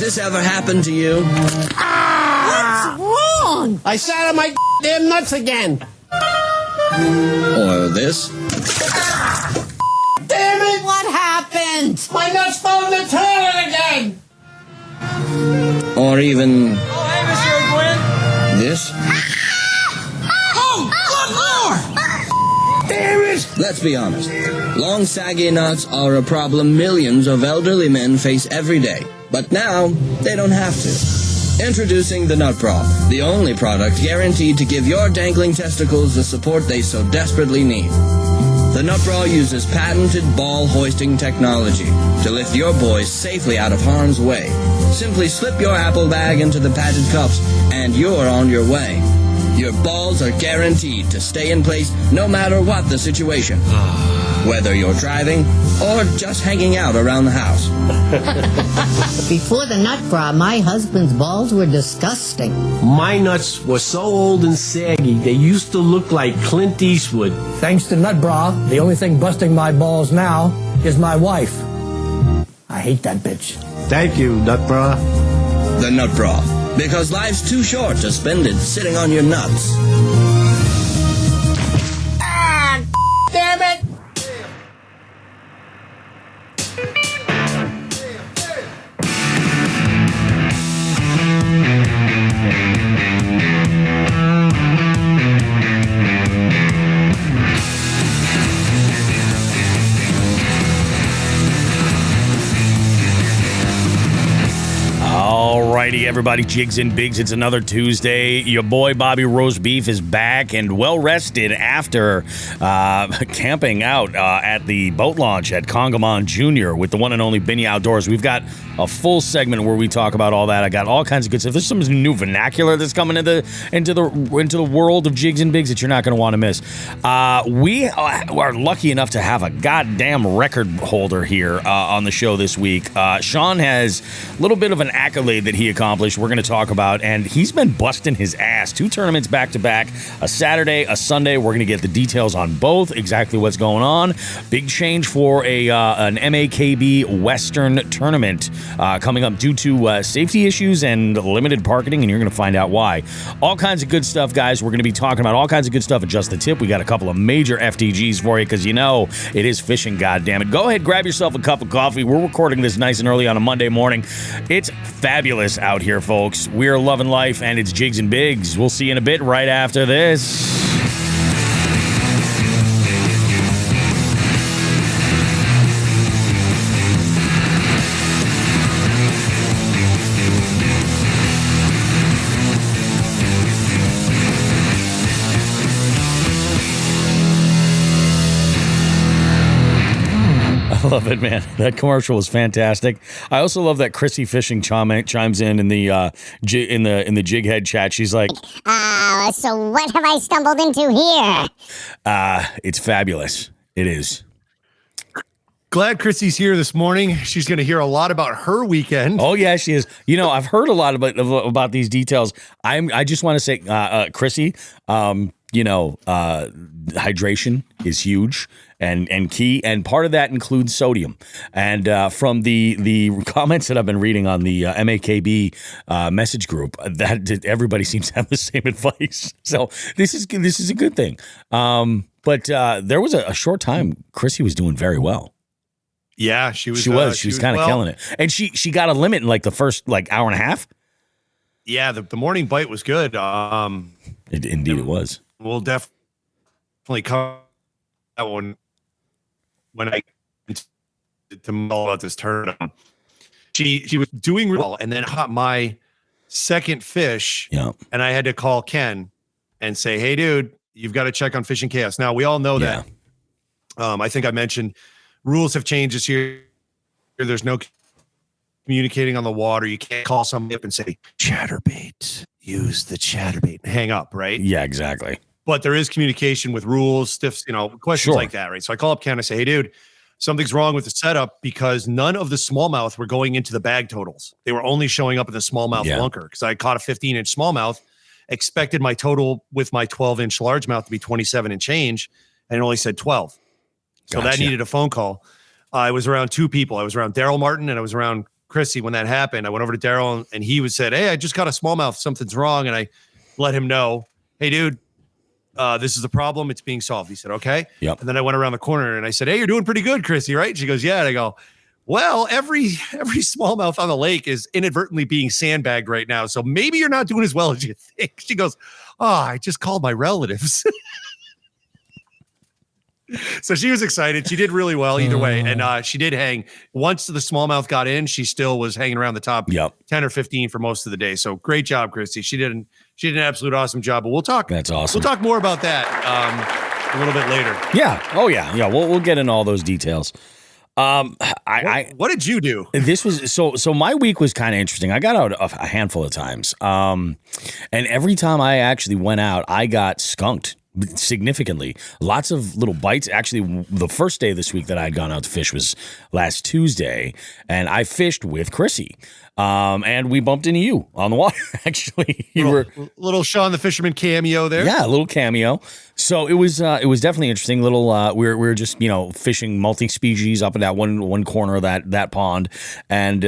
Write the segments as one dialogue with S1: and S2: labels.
S1: this ever happen to you?
S2: What's wrong?
S3: I sat on my damn nuts again.
S1: Or this?
S3: Damn it!
S2: What happened?
S3: My nuts fell in the toilet again.
S1: Or even
S4: Oh, hey, Monsieur Gwen.
S1: this?
S3: Oh, good Lord! Damn it!
S1: Let's be honest. Long, saggy nuts are a problem millions of elderly men face every day. But now, they don't have to. Introducing the Nut Bra, the only product guaranteed to give your dangling testicles the support they so desperately need. The Nut Bra uses patented ball hoisting technology to lift your boys safely out of harm's way. Simply slip your apple bag into the padded cups, and you're on your way. Your balls are guaranteed to stay in place no matter what the situation. Whether you're driving or just hanging out around the house.
S2: Before the nut bra, my husband's balls were disgusting.
S3: My nuts were so old and saggy, they used to look like Clint Eastwood.
S5: Thanks to Nut Bra, the only thing busting my balls now is my wife. I hate that bitch.
S3: Thank you, Nut Bra.
S1: The Nut Bra. Because life's too short to spend it sitting on your nuts.
S3: Damn it!
S4: Alrighty, everybody, Jigs and Bigs. It's another Tuesday. Your boy Bobby Roast Beef is back and well rested after camping out at the boat launch at Congamon Jr. with the one and only Binya Outdoors. We've got a full segment where we talk about all that. I got all kinds of good stuff. There's some new vernacular that's coming into the world of Jigs and Bigs that you're not going to want to miss. We are lucky enough to have a goddamn record holder here on the show this week. Shawn has a little bit of an accolade that he accomplished we're going to talk about, and he's been busting his ass. 2 tournaments back-to-back, a Saturday, a Sunday. We're going to get the details on both, exactly what's going on. Big change for an MAKB Western tournament coming up due to safety issues and limited parking, and you're going to find out why. All kinds of good stuff, guys. We're going to be talking about all kinds of good stuff at Just the Tip. We got a couple of major FTGs for you because you know it is fishing, goddammit. Go ahead, grab yourself a cup of coffee. We're recording this nice and early on a Monday morning. It's fabulous out here, folks. We're loving life, and it's Jigs and Bigs. We'll see you in a bit right after this. I love it, man. That commercial was fantastic. I also love that Chrissy Fishing chimes in the jig head chat. She's like,
S6: so what have I stumbled into here?
S4: it's fabulous. It is.
S7: Glad Chrissy's here this morning. She's going to hear a lot about her weekend.
S4: Oh yeah, she is. You know, I've heard a lot about these details. I just want to say, Chrissy, hydration is huge and key, and part of that includes sodium. And from the comments that I've been reading on the MAKB message group, that everybody seems to have the same advice. So this is a good thing. But there was a short time Chrissy was doing very well.
S7: Yeah, she was
S4: kind of killing it, and she got a limit in like the first hour and a half.
S7: Yeah, the morning bite was good.
S4: Indeed, it was.
S7: We'll definitely cover that one when I to mull about this tournament. She was doing well, and then caught my second fish.
S4: Yeah,
S7: and I had to call Ken and say, "Hey, dude, you've got to check on Fishing Chaos." Now we all know that. I think I mentioned rules have changed this year. There's no communicating on the water. You can't call somebody up and say, "Chatterbait, use the chatterbait," and hang up, right?
S4: Yeah, exactly.
S7: But there is communication with rules, questions like that, right? So I call up Ken and say, "Hey, dude, something's wrong with the setup because none of the smallmouth were going into the bag totals. They were only showing up in the smallmouth lunker because I caught a 15-inch smallmouth, expected my total with my 12-inch largemouth to be 27 and change, and it only said 12. So that needed a phone call. I was around 2 people. I was around Daryl Martin and I was around Chrissy, when that happened, I went over to Daryl and he said, hey, I just got a smallmouth. Something's wrong. And I let him know, hey, dude, this is a problem. It's being solved. He said, okay.
S4: Yep.
S7: And then I went around the corner and I said, hey, you're doing pretty good, Chrissy, right? And she goes, yeah. And I go, well, every smallmouth on the lake is inadvertently being sandbagged right now. So maybe you're not doing as well as you think. She goes, oh, I just called my relatives. So she was excited. She did really well either way. And she did hang. Once the smallmouth got in, she still was hanging around the top 10 or 15 for most of the day. So great job, Christy. She did an absolute awesome job. But we'll talk.
S4: That's awesome.
S7: We'll talk more about that a little bit later.
S4: Yeah. Oh, yeah. Yeah. We'll get into all those details.
S7: What did you do?
S4: This was so my week was kind of interesting. I got out a handful of times. And every time I actually went out, I got skunked significantly. Lots of little bites. Actually, the first day this week that I'd gone out to fish was last Tuesday, and I fished with Chrissy. And we bumped into you on the water, actually. You were
S7: little Shawn the Fisherman cameo there.
S4: Yeah, a little cameo. So it was definitely interesting. Little we were just, fishing multi-species up in that one corner of that pond. And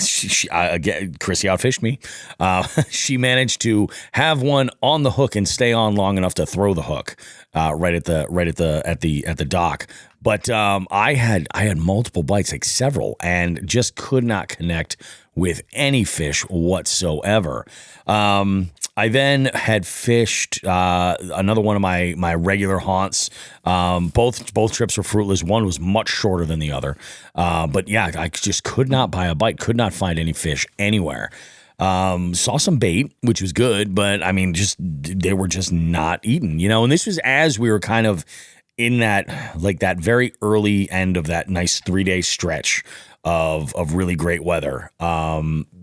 S4: she again, Chrissy outfished me. She managed to have one on the hook and stay on long enough to throw the hook right at the dock. But I had multiple bites, like several, and just could not connect with any fish whatsoever. I then had fished another one of my regular haunts. Both trips were fruitless. One was much shorter than the other. But yeah, I just could not buy a bite, could not find any fish anywhere. Saw some bait, which was good, but I mean, they were just not eaten, and this was as we were kind of in that very early end of that nice 3-day stretch of really great weather.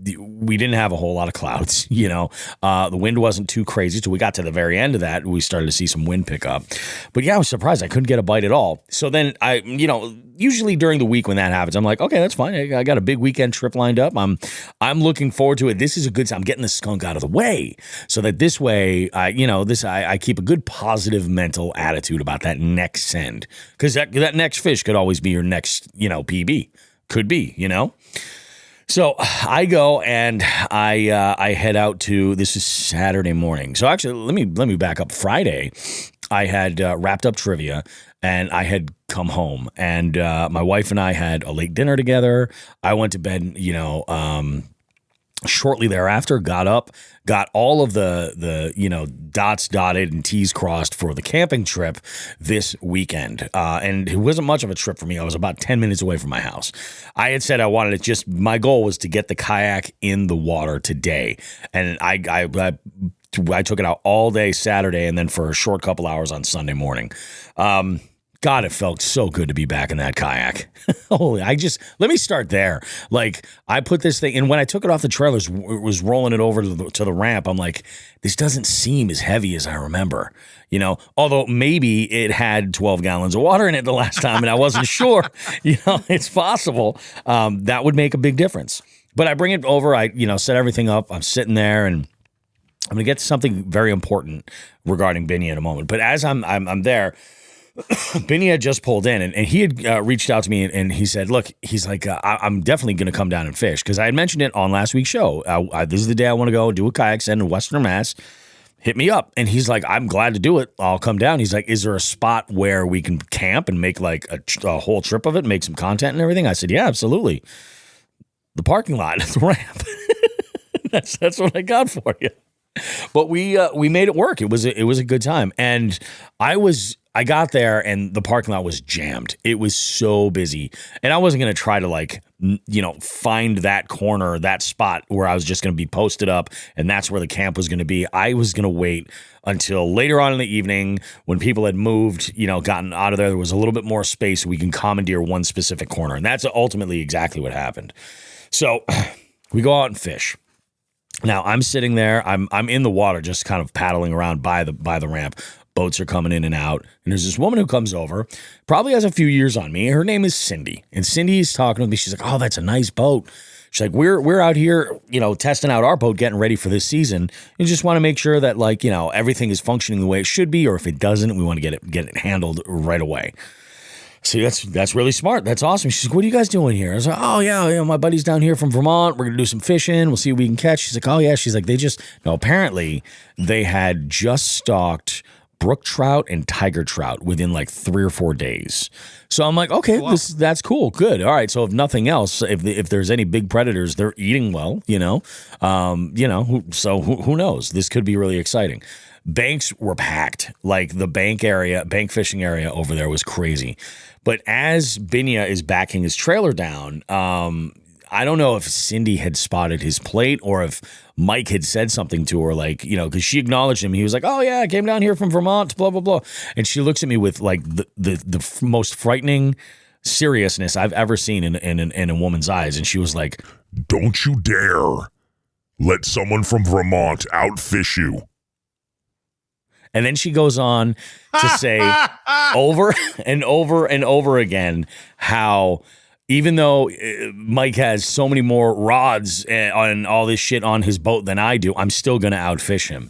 S4: We didn't have a whole lot of clouds, the wind wasn't too crazy. So we got to the very end of that. We started to see some wind pick up, but yeah, I was surprised I couldn't get a bite at all. So then usually during the week when that happens, I'm like, okay, that's fine. I got a big weekend trip lined up. I'm looking forward to it. This is a good time. I'm getting the skunk out of the way so that this way, I keep a good positive mental attitude about that next send. Cause that next fish could always be your next, PB. Could be, So I go and I head out to, this is Saturday morning. So actually, let me back up. Friday, I had wrapped up trivia and I had come home, and my wife and I had a late dinner together. I went to bed, shortly thereafter, got up, got all of the dots dotted and T's crossed for the camping trip this weekend. And it wasn't much of a trip for me. I was about 10 minutes away from my house. I had said I wanted it, my goal was to get the kayak in the water today. And I took it out all day Saturday and then for a short couple hours on Sunday morning. God, it felt so good to be back in that kayak. Let me start there. Like, I put this thing, and when I took it off the trailers, was rolling it over to the ramp. I'm like, this doesn't seem as heavy as I remember, although maybe it had 12 gallons of water in it the last time and I wasn't sure, it's possible. That would make a big difference. But I bring it over, I set everything up. I'm sitting there and I'm going to get to something very important regarding Binya in a moment. But as I'm there, Binya had just pulled in, and he had reached out to me, and he said, look, he's like, I'm definitely going to come down and fish, because I had mentioned it on last week's show. This is the day I want to go do a kayak send in Western Mass. Hit me up. And he's like, I'm glad to do it. I'll come down. He's like, is there a spot where we can camp and make like a whole trip of it, make some content and everything? I said, yeah, absolutely. The parking lot at the ramp. That's what I got for you. But we made it work. It was a good time. And I got there and the parking lot was jammed. It was so busy. And I wasn't going to try to find that corner, that spot where I was just going to be posted up and that's where the camp was going to be. I was going to wait until later on in the evening when people had moved, gotten out of there. There was a little bit more space. We can commandeer one specific corner. And that's ultimately exactly what happened. So we go out and fish. Now I'm sitting there. I'm in the water, just kind of paddling around by the ramp. Boats are coming in and out. And there's this woman who comes over, probably has a few years on me. Her name is Cindy. And Cindy's talking with me. She's like, oh, that's a nice boat. She's like, we're out here, testing out our boat, getting ready for this season. You just want to make sure that everything is functioning the way it should be. Or if it doesn't, we want to get it handled right away. See, that's really smart. That's awesome. She's like, what are you guys doing here? I was like, oh, yeah, my buddy's down here from Vermont. We're going to do some fishing. We'll see what we can catch. She's like, oh, yeah. She's like, apparently they had just stocked brook trout and tiger trout within like 3 or 4 days. So I'm like, okay, that's cool. Good. All right. So if nothing else, if there's any big predators, they're eating well, so who knows? This could be really exciting. Banks were packed. Like the bank fishing area over there was crazy. But as Binya is backing his trailer down, I don't know if Cindy had spotted his plate or if Mike had said something to her, like, because she acknowledged him. He was like, oh, yeah, I came down here from Vermont, blah, blah, blah. And she looks at me with like the most frightening seriousness I've ever seen in a woman's eyes. And she was like,
S8: don't you dare let someone from Vermont outfish you.
S4: And then she goes on to say over and over and over again how even though Mike has so many more rods and all this shit on his boat than I do, I'm still going to outfish him.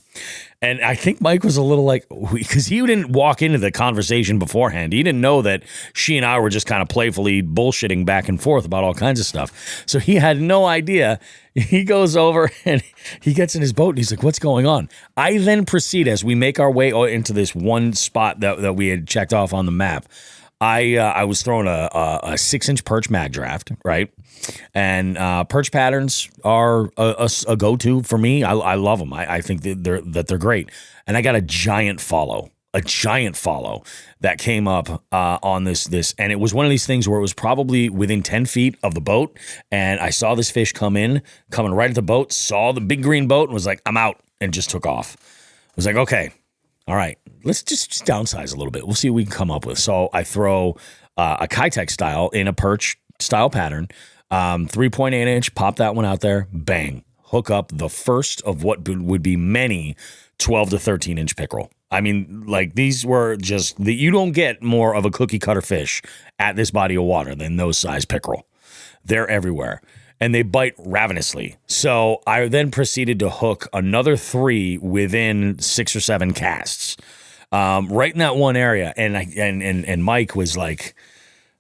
S4: And I think Mike was a little like, because he didn't walk into the conversation beforehand. He didn't know that she and I were just kind of playfully bullshitting back and forth about all kinds of stuff. So he had no idea. He goes over and he gets in his boat and he's like, what's going on? I then proceed as we make our way into this one spot that we had checked off on the map. I was throwing a 6-inch perch mag draft, right? And perch patterns are a go-to for me. I love them. I think that they're great. And I got a giant follow that came up on this. And it was one of these things where it was probably within 10 feet of the boat. And I saw this fish coming right at the boat, saw the big green boat and was like, I'm out, and just took off. I was like, okay. All right, let's just downsize a little bit. We'll see what we can come up with. So I throw a Kitech style in a perch style pattern, 3.8 inch, pop that one out there, bang, hook up the first of what would be many 12 to 13 inch pickerel. I mean, like these were just, you don't get more of a cookie cutter fish at this body of water than those size pickerel. They're everywhere. And they bite ravenously. So I then proceeded to hook another 3 within 6 or 7 casts, right in that one area. And Mike was like,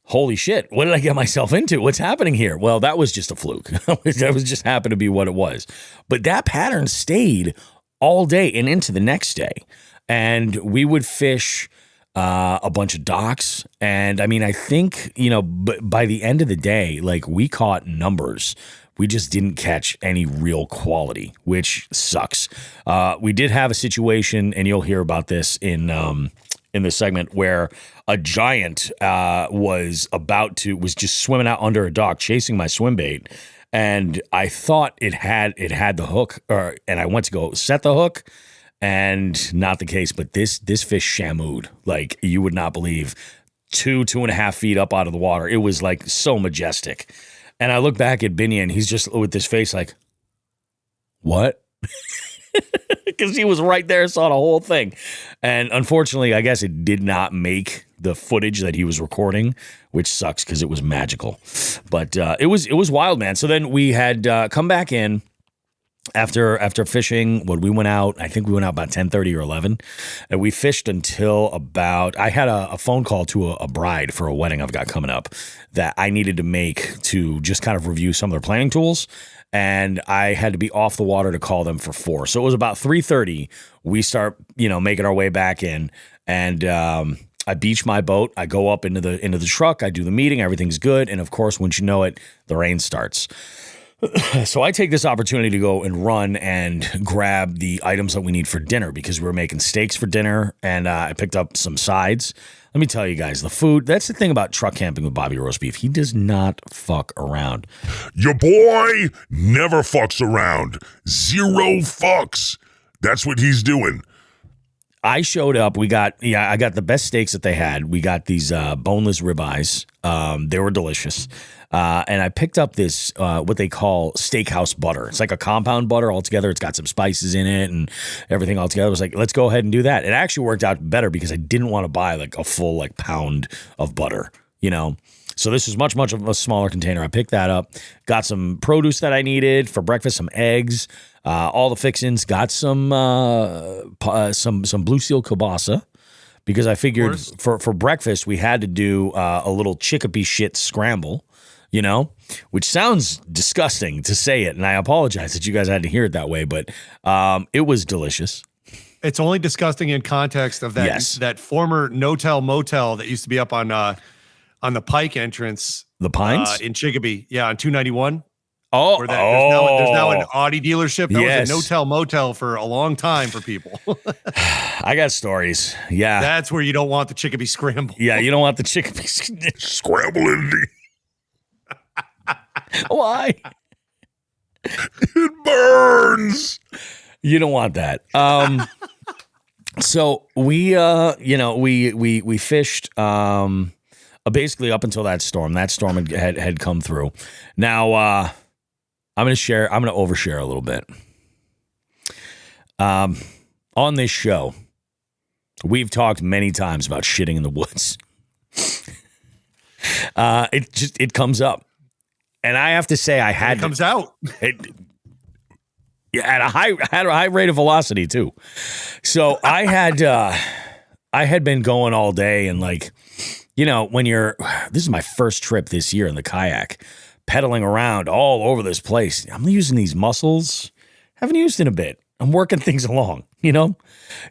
S4: holy shit, what did I get myself into? What's happening here? Well, that was just a fluke. That was just happened to be what it was. But that pattern stayed all day and into the next day. And we would fish a bunch of docks. And I mean, I think, by the end of the day, like we caught numbers. We just didn't catch any real quality, which sucks. We did have a situation, and you'll hear about this in this segment, where a giant was just swimming out under a dock, chasing my swim bait. And I thought it had the hook, and I went to go set the hook. And not the case, but this fish shamu'd like you would not believe, 2.5 feet up out of the water. It was like so majestic. And I look back at Binya and he's just with this face like, what? Because he was right there, saw the whole thing. And unfortunately, I guess it did not make the footage that he was recording, which sucks because it was magical. But it was wild, man. So then we had come back in. After fishing, we went out about 10:30 or 11, and we fished until about, I had a phone call to a bride for a wedding I've got coming up that I needed to make to just kind of review some of their planning tools, and I had to be off the water to call them for 4. So it was about 3:30. We start, making our way back in, and I beach my boat. I go up into the truck. I do the meeting. Everything's good, and of course, once you know it, the rain starts. So I take this opportunity to go and run and grab the items that we need for dinner because we were making steaks for dinner, and I picked up some sides. Let me tell you guys, the food, that's the thing about truck camping with Bobby Roast Beef. He does not fuck around.
S8: Your boy never fucks around. 0 fucks. That's what he's doing.
S4: I showed up. I got the best steaks that they had. We got these boneless ribeyes. They were delicious. And I picked up this, what they call steakhouse butter. It's like a compound butter altogether. It's got some spices in it and everything all together. I was like, let's go ahead and do that. It actually worked out better because I didn't want to buy like a full pound of butter, So this is much, much of a smaller container. I picked that up, got some produce that I needed for breakfast, some eggs, all the fixins, got some Blue Seal kielbasa, because I figured for breakfast we had to do a little chickpea shit scramble, which sounds disgusting to say it, and I apologize that you guys had to hear it that way, but it was delicious.
S7: It's only disgusting in context of that former no-tell motel that used to be up on the Pike entrance.
S4: The Pines?
S7: In Chicopee. Yeah, on 291.
S4: Oh,
S7: there's now an Audi dealership. That was a no-tell motel for a long time for people.
S4: I got stories. Yeah.
S7: That's where you don't want the Chicopee scramble.
S4: Yeah, you don't want the Chicopee
S8: scramble.
S4: Why?
S8: It burns.
S4: You don't want that. So we fished basically up until that storm. That storm had come through. Now I'm going to overshare a little bit. On this show, we've talked many times about shitting in the woods. It comes up. And I have to say, it
S7: comes out.
S4: At a high rate of velocity too. So I had been going all day, and this is my first trip this year in the kayak, pedaling around all over this place. I'm using these muscles. Haven't used in a bit. I'm working things along,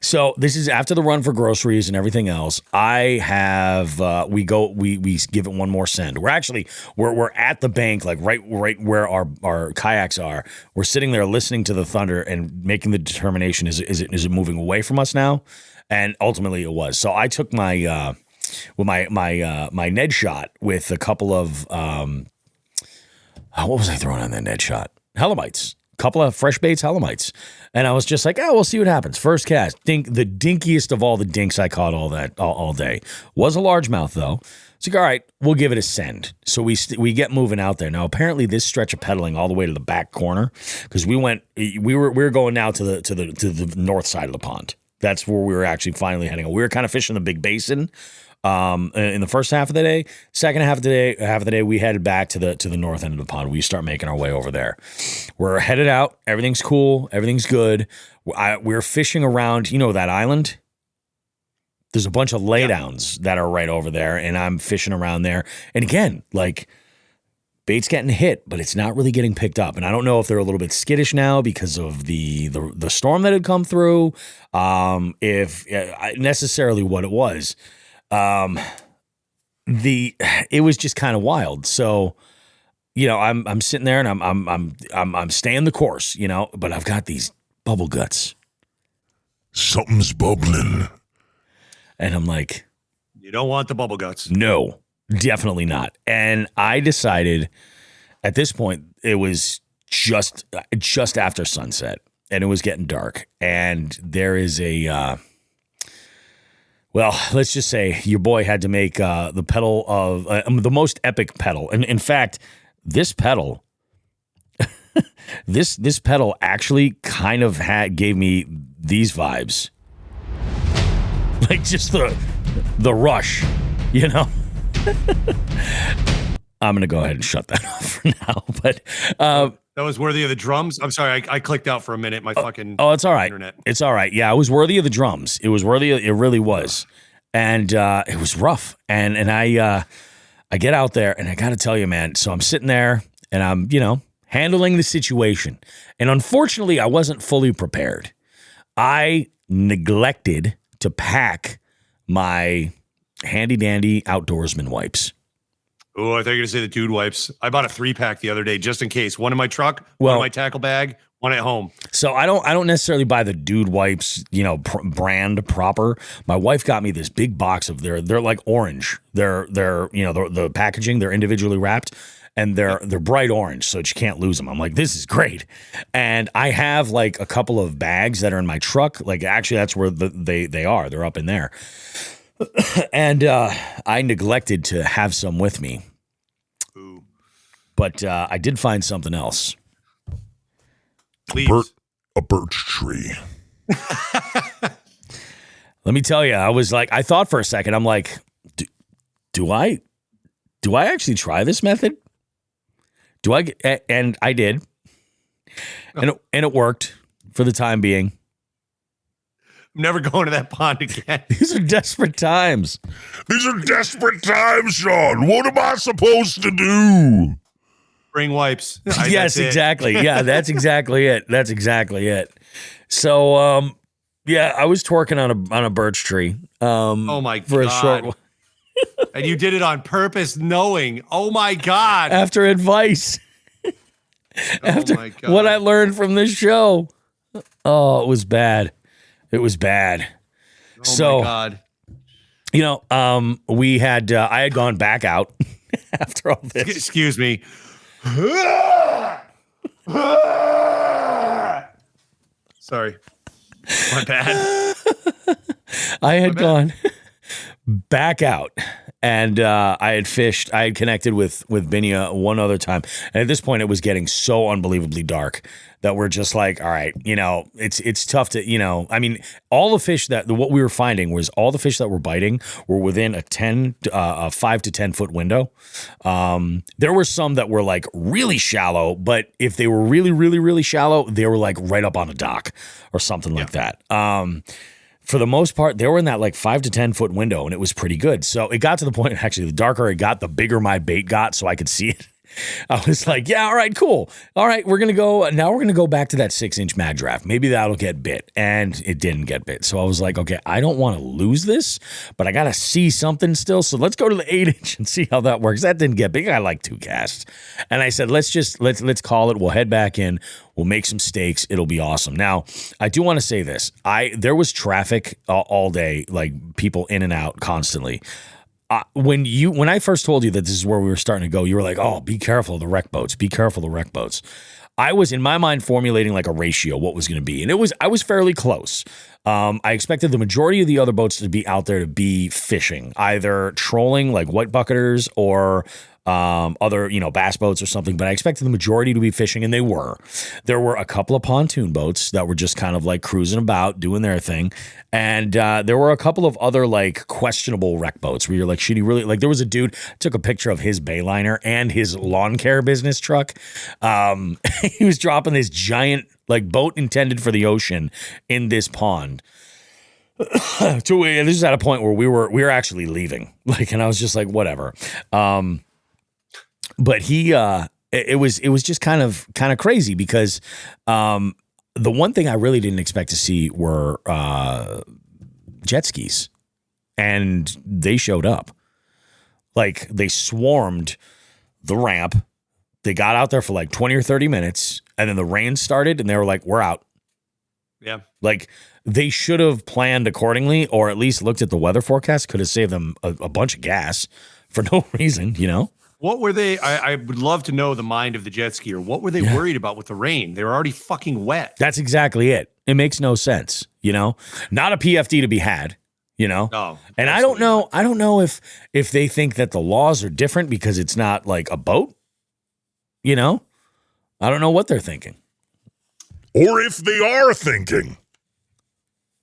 S4: So this is after the run for groceries and everything else. I have we give it one more send. We're at the bank, like right where our kayaks are. We're sitting there listening to the thunder and making the determination: is it moving away from us now? And ultimately, it was. So I took my my Ned shot with a couple of what was I throwing on that Ned shot? Helimites. Couple of fresh baits Helimites. And I was just like, we'll see what happens. First cast. The dinkiest of all the dinks I caught all day. Was a largemouth, though. It's like, all right, we'll give it a send. So we get moving out there. Now, apparently this stretch of pedaling all the way to the back corner, because we were going now to the north side of the pond. That's where we were actually finally heading. We were kind of fishing the big basin in the first half of the day. Second half of the day, we headed back to the north end of the pond. We start making our way over there. We're headed out. Everything's cool. Everything's good. We're fishing around, that island. There's a bunch of laydowns that are right over there, and I'm fishing around there. And again, bait's getting hit, but it's not really getting picked up. And I don't know if they're a little bit skittish now because of the storm that had come through, if necessarily what it was. It was just kind of wild. So, I'm sitting there and I'm staying the course, but I've got these bubble guts.
S8: Something's bubbling.
S4: And I'm like,
S7: you don't want the bubble guts.
S4: No, definitely not. And I decided at this point, it was just after sunset and it was getting dark, and there is let's just say your boy had to make the pedal of the most epic pedal. And in fact, this pedal, this pedal actually kind of gave me these vibes. Like just the rush, I'm going to go ahead and shut that off for now. But
S7: that was worthy of the drums. I'm sorry, I clicked out for a minute. My fucking
S4: it's all right.
S7: Internet.
S4: It's all right. Yeah, it was worthy of the drums. It was worthy. It really was, and it was rough. And I get out there, and I got to tell you, man. So I'm sitting there, and I'm handling the situation, and unfortunately, I wasn't fully prepared. I neglected to pack my handy dandy outdoorsman wipes.
S7: Oh, I thought you were going to say the dude wipes. I bought a 3-pack the other day just in case. One in my truck, one in my tackle bag, one at home.
S4: So I don't necessarily buy the dude wipes, brand proper. My wife got me this big box of they're like orange. They're the packaging, they're individually wrapped, and they're bright orange, so that you can't lose them. I'm like, this is great. And I have like a couple of bags that are in my truck. Like actually that's where they are. They're up in there. And I neglected to have some with me.
S7: Ooh.
S4: But I did find something else.
S7: Please.
S8: A birch tree.
S4: Let me tell you, I thought for a second, I'm like, do I actually try this method? And I did. And it worked for the time being.
S7: I'm never going to that pond again.
S4: These are desperate times.
S8: These are desperate times, Shawn. What am I supposed to do?
S7: Bring wipes.
S4: Yes, exactly. Yeah, that's exactly it. That's exactly it. So, yeah, I was twerking on a birch tree.
S7: Oh my
S4: for
S7: God.
S4: a short while.
S7: And you did it on purpose, knowing. Oh my God.
S4: After advice. After
S7: my God.
S4: what I learned from this show. Oh, it was bad. It was bad.
S7: Oh
S4: so,
S7: my God.
S4: You know, I had gone back out after all this.
S7: Excuse me. Sorry. My bad.
S4: I had gone back out and I had fished. I had connected with Binya one other time. And at this point, it was getting so unbelievably dark that we're just like, all right, you know, it's tough to, you know, I mean, all the fish what we were finding was all the fish that were biting were within a 5 to 10 foot window. There were some that were like really shallow, but if they were really, really, really shallow, they were like right up on a dock or something like that. For the most part, they were in that like 5 to 10 foot window, and it was pretty good. So it got to the point, actually, the darker it got, the bigger my bait got, so I could see it. I was like, yeah, all right, cool. All right, we're going to go back to that 6-inch mag draft. Maybe that'll get bit. And it didn't get bit. So I was like, okay, I don't want to lose this, but I got to see something still. So let's go to the 8-inch and see how that works. That didn't get big. I like 2 casts. And I said, let's call it. We'll head back in. We'll make some steaks. It'll be awesome. Now, I do want to say this. There was traffic all day, like people in and out constantly. When I first told you that this is where we were starting to go, you were like, oh, be careful of the wreck boats. Be careful of the wreck boats. I was, in my mind, formulating like a ratio, what was going to be. And I was fairly close. I expected the majority of the other boats to be out there to be fishing, either trolling like white bucketers or other, bass boats or something, but I expected the majority to be fishing, and they were. There were a couple of pontoon boats that were just kind of like cruising about, doing their thing, and there were a couple of other like questionable wreck boats where you're like, should he really, like there was a dude, took a picture of his bayliner and his lawn care business truck. He was dropping this giant like boat intended for the ocean in this pond. This is at a point where we were actually leaving, like, and I was just like, whatever. But it was just kind of crazy because the one thing I really didn't expect to see were jet skis, and they showed up. Like, they swarmed the ramp. They got out there for like 20 or 30 minutes, and then the rain started, and they were like, we're out.
S7: Yeah.
S4: Like, they should have planned accordingly, or at least looked at the weather forecast. Could have saved them a bunch of gas for no reason,
S7: What were they? I would love to know the mind of the jet skier. What were they worried about with the rain? They were already fucking wet.
S4: That's exactly it. It makes no sense, Not a PFD to be had,
S7: No.
S4: And I don't know if they think that the laws are different because it's not like a boat, I don't know what they're thinking.
S8: Or if they are thinking.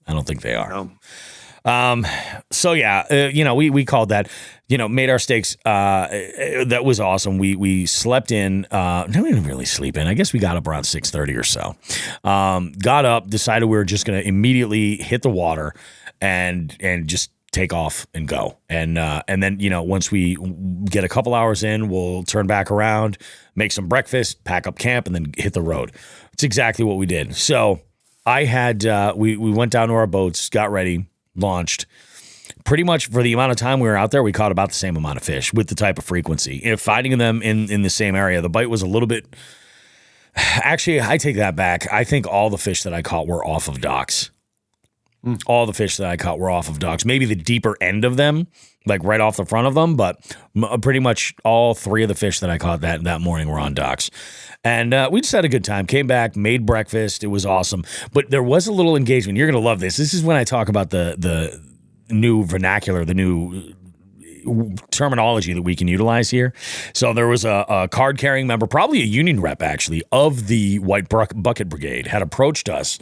S4: I don't think they are.
S7: No.
S4: So yeah, we called that, made our steaks. That was awesome. We slept in, no, we didn't really sleep in. I guess we got up around 6:30 or so. Got up, decided we were just going to immediately hit the water and just take off and go. And then, once we get a couple hours in, we'll turn back around, make some breakfast, pack up camp, and then hit the road. It's exactly what we did. So I had, we went down to our boats, got ready, launched. Pretty much for the amount of time we were out there, we caught about the same amount of fish with the type of frequency. If finding them in the same area, the bite was a little bit. Actually, I take that back. I think all the fish that I caught were off of docks. All the fish that I caught were off of docks. Maybe the deeper end of them, like right off the front of them, but pretty much all 3 of the fish that I caught that morning were on docks. And we just had a good time. Came back, made breakfast. It was awesome. But there was a little engagement. You're going to love this. This is when I talk about the new vernacular, the new terminology that we can utilize here. So there was a card-carrying member, probably a union rep, actually, of the White Bucket Brigade, had approached us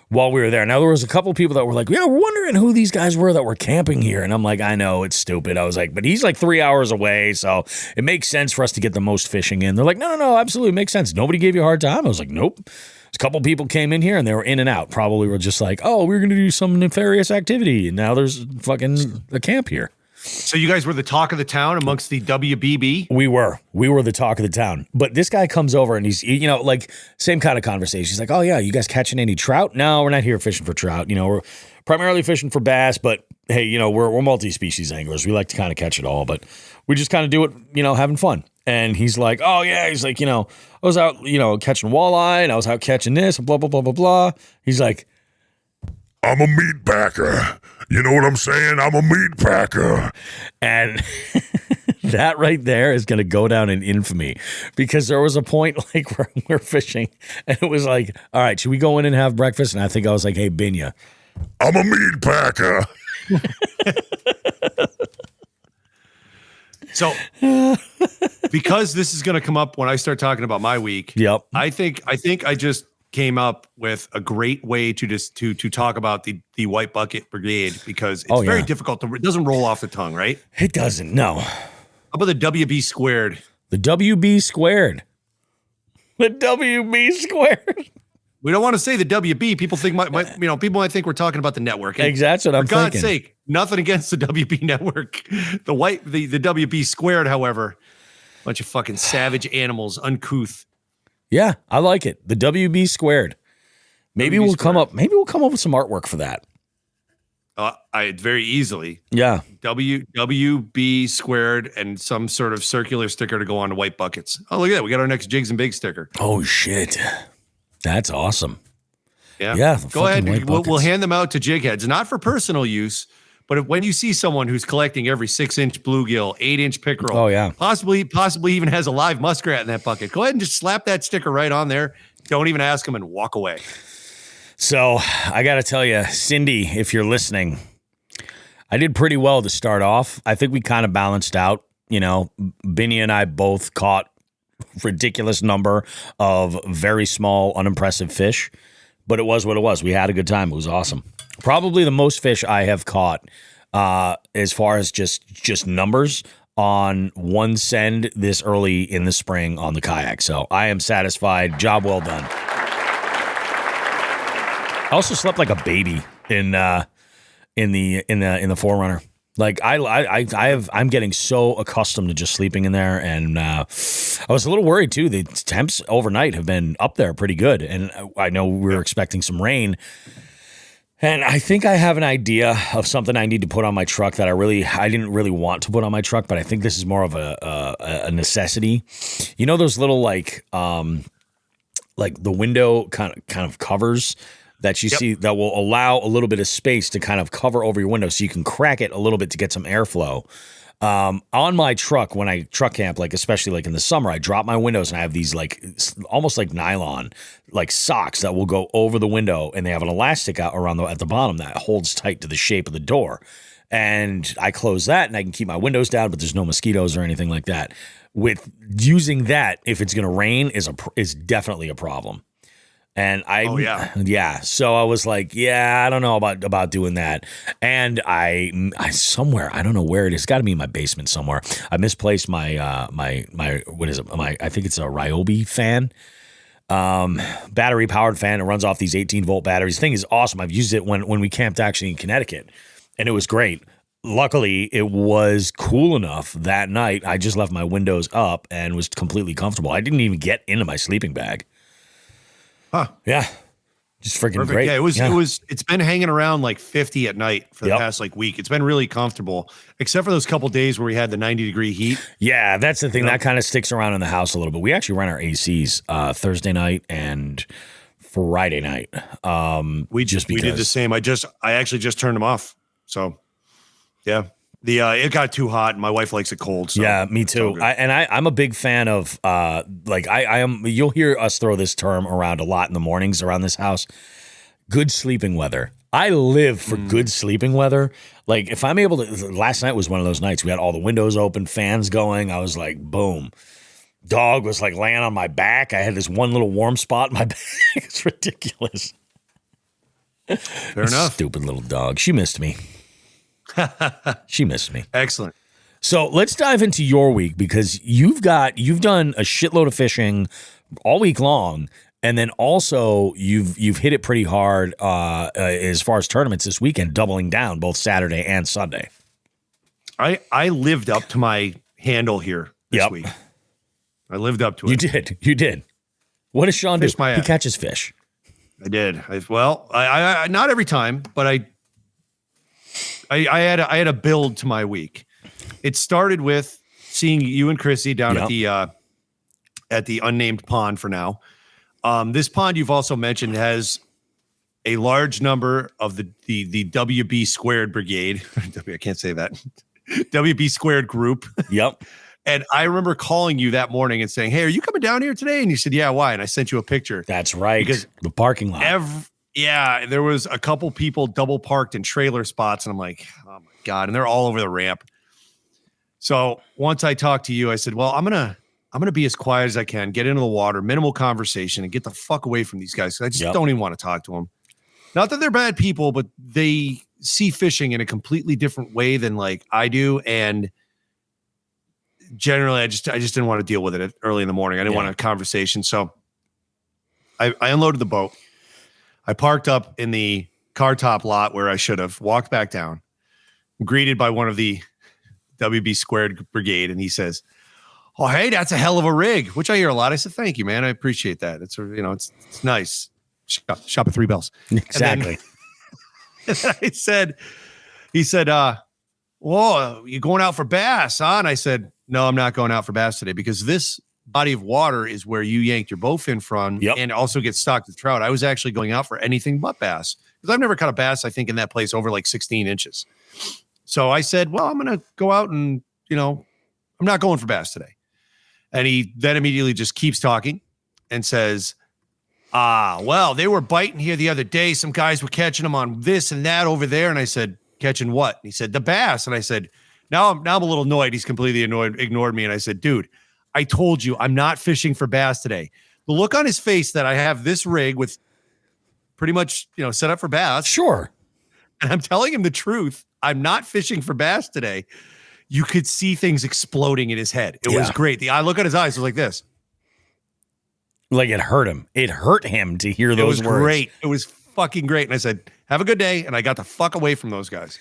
S4: while we were there. Now, there was a couple of people that were like, yeah, we're wondering who these guys were that were camping here. And I'm like, I know, it's stupid. I was like, but he's like 3 hours away, so it makes sense for us to get the most fishing in. They're like, no, absolutely makes sense. Nobody gave you a hard time? I was like, nope. A couple people came in here and they were in and out. Probably were just like, oh, we're going to do some nefarious activity. And now there's fucking a camp here.
S7: So you guys were the talk of the town amongst the WBB?
S4: We were the talk of the town. But this guy comes over and he's, you know, like same kind of conversation. He's like, oh yeah, you guys catching any trout? No, we're not here fishing for trout. You know, we're primarily fishing for bass, but hey, you know, we're multi-species anglers. We like to kind of catch it all, but we just kind of do it, you know, having fun. And he's like, oh yeah, he's like, you know, I was out, you know, catching walleye and I was out catching this and blah, blah, blah, blah, blah. He's like,
S8: I'm a meat packer. You know what I'm saying? I'm a meat packer.
S4: And that right there is going to go down in infamy because there was a point like where we're fishing and it was like, all right, should we go in and have breakfast? And I think I was like, hey, Binya.
S8: I'm a meat packer.
S7: So because this is going to come up when I start talking about my week.
S4: Yep.
S7: I think I just came up with a great way to just to talk about the White Bucket Brigade because it's very difficult it doesn't roll off the tongue, right?
S4: It doesn't. No.
S7: How about the WB squared?
S4: The WB squared. The WB squared.
S7: We don't want to say the WB. People think people might think we're talking about the network. And
S4: exactly what I'm thinking.
S7: For God's sake, nothing against the WB network. The WB squared, however, bunch of fucking savage animals, uncouth.
S4: Yeah, I like it. The WB squared. Maybe we'll come up with some artwork for that.
S7: I very easily.
S4: Yeah.
S7: WB squared and some sort of circular sticker to go on the white buckets. Oh, look at that. We got our next Jigs and Big sticker.
S4: Oh shit. That's awesome.
S7: Yeah.
S4: Yeah.
S7: Go ahead. We'll hand them out to jig heads, not for personal use, but when you see someone who's collecting every 6-inch bluegill, 8-inch pickerel, possibly even has a live muskrat in that bucket, go ahead and just slap that sticker right on there. Don't even ask them and walk away.
S4: So I got to tell you, Cindy, if you're listening, I did pretty well to start off. I think we kind of balanced out. You know, Binya and I both caught ridiculous number of very small, unimpressive fish, but it was what it was. We had a good time. It was awesome. Probably the most fish I have caught as far as just numbers on one send this early in the spring on the kayak. So I am satisfied. Job well done. I also slept like a baby in the Forerunner. Like I'm getting so accustomed to just sleeping in there, and I was a little worried too. The temps overnight have been up there pretty good, and I know we were expecting some rain. And I think I have an idea of something I need to put on my truck that I didn't really want to put on my truck, but I think this is more of a necessity. You know those little like the window kind of covers that you see that will allow a little bit of space to kind of cover over your window so you can crack it a little bit to get some airflow. On my truck, when I truck camp, like especially like in the summer, I drop my windows and I have these like almost like nylon like socks that will go over the window, and they have an elastic out around at the bottom that holds tight to the shape of the door. And I close that and I can keep my windows down, but there's no mosquitoes or anything like that. With using that, if it's going to rain, is definitely a problem. And so I was like, I don't know about doing that. And I somewhere, I don't know where it is. It's got to be in my basement somewhere. I misplaced my what is it? I think it's a Ryobi fan, battery powered fan. It runs off these 18-volt batteries. The thing is awesome. I've used it when we camped actually in Connecticut, and it was great. Luckily, it was cool enough that night. I just left my windows up and was completely comfortable. I didn't even get into my sleeping bag.
S7: Huh.
S4: Yeah. Just freaking great.
S7: Yeah, it's been hanging around like 50 at night for the past like week. It's been really comfortable, except for those couple days where we had the 90-degree heat.
S4: Yeah, that's the thing that kind of sticks around in the house a little bit. We actually ran our ACs Thursday night and Friday night. We did the same. I actually just turned them off. So yeah. It got too hot, and my wife likes it cold. So yeah, me too. I'm a big fan of I am. You'll hear us throw this term around a lot in the mornings around this house. Good sleeping weather. I live for good sleeping weather. Like if I'm able to. Last night was one of those nights. We had all the windows open, fans going. I was like, boom. Dog was like laying on my back. I had this one little warm spot in my back. It's ridiculous.
S7: Fair enough.
S4: Stupid little dog. She missed me. She missed me.
S7: Excellent.
S4: So let's dive into your week because you've done a shitload of fishing all week long. And then also you've hit it pretty hard as far as tournaments this weekend, doubling down both Saturday and Sunday.
S7: I lived up to my handle here this week. I lived up to it.
S4: You did. What does Shawn do?
S7: My
S4: he catches fish.
S7: I did. I not every time, but I had a build to my week. It started with seeing you and Chrissy down at the unnamed pond for now. This pond you've also mentioned has a large number of the WB squared brigade. I can't say that. WB squared group.
S4: Yep.
S7: And I remember calling you that morning and saying, "Hey, are you coming down here today?" And you said, "Yeah, why?" And I sent you a picture.
S4: That's right.
S7: Because
S4: the parking lot.
S7: There was a couple people double parked in trailer spots. And I'm like, oh my God. And they're all over the ramp. So once I talked to you, I said, well, I'm going to be as quiet as I can, get into the water, minimal conversation, and get the fuck away from these guys. I just don't even want to talk to them. Not that they're bad people, but they see fishing in a completely different way than like I do. And generally I just didn't want to deal with it early in the morning. I didn't want a conversation. So I unloaded the boat. I parked up in the car top lot where I should have, walked back down, greeted by one of the WB squared brigade. And he says, "Oh, hey, that's a hell of a rig," which I hear a lot. I said, "Thank you, man. I appreciate that. It's nice. Shop at 3 Bells."
S4: Exactly.
S7: And then he said, "Whoa, you going out for bass, huh?" And I said, "No, I'm not going out for bass today because this body of water is where you yanked your bowfin from and also get stocked with trout. I was actually going out for anything but bass because I've never caught a bass, I think, in that place over like 16 inches. So I said, well, I'm going to go out and, I'm not going for bass today." And he then immediately just keeps talking and says, well, they were biting here the other day. Some guys were catching them on this and that over there. And I said, "Catching what?" And he said, "The bass." And I said, now I'm a little annoyed. He's completely ignored me. And I said, "Dude, I told you I'm not fishing for bass today." The look on his face that I have this rig with pretty much, set up for bass.
S4: Sure.
S7: And I'm telling him the truth. I'm not fishing for bass today. You could see things exploding in his head. It was great. I look at his eyes. It was like this.
S4: Like it hurt him. It hurt him to hear those words.
S7: It was great. It was fucking great. And I said, "Have a good day." And I got the fuck away from those guys.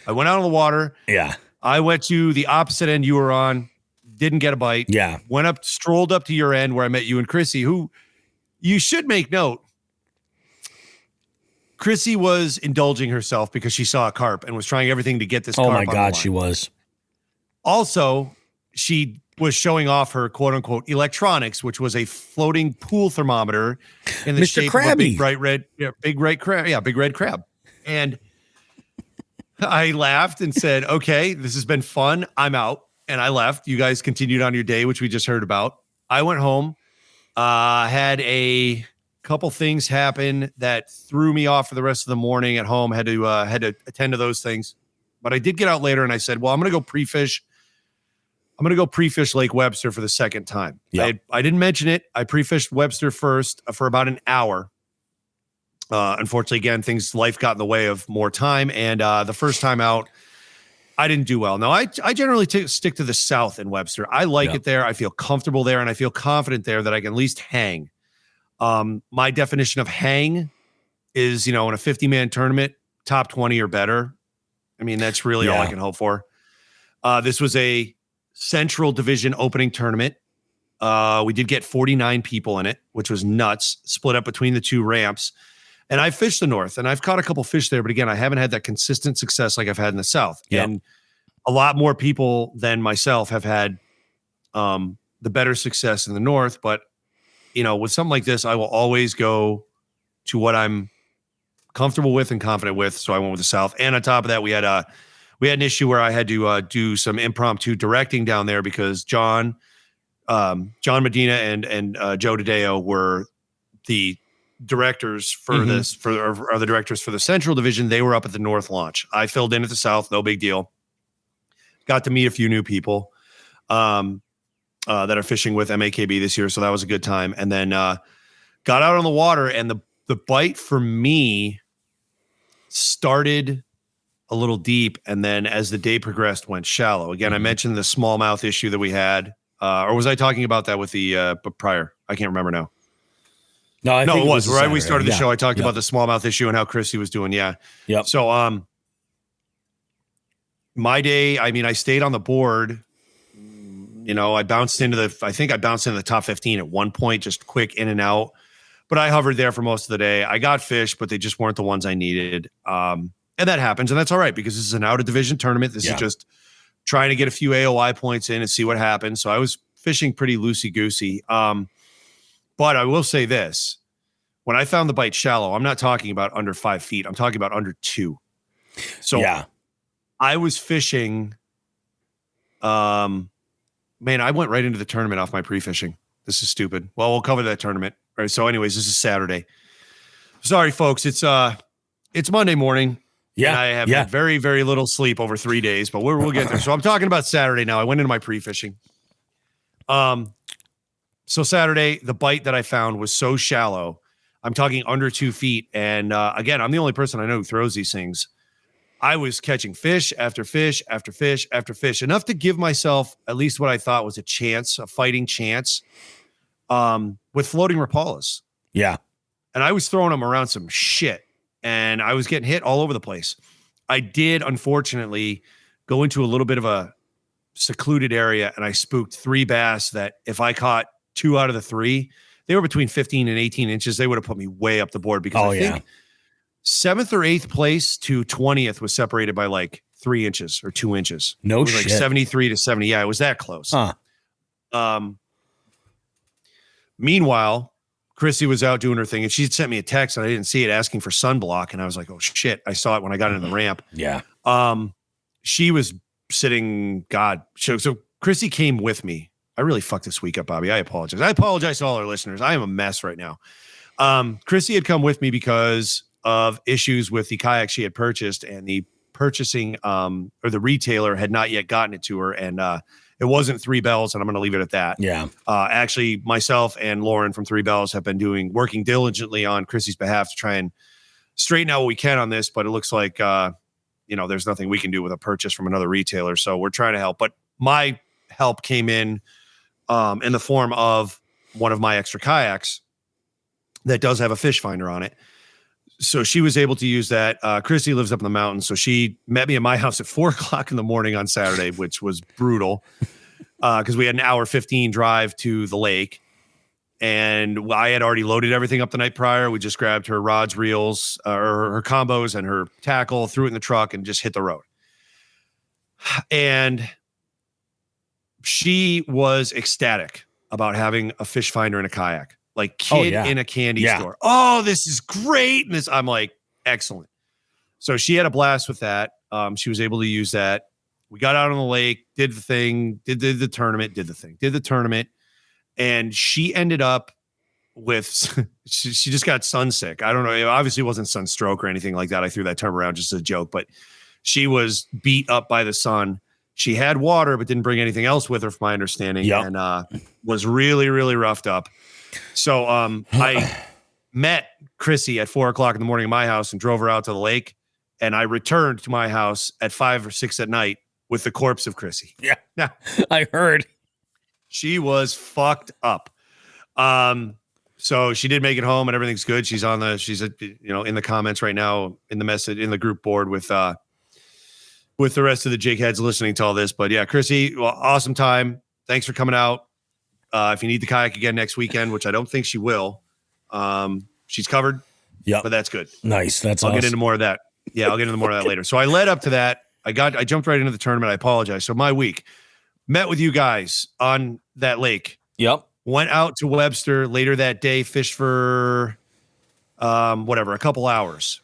S7: I went out on the water.
S4: Yeah.
S7: I went to the opposite end you were on. Didn't get a bite.
S4: Yeah.
S7: Strolled up to your end where I met you and Chrissy, who you should make note. Chrissy was indulging herself because she saw a carp and was trying everything to get this carp.
S4: Oh my God, she was.
S7: Also, she was showing off her quote unquote electronics, which was a floating pool thermometer in the shape of a big bright red, big red crab. And I laughed and said, "Okay, this has been fun. I'm out." And I left. You guys continued on your day, which we just heard about. I went home, had a couple things happen that threw me off for the rest of the morning at home. Had to attend to those things, but I did get out later and I said, well, I'm going to go pre-fish. I'm going to go pre-fish Lake Webster for the second time. Yep. I didn't mention it. I pre-fished Webster first for about an hour. Unfortunately, again, life got in the way of more time. And the first time out, I didn't do well. Now, I generally stick to the south in Webster. I like it there. I feel comfortable there, and I feel confident there that I can at least hang. My definition of hang is, in a 50-man tournament, top 20 or better. I mean, that's really all I can hope for. This was a Central Division opening tournament. We did get 49 people in it, which was nuts, split up between the two ramps. And I fished the north, and I've caught a couple fish there. But again, I haven't had that consistent success like I've had in the south. Yep. And a lot more people than myself have had the better success in the north. But, with something like this, I will always go to what I'm comfortable with and confident with. So I went with the south. And on top of that, we had an issue where I had to do some impromptu directing down there because John Medina and Joe DeDeo were the directors for this, are the directors for the Central Division. They were up at the North launch. I filled in at the South, no big deal. Got to meet a few new people that are fishing with MAKB this year, so that was a good time. And then got out on the water, and the bite for me started a little deep, and then as the day progressed, went shallow. Again, I mentioned the smallmouth issue that we had, or was I talking about that with the prior? I can't remember now.
S4: No, I think
S7: it was. Right,
S4: Saturday.
S7: we started the show. I talked about the smallmouth issue and how Chrissy was doing. Yeah.
S4: Yep.
S7: So, my day, I mean, I stayed on the board. You know, I bounced into the top 15 at one point, just quick in and out. But I hovered there for most of the day. I got fish, but they just weren't the ones I needed. And that happens, and that's all right because this is an out of division tournament. This is just trying to get a few AOI points in and see what happens. So I was fishing pretty loosey-goosey. But I will say this. When I found the bite shallow, I'm not talking about under 5 feet. I'm talking about under 2. So I was fishing. Man, I went right into the tournament off my pre-fishing. This is stupid. Well, we'll cover that tournament. All right. So anyways, this is Saturday. Sorry, folks. It's Monday morning.
S4: Yeah.
S7: And I have had very, very little sleep over 3 days, but we'll get there. So I'm talking about Saturday now. I went into my pre-fishing. So Saturday, the bite that I found was so shallow. I'm talking under 2 feet. And again, I'm the only person I know who throws these things. I was catching fish after fish after fish after fish, enough to give myself at least what I thought was a fighting chance with floating Rapalas.
S4: Yeah.
S7: And I was throwing them around some shit, and I was getting hit all over the place. I did, unfortunately, go into a little bit of a secluded area, and I spooked 3 bass that if I caught 2 out of the 3, they were between 15 and 18 inches. They would have put me way up the board because I think 7th or 8th place to 20th was separated by like 3 inches or 2 inches.
S4: No shit.
S7: Like 73 to 70. Yeah, it was that close.
S4: Huh.
S7: Meanwhile, Chrissy was out doing her thing, and she sent me a text, and I didn't see it, asking for sunblock. And I was like, oh shit. I saw it when I got into the ramp.
S4: Yeah.
S7: She was sitting, so Chrissy came with me. I really fucked this week up, Bobby. I apologize. I apologize to all our listeners. I am a mess right now. Chrissy had come with me because of issues with the kayak she had purchased, and the purchasing or the retailer had not yet gotten it to her, and it wasn't Three Bells, and I'm going to leave it at that.
S4: Yeah.
S7: Actually, myself and Lauren from Three Bells have been working diligently on Chrissy's behalf to try and straighten out what we can on this, but it looks like there's nothing we can do with a purchase from another retailer, so we're trying to help. But my help came in the form of one of my extra kayaks that does have a fish finder on it. So she was able to use that. Chrissy lives up in the mountains, so she met me at my house at 4:00 in the morning on Saturday, which was brutal because we had an hour 15 drive to the lake, and I had already loaded everything up the night prior. We just grabbed her rods, reels, or her combos and her tackle, threw it in the truck, and just hit the road. And she was ecstatic about having a fish finder in a kayak. Like kid in a candy store. Oh, this is great. And I'm like, excellent. So she had a blast with that. She was able to use that. We got out on the lake, did the thing, did the tournament. And she ended up with, she just got sun sick. I don't know. It obviously wasn't sunstroke or anything like that. I threw that term around just as a joke, but she was beat up by the sun. She had water, but didn't bring anything else with her, from my understanding, and was really, really roughed up. So I met Chrissy at 4:00 in the morning at my house and drove her out to the lake. And I returned to my house at 5 or 6 at night with the corpse of Chrissy.
S4: Yeah.
S7: Now,
S4: I heard.
S7: She was fucked up. So she did make it home and everything's good. She's in the comments right now in the group board with the rest of the jig heads listening to all this. But yeah, Chrissy, well, awesome time. Thanks for coming out. If you need the kayak again next weekend, which I don't think she will, she's covered. Yeah, but that's good.
S4: Nice.
S7: I'll get into more of that. Yeah, I'll get into more of that later. So I led up to that. I jumped right into the tournament. I apologize. So my week, met with you guys on that lake.
S4: Yep.
S7: Went out to Webster later that day, fished for a couple hours.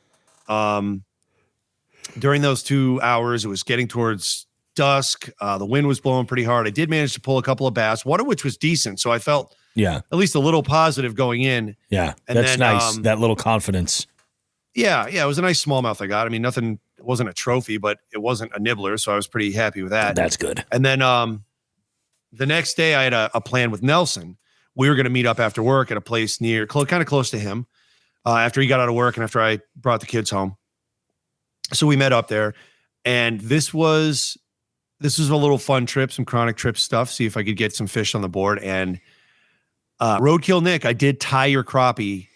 S7: During those 2 hours, it was getting towards dusk. The wind was blowing pretty hard. I did manage to pull a couple of bass, one of which was decent. So I felt at least a little positive going in.
S4: Yeah, and that's nice. That little confidence.
S7: Yeah, it was a nice smallmouth I got. I mean, it wasn't a trophy, but it wasn't a nibbler, so I was pretty happy with that.
S4: That's good.
S7: And then the next day I had a plan with Nelson. We were going to meet up after work at a place kind of close to him after he got out of work and after I brought the kids home. So we met up there, and this was a little fun trip, some chronic trip stuff, see if I could get some fish on the board. And Roadkill Nick, I did tie your crappie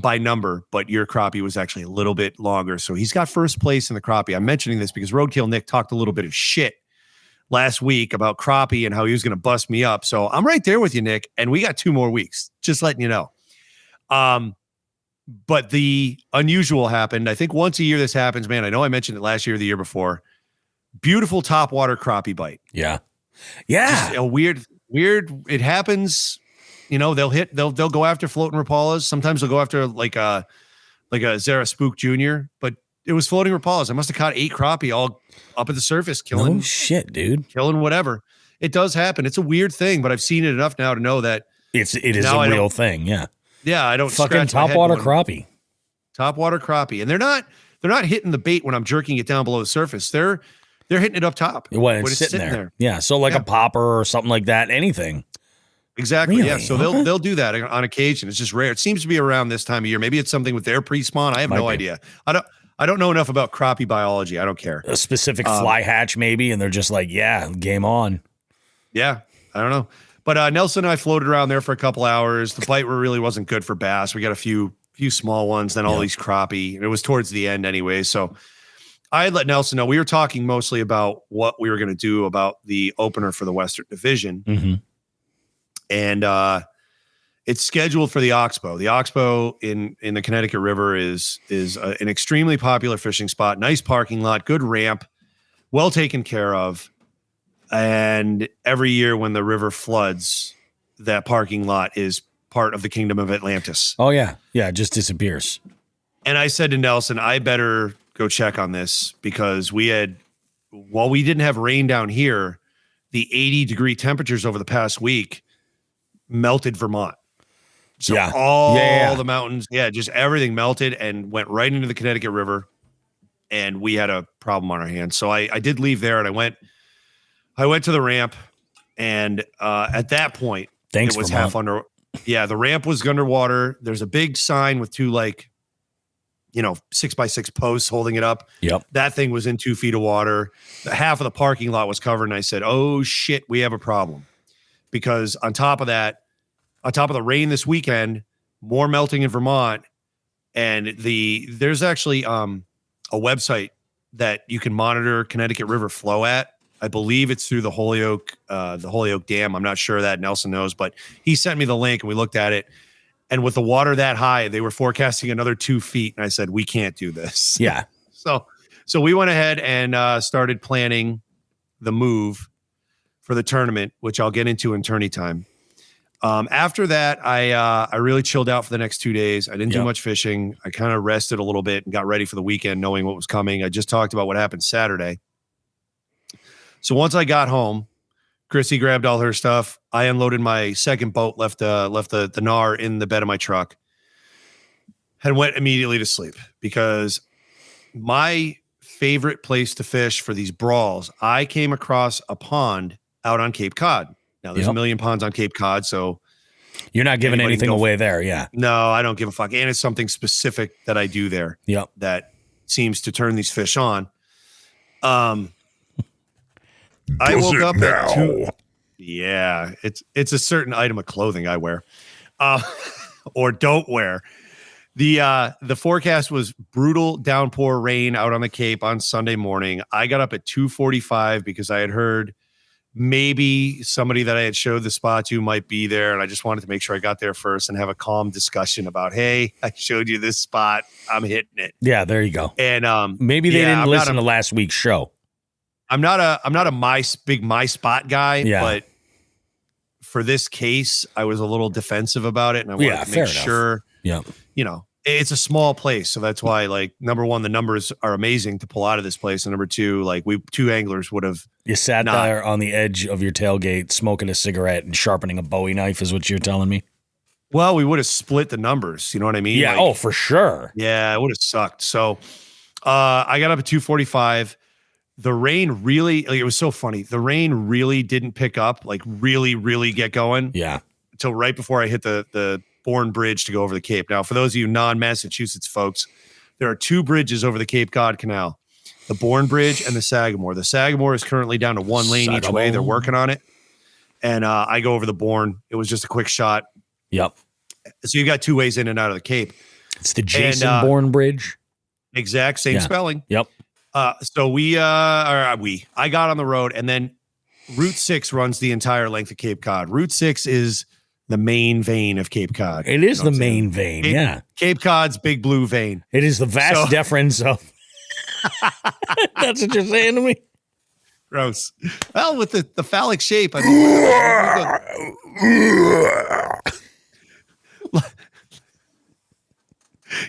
S7: by number, but your crappie was actually a little bit longer. So he's got first place in the crappie. I'm mentioning this because Roadkill Nick talked a little bit of shit last week about crappie and how he was going to bust me up. So I'm right there with you, Nick. And we got 2 more weeks, just letting you know. But the unusual happened. I think once a year this happens, man. I know I mentioned it last year or the year before. Beautiful topwater crappie bite.
S4: Yeah. Yeah.
S7: Just a weird, it happens. You know, they'll go after floating rapalas. Sometimes they'll go after like a Zara Spook Jr., but it was floating rapalas. I must have caught 8 crappie all up at the surface, killing.
S4: No shit, dude.
S7: Killing whatever. It does happen. It's a weird thing, but I've seen it enough now to know that
S4: it is a real thing. Yeah.
S7: Yeah, I don't
S4: fucking topwater crappie.
S7: Topwater crappie. And they're not hitting the bait when I'm jerking it down below the surface. They're hitting it up top.
S4: When it's sitting there. Yeah. So like a popper or something like that, anything.
S7: Exactly.
S4: Really?
S7: Yeah. So they'll do that on occasion. It's just rare. It seems to be around this time of year. Maybe it's something with their pre-spawn. I have no idea. I don't know enough about crappie biology. I don't care.
S4: A specific fly hatch maybe, and they're just like, yeah, game on.
S7: Yeah. I don't know. But Nelson and I floated around there for a couple hours. The bite really wasn't good for bass. We got a few small ones, then all these crappie. And it was towards the end anyway. So I had let Nelson know. We were talking mostly about what we were going to do about the opener for the Western Division.
S4: Mm-hmm.
S7: And it's scheduled for the Oxbow. The Oxbow in the Connecticut River is an extremely popular fishing spot. Nice parking lot, good ramp, well taken care of. And every year when the river floods, that parking lot is part of the Kingdom of Atlantis.
S4: Oh, yeah. Yeah, it just disappears.
S7: And I said to Nelson, I better go check on this because while we didn't have rain down here, the 80-degree temperatures over the past week melted Vermont. So all the mountains, just everything melted and went right into the Connecticut River. And we had a problem on our hands. So I did leave there and I went to the ramp, and at that point, it was half under. Yeah, the ramp was underwater. There's a big sign with 2 6x6 posts holding it up.
S4: Yep.
S7: That thing was in 2 feet of water. Half of the parking lot was covered, and I said, "Oh shit, we have a problem," because on top of the rain this weekend, more melting in Vermont, and there's actually a website that you can monitor Connecticut River flow at. I believe it's through the Holyoke Dam. I'm not sure of that. Nelson knows, but he sent me the link and we looked at it. And with the water that high, they were forecasting another 2 feet. And I said, we can't do this.
S4: Yeah.
S7: So we went ahead and started planning the move for the tournament, which I'll get into in tourney time. After that, I really chilled out for the next 2 days. I didn't do much fishing. I kind of rested a little bit and got ready for the weekend, knowing what was coming. I just talked about what happened Saturday. So once I got home, Chrissy grabbed all her stuff. I unloaded my second boat, left the NAR in the bed of my truck, and went immediately to sleep because my favorite place to fish for these brawls, I came across a pond out on Cape Cod. Now there's a million ponds on Cape Cod, so
S4: you're not giving anything away there. Yeah.
S7: No, I don't give a fuck. And it's something specific that I do there.
S4: Yep.
S7: That seems to turn these fish on. I woke up at 2. Yeah, it's a certain item of clothing I wear, or don't wear. The forecast was brutal downpour rain out on the Cape on Sunday morning. I got up at 2:45 because I had heard maybe somebody that I had showed the spot to might be there, and I just wanted to make sure I got there first and have a calm discussion about, hey, I showed you this spot, I'm hitting it.
S4: Yeah, there you go.
S7: And
S4: maybe they didn't listen to last week's show.
S7: I'm not a big my spot guy, but for this case, I was a little defensive about it, and I wanted to make sure.
S4: Yeah,
S7: it's a small place, so that's why, like, number one, the numbers are amazing to pull out of this place, and number two, like, 2 anglers would have.
S4: You sat there on the edge of your tailgate, smoking a cigarette and sharpening a Bowie knife, is what you're telling me.
S7: Well, we would have split the numbers. You know what I mean?
S4: Yeah.
S7: Like,
S4: for sure.
S7: Yeah, it would have sucked. So, I got up at 2:45. The rain really, it was so funny. The rain really didn't pick up, like really, really get going.
S4: Yeah.
S7: Until right before I hit the Bourne Bridge to go over the Cape. Now, for those of you non-Massachusetts folks, there are 2 bridges over the Cape Cod Canal, the Bourne Bridge and the Sagamore. The Sagamore is currently down to 1 lane each way. They're working on it. And I go over the Bourne. It was just a quick shot.
S4: Yep.
S7: So you got 2 ways in and out of the Cape.
S4: It's the Jason Bourne Bridge.
S7: Exact same spelling.
S4: Yep.
S7: So I got on the road, and then Route 6 runs the entire length of Cape Cod. Route 6 is the main vein of Cape Cod.
S4: It is the main vein,
S7: Cape Cod's big blue vein.
S4: It is the vast deference of... That's what you're saying to me?
S7: Gross. Well, with the phallic shape, I mean...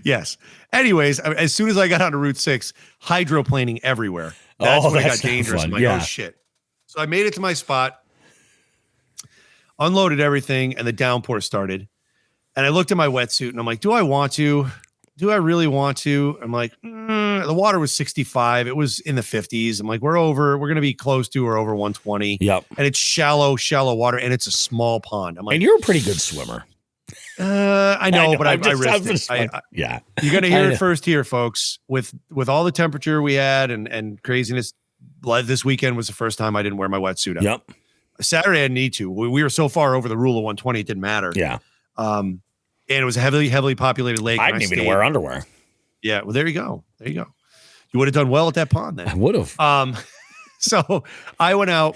S7: Yes. Anyways, as soon as I got onto Route 6, hydroplaning everywhere. That's when it got dangerous. I'm like, oh, shit. So I made it to my spot, unloaded everything, and the downpour started. And I looked at my wetsuit, and I'm like, do I want to? Do I really want to? I'm like, the water was 65. It was in the 50s. I'm like, we're going to be close to or over 120.
S4: Yep.
S7: And it's shallow water, and it's a small pond. I'm like,
S4: and you're a pretty good swimmer.
S7: I know, but I risked it.
S4: Yeah.
S7: You're going to hear it first here, folks. With all the temperature we had and craziness, this weekend was the first time I didn't wear my wetsuit up.
S4: Yep.
S7: Saturday I didn't need to. We were so far over the rule of 120, it didn't matter.
S4: Yeah.
S7: And it was a heavily populated lake.
S4: I didn't even wear underwear.
S7: Yeah. Well, there you go. You would have done well at that pond then.
S4: I would have.
S7: So I went out.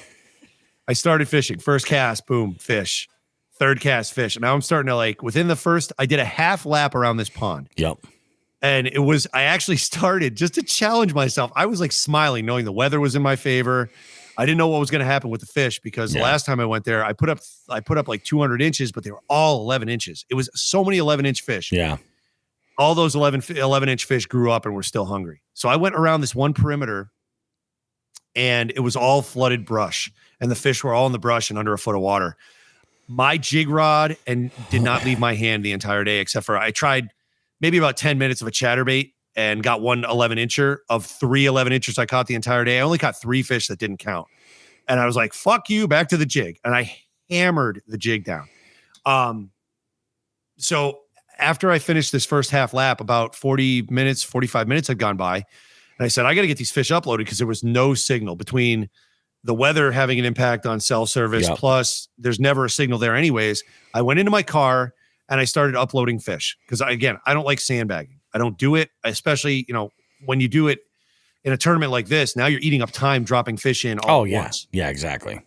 S7: I started fishing. First cast, boom, fish. Third cast, fish. And now I'm starting to within the first, I did a half lap around this pond.
S4: Yep.
S7: And I actually started just to challenge myself. I was smiling, knowing the weather was in my favor. I didn't know what was going to happen with the fish because the last time I went there, I put up 200 inches, but they were all 11 inches. It was so many 11-inch fish.
S4: Yeah.
S7: All those 11-inch fish grew up and were still hungry. So I went around this one perimeter, and it was all flooded brush, and the fish were all in the brush and under a foot of water. My jig rod did not leave my hand the entire day, except for I tried maybe about 10 minutes of a chatterbait and got one 11-incher of 3 11-inchers I caught the entire day. I only caught 3 fish that didn't count. And I was like, fuck you, back to the jig. And I hammered the jig down. So after I finished this first half lap, about 45 minutes had gone by. And I said, I got to get these fish uploaded because there was no signal between the weather having an impact on cell service. Yep. Plus there's never a signal there anyways. I went into my car and I started uploading fish because I don't like sandbagging. I don't do it, especially, when you do it in a tournament like this, now you're eating up time dropping fish in all at once.
S4: Yeah, exactly.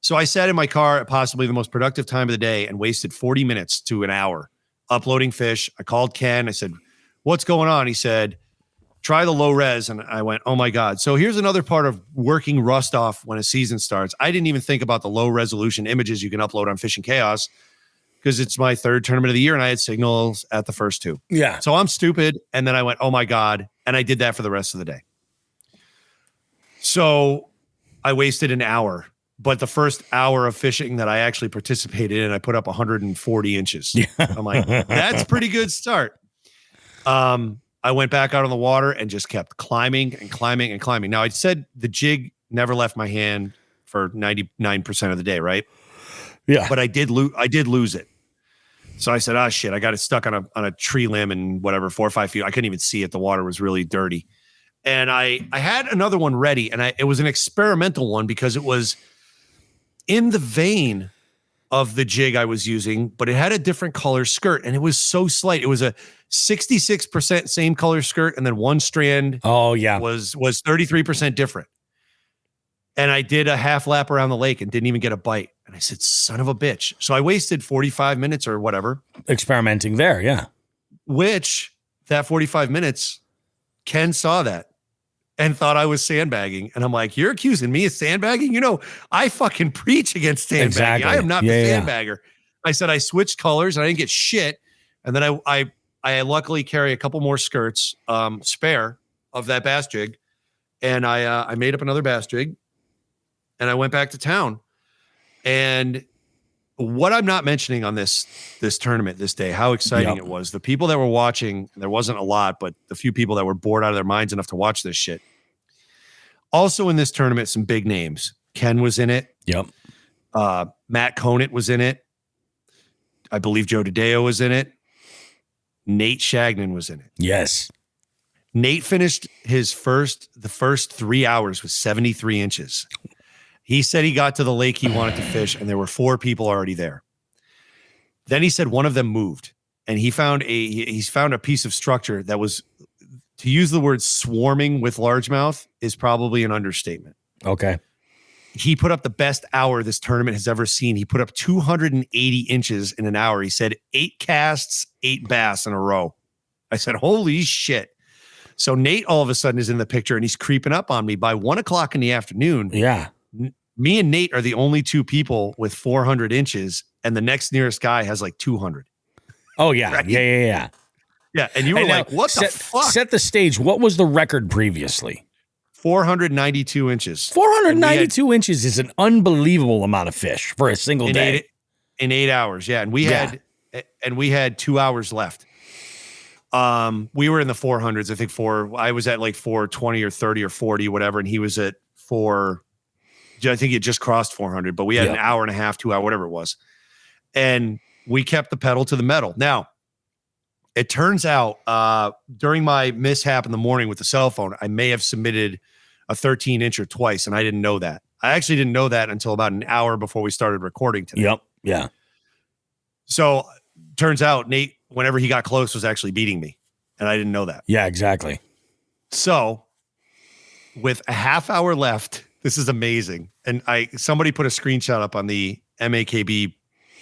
S7: So I sat in my car at possibly the most productive time of the day and wasted 40 minutes to an hour uploading fish. I called Ken. I said, what's going on? He said, try the low res. And I went, oh my God. So here's another part of working rust off when a season starts. I didn't even think about the low resolution images you can upload on Fishing Chaos because it's my 3rd tournament of the year and I had signals at the first 2.
S4: Yeah.
S7: So I'm stupid. And then I went, oh my God. And I did that for the rest of the day. So I wasted an hour, but the first hour of fishing that I actually participated in, I put up 140 inches. Yeah. I'm like, that's a pretty good start. I went back out on the water and just kept climbing and climbing and climbing. Now I said the jig never left my hand for 99% of the day. Right.
S4: Yeah.
S7: But I did lose it. So I said, shit, I got it stuck on a tree limb and whatever, 4 or 5 feet. I couldn't even see it. The water was really dirty. And I had another one ready and it was an experimental one because it was in the vein of the jig I was using, but it had a different color skirt and it was so slight. It was a 66% same color skirt. And then one strand was 33% different. And I did a half lap around the lake and didn't even get a bite. And I said, son of a bitch. So I wasted 45 minutes or whatever.
S4: Experimenting there, yeah.
S7: Which, that 45 minutes, Ken saw that and thought I was sandbagging. And I'm like, you're accusing me of sandbagging? I fucking preach against sandbagging. Exactly. I am not the sandbagger. I said I switched colors and I didn't get shit. And then I luckily carry a couple more skirts, spare of that bass jig. And I made up another bass jig. And I went back to town. And what I'm not mentioning on this tournament this day, how exciting it was. The people that were watching, there wasn't a lot, but the few people that were bored out of their minds enough to watch this shit. Also in this tournament, some big names. Ken was in it.
S4: Yep.
S7: Matt Conant was in it. I believe Joe DiDeo was in it. Nate Shagnon was in it.
S4: Yes.
S7: Nate finished the first 3 hours with 73 inches. He said he got to the lake he wanted to fish, and there were 4 people already there. Then he said one of them moved, and he's found a piece of structure that was, to use the word swarming with largemouth is probably an understatement.
S4: Okay.
S7: He put up the best hour this tournament has ever seen. He put up 280 inches in an hour. He said 8 casts, 8 bass in a row. I said, holy shit. So Nate all of a sudden is in the picture, and he's creeping up on me. By 1 o'clock in the afternoon.
S4: Yeah.
S7: Me and Nate are the only 2 people with 400 inches, and the next nearest guy has like 200.
S4: Oh, yeah.
S7: Right?
S4: Yeah.
S7: Yeah, and you were like, what the fuck?
S4: Set the stage. What was the record previously?
S7: 492 inches.
S4: 492 inches is an unbelievable amount of fish for a single day.
S7: In 8 hours, yeah. And we had 2 hours left. We were in the 400s, I think. I was at like 420 or 30 or 40, whatever, and he was at I think he just crossed 400, but we had an hour and a half, 2 hour, whatever it was. And we kept the pedal to the metal. Now, it turns out during my mishap in the morning with the cell phone, I may have submitted a 13-incher twice, and I didn't know that. I actually didn't know that until about an hour before we started recording today.
S4: Yep. Yeah.
S7: So turns out Nate, whenever he got close, was actually beating me, and I didn't know that.
S4: Yeah, exactly.
S7: So with a half hour left, this is amazing. And somebody put a screenshot up on the MAKB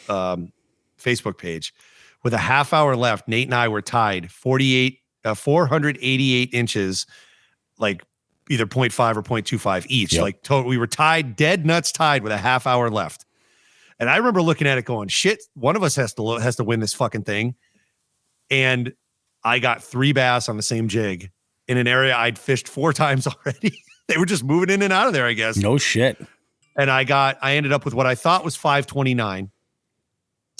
S7: Facebook page. With a half hour left, Nate and I were tied 488 inches, like either 0.5 or 0.25 each.
S4: Yep.
S7: Like we were tied, dead nuts tied with a half hour left. And I remember looking at it going, shit, one of us has to win this fucking thing. And I got 3 bass on the same jig in an area I'd fished 4 times already. They were just moving in and out of there, I guess.
S4: No shit.
S7: And I ended up with what I thought was 529,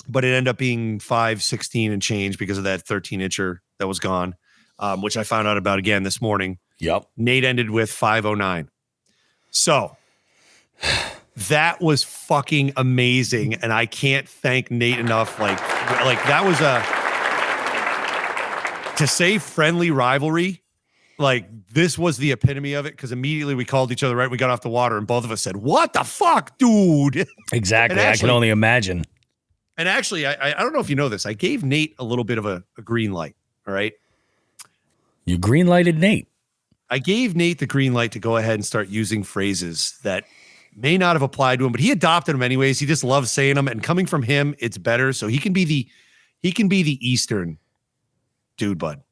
S7: but it ended up being 516 and change because of that 13-incher that was gone, which I found out about again this morning.
S4: Yep. Nate
S7: ended with 509. So that was fucking amazing. And I can't thank Nate enough. Like that was to say friendly rivalry. Like this was the epitome of it, because immediately we called each other, right? We got off the water and both of us said, what the fuck, dude?
S4: Exactly. Actually, I can only imagine.
S7: And actually, I don't know if you know this. I gave Nate a little bit of a green light. All right.
S4: You green lighted Nate.
S7: I gave Nate the green light to go ahead and start using phrases that may not have applied to him, but he adopted them anyways. He just loves saying them, and coming from him, it's better. So he can be the Eastern dude bud.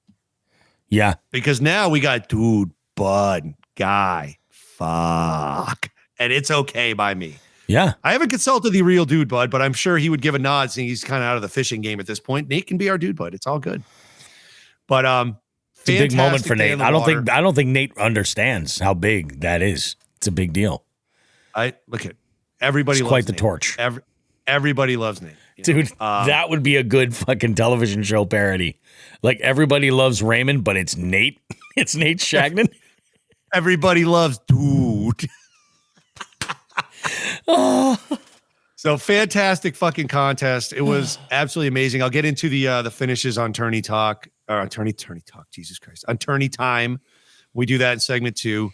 S4: Yeah.
S7: Because now we got dude, bud, guy, fuck. And it's okay by me.
S4: Yeah.
S7: I haven't consulted the real dude bud, but I'm sure he would give a nod, seeing he's kind of out of the fishing game at this point. Nate can be our dude bud. It's all good. But
S4: it's a big moment for Nate. I don't think Nate understands how big that is. It's a big deal.
S7: Look at everybody.
S4: It's
S7: loves
S4: quite the
S7: Nate.
S4: torch.
S7: Everybody loves Nate.
S4: Dude, that would be a good fucking television show parody. Like, everybody loves Raymond, but it's Nate. It's Nate Shagnon.
S7: Everybody loves dude. So fantastic fucking contest. It was absolutely amazing. I'll get into the finishes on Tourney Talk. Tourney Talk, Jesus Christ. On Tourney Time. We do that in segment 2.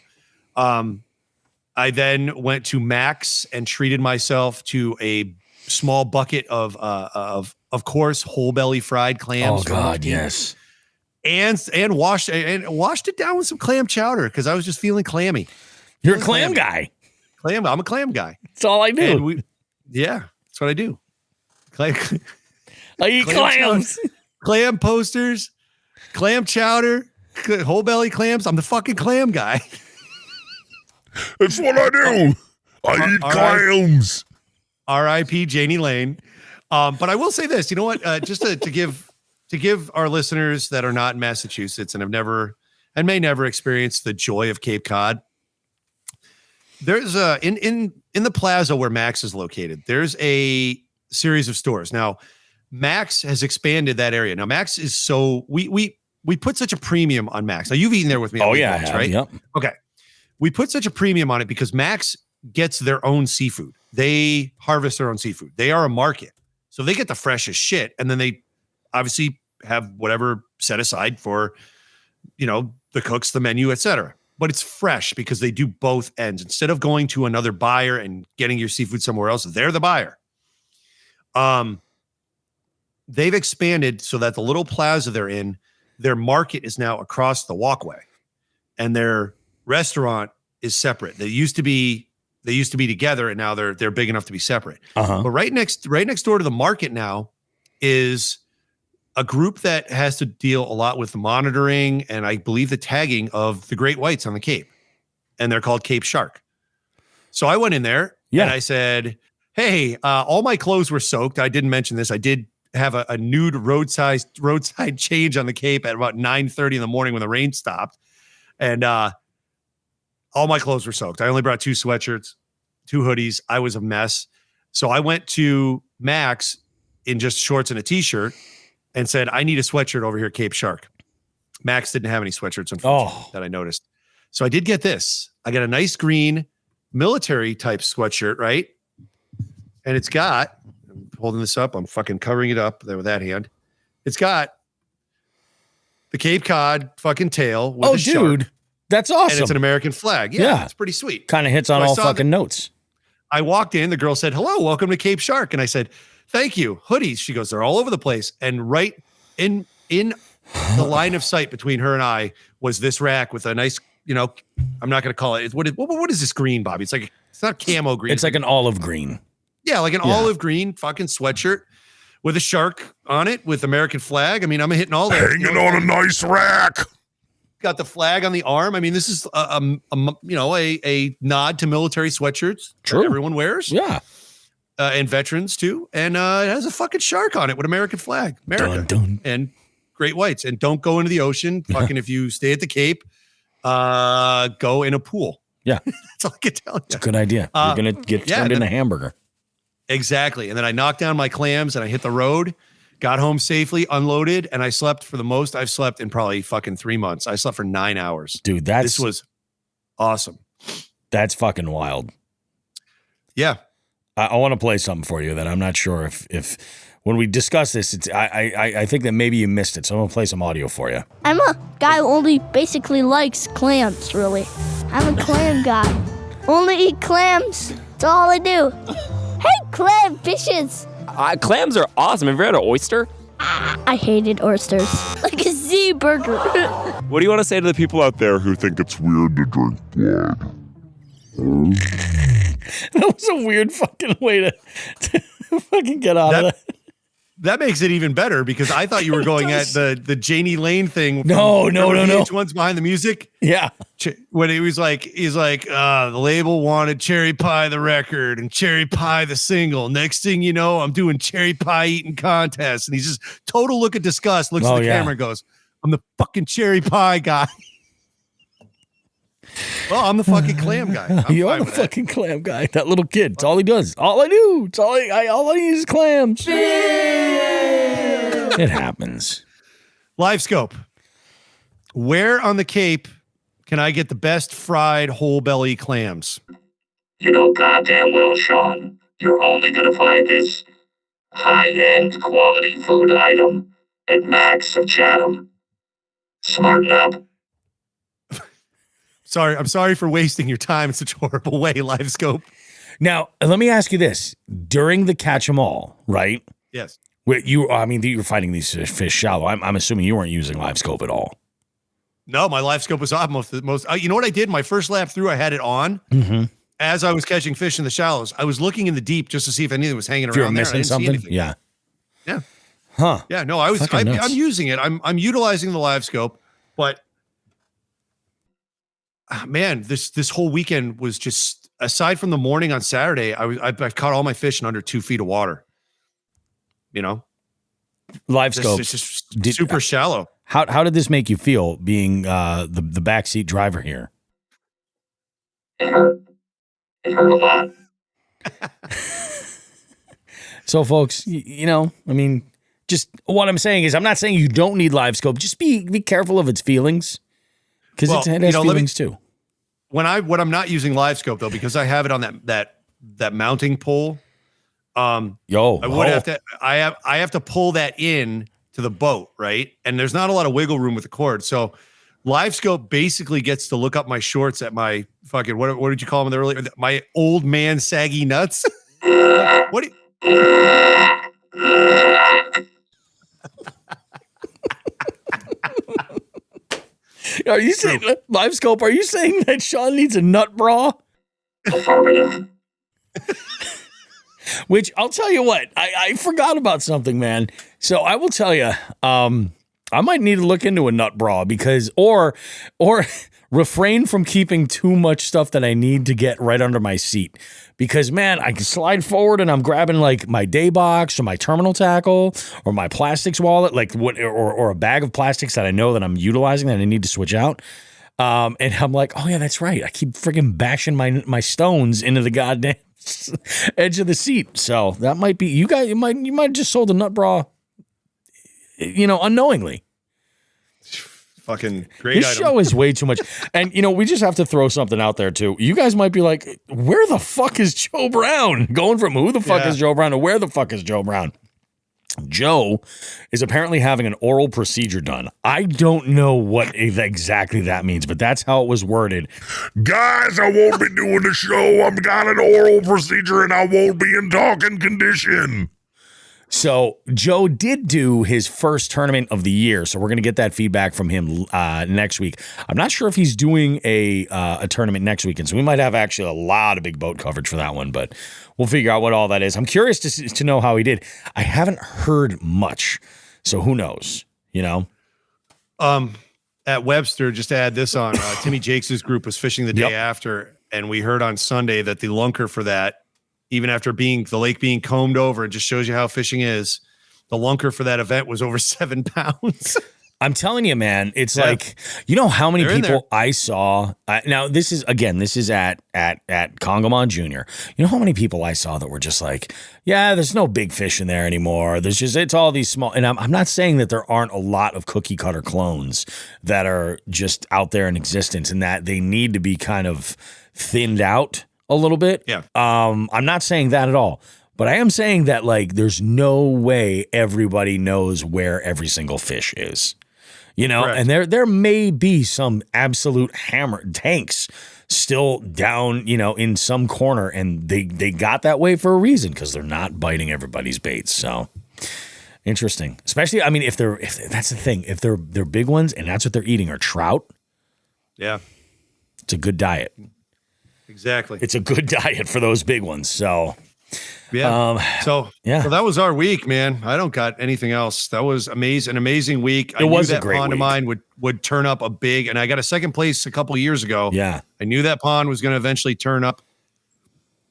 S7: I then went to Max and treated myself to a small bucket of course, whole belly fried clams.
S4: Oh God, yes.
S7: And washed it down with some clam chowder because I was just feeling clammy.
S4: You're a clam guy.
S7: I'm a clam guy.
S4: That's all I do.
S7: Yeah, that's what I do.
S4: I eat clams.
S7: Clam posters, clam chowder, whole belly clams. I'm the fucking clam guy.
S8: That's what I do. I eat clams.
S7: R.I.P. Janie Lane. But I will say this. You know what? Just to give our listeners that are not in Massachusetts and may never experienced the joy of Cape Cod. There's in the plaza where Max is located, there's a series of stores. Now, Max has expanded that area. Now, Max is we put such a premium on Max. Now, you've eaten there with me.
S4: Oh yeah,
S7: once, right?
S4: Yep.
S7: Okay. We put such a premium on it because Max gets their own seafood. They harvest their own seafood. They are a market. So they get the freshest shit. And then they obviously have whatever set aside for, the cooks, the menu, etc. But it's fresh because they do both ends. Instead of going to another buyer and getting your seafood somewhere else, they're the buyer. they've expanded so that the little plaza they're in, their market is now across the walkway, and their restaurant is separate. They used to be together, and now they're big enough to be separate. But right next door to the market now is a group that has to deal a lot with the monitoring and I believe the tagging of the great whites on the Cape, and they're called Cape Shark. So I went in there and I said, "Hey, all my clothes were soaked. I didn't mention this. I did have a nude roadside change on the Cape at about 9:30 in the morning when the rain stopped, and all my clothes were soaked. I only brought 2 sweatshirts, 2 hoodies. I was a mess. So I went to Max in just shorts and a t-shirt and said, I need a sweatshirt over here at Cape Shark. Max didn't have any sweatshirts, unfortunately, that I noticed. So I did get this. I got a nice green military type sweatshirt, right? And it's got, I'm holding this up, I'm fucking covering it up there with that hand. It's got the Cape Cod fucking tail with a shark.
S4: That's awesome.
S7: And it's an American flag. Yeah. It's pretty sweet.
S4: Kind of hits on all fucking notes.
S7: I walked in, the girl said, "Hello, welcome to Cape Shark." And I said, "Thank you." Hoodies. She goes, "They're all over the place." And right in the line of sight between her and I was this rack with a nice, I'm not going to call it. What is this green, Bobby? It's not camo green.
S4: It's like an olive green.
S7: Yeah, like an olive green fucking sweatshirt with a shark on it with American flag. I mean, I'm hitting all that.
S8: Hanging on a nice rack.
S7: Got the flag on the arm. I mean, this is a nod to military sweatshirts.
S4: True.
S7: That everyone wears.
S4: Yeah.
S7: And veterans too. And it has a fucking shark on it with American flag. America. Dun. And great whites. And don't go into the ocean. Fucking if you stay at the Cape, go in a pool.
S4: Yeah.
S7: That's all I can tell you.
S4: It's a good idea. You're going to get turned into a hamburger.
S7: Exactly. And then I knocked down my clams and I hit the road. Got home safely, unloaded, and I slept for the most I've slept in probably fucking 3 months. I slept for 9 hours.
S4: Dude,
S7: this was awesome.
S4: That's fucking wild.
S7: Yeah.
S4: I want to play something for you that I'm not sure if when we discuss this, I think that maybe you missed it. So I'm going to play some audio for you.
S9: I'm a guy who only basically likes clams, really. I'm a clam guy. Only eat clams. That's all I do. Hey, clam fishes.
S10: Clams are awesome. Have you ever had an oyster?
S9: I hated oysters. Like a Z burger.
S10: What do you want to say to the people out there who think it's weird to drink blood?
S4: That was a weird fucking way to fucking get out of that.
S7: That makes it even better because I thought you were going at the Janie Lane thing.
S4: No.
S7: One's behind the music.
S4: Yeah.
S7: When he's like, the label wanted Cherry Pie the record and Cherry Pie the single. Next thing you know, I'm doing cherry pie eating contests. And he's just total look of disgust, looks at the camera and goes, I'm the fucking cherry pie guy. Well, I'm the fucking clam guy.
S4: You are the fucking clam guy. That little kid. It's all he does. All I do. It's all I need is clams. It happens.
S7: Live scope. Where on the Cape can I get the best fried whole belly clams?
S11: You know goddamn well, Shawn, you're only going to find this high-end quality food item at Max of Chatham. Smarten up.
S7: I'm sorry for wasting your time in such a horrible way, Live Scope.
S4: Now, let me ask you this. During the Catch 'em All, right?
S7: Yes.
S4: You were fighting these fish shallow. I'm assuming you weren't using Live Scope at all.
S7: No, my Live Scope was off most. You know what I did? My first lap through, I had it on.
S4: Mm-hmm.
S7: As I was catching fish in the shallows, I was looking in the deep just to see if anything was hanging around there.
S4: Missing something?
S7: Yeah.
S4: Huh.
S7: Yeah. No, I'm using it. I'm utilizing the Live Scope, but man, this whole weekend was just, aside from the morning on Saturday, I've caught all my fish in under 2 feet of water.
S4: Live Scope.
S7: It's just super shallow.
S4: How did this make you feel being the backseat driver here?
S11: It hurt a lot.
S4: So, folks, just what I'm saying is, I'm not saying you don't need Live Scope. Just be careful of its feelings, because it has feelings too.
S7: When I'm not using Live Scope though, because I have it on that mounting pole. I have to pull that in to the boat, right? And there's not a lot of wiggle room with the cord. So Live Scope basically gets to look up my shorts at my fucking, what did you call them earlier? My old man saggy nuts. What do you,
S4: Are you saying, Live Scope, are you saying that Shawn needs a nut bra?
S11: Affirmative.
S4: Which I'll tell you what, I forgot about something, man. So I will tell you, I might need to look into a nut bra because, or refrain from keeping too much stuff that I need to get right under my seat. Because, man, I can slide forward and I'm grabbing like my day box or my terminal tackle or my plastics wallet, like or a bag of plastics that I know that I'm utilizing that I need to switch out. And I'm like, oh yeah, that's right. I keep freaking bashing my stones into the goddamn edge of the seat. So that might be you might have just sold a nut bra, unknowingly.
S7: Fucking great.
S4: This show is way too much. And, we just have to throw something out there, too. You guys might be like, where the fuck is Joe Brown? Going from who the fuck is Joe Brown to where the fuck is Joe Brown? Joe is apparently having an oral procedure done. I don't know what exactly that means, but that's how it was worded.
S8: Guys, I won't be doing the show. I've got an oral procedure and I won't be in talking condition.
S4: So Joe did do his first tournament of the year, so we're going to get that feedback from him next week. I'm not sure if he's doing a tournament next weekend, so we might have actually a lot of big boat coverage for that one, but we'll figure out what all that is. I'm curious to know how he did. I haven't heard much, so who knows,
S7: At Webster, just to add this on, Timmy Jakes' group was fishing the day after, and we heard on Sunday that the lunker for that, even after the lake being combed over, it just shows you how fishing is. The lunker for that event was over 7 pounds.
S4: I'm telling you, man, it's like, how many people I saw. Now, this is at Congamon Junior. You know how many people I saw that were just like, yeah, there's no big fish in there anymore. It's all these small. And I'm not saying that there aren't a lot of cookie cutter clones that are just out there in existence and that they need to be kind of thinned out a little bit.
S7: Yeah.
S4: I'm not saying that at all, but I am saying that like there's no way everybody knows where every single fish is. Correct. And there may be some absolute hammer tanks still down, in some corner, and they got that way for a reason because they're not biting everybody's baits. So interesting, especially if that's the thing, if they're big ones and that's what they're eating are trout.
S7: Yeah,
S4: it's a good diet.
S7: Exactly.
S4: It's a good diet for those big ones. So,
S7: yeah. So that was our week, man. I don't got anything else. That was an amazing week. I knew that pond of mine would turn up a big, and I got a second place a couple years ago.
S4: Yeah.
S7: I knew that pond was going to eventually turn up,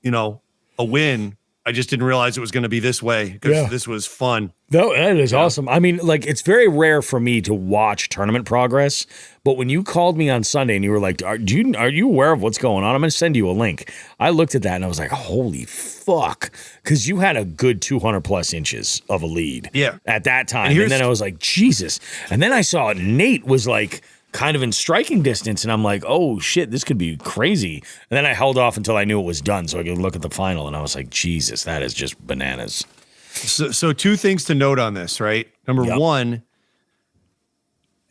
S7: a win. I just didn't realize it was going to be this way because this was fun.
S4: No, that is awesome. I mean, like, it's very rare for me to watch tournament progress, but when you called me on Sunday and you were like, are you aware of what's going on? I'm going to send you a link. I looked at that and I was like, holy fuck, because you had a good 200 plus inches of a lead at that time. And then I was like, Jesus. And then I saw Nate was like kind of in striking distance, and I'm like, oh shit, this could be crazy. And then I held off until I knew it was done so I could look at the final, and I was like, Jesus, that is just bananas.
S7: So two things to note on this, right? Number one,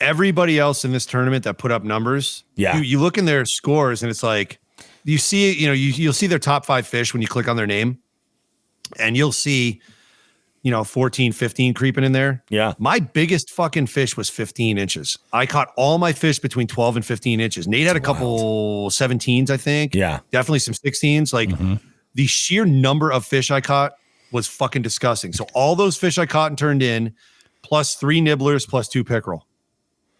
S7: everybody else in this tournament that put up numbers, you look in their scores and it's like, you see, you'll see their top 5 fish when you click on their name, and you'll see 14, 15 creeping in there.
S4: Yeah.
S7: My biggest fucking fish was 15 inches. I caught all my fish between 12 and 15 inches. Nate had a couple 17s, I think.
S4: Yeah.
S7: Definitely some 16s. Like the sheer number of fish I caught was fucking disgusting. So all those fish I caught and turned in, plus 3 nibblers, plus 2 pickerel.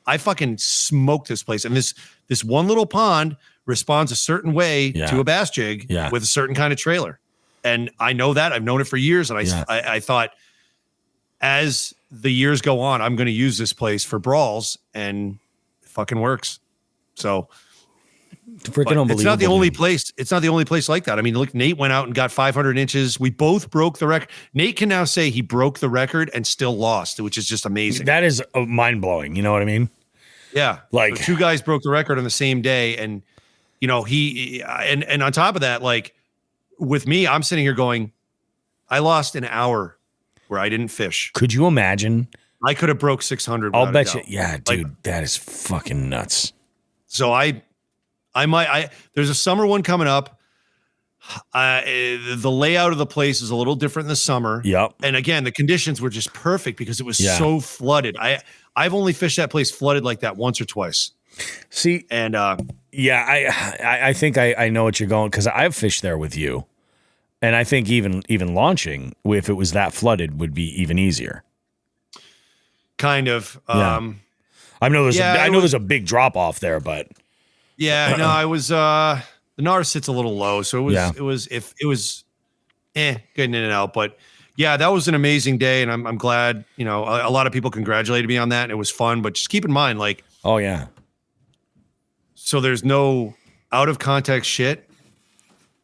S7: I fucking smoked this place. And this one little pond responds a certain way to a bass jig with a certain kind of trailer. And I know that. I've known it for years. And I thought, as the years go on, I'm going to use this place for brawls, and it fucking works. So
S4: freaking unbelievable.
S7: It's not the only place. It's not the only place like that. I mean, look, Nate went out and got 500 inches. We both broke the record. Nate can now say he broke the record and still lost, which is just amazing.
S4: That is mind blowing. You know what I mean?
S7: Yeah.
S4: Like,
S7: so 2 guys broke the record on the same day. And, he on top of that, like, with me, I'm sitting here going, I lost an hour where I didn't fish.
S4: Could you imagine?
S7: I could have broke 600.
S4: I'll bet you. Yeah, dude, like, that is fucking nuts.
S7: So there's a summer one coming up. The layout of the place is a little different in the summer.
S4: Yep.
S7: And again, the conditions were just perfect because it was so flooded. I've only fished that place flooded like that once or twice.
S4: See,
S7: and
S4: I think I know what you're going, because I've fished there with you, and I think even launching, if it was that flooded, would be even easier.
S7: Kind of.
S4: Yeah. I know there's a big drop off there, but
S7: I was the NAR sits a little low, so it was getting in and out, but yeah, that was an amazing day, and I'm glad, a lot of people congratulated me on that, and it was fun, but just keep in mind, like,
S4: oh yeah,
S7: so there's no out of context shit.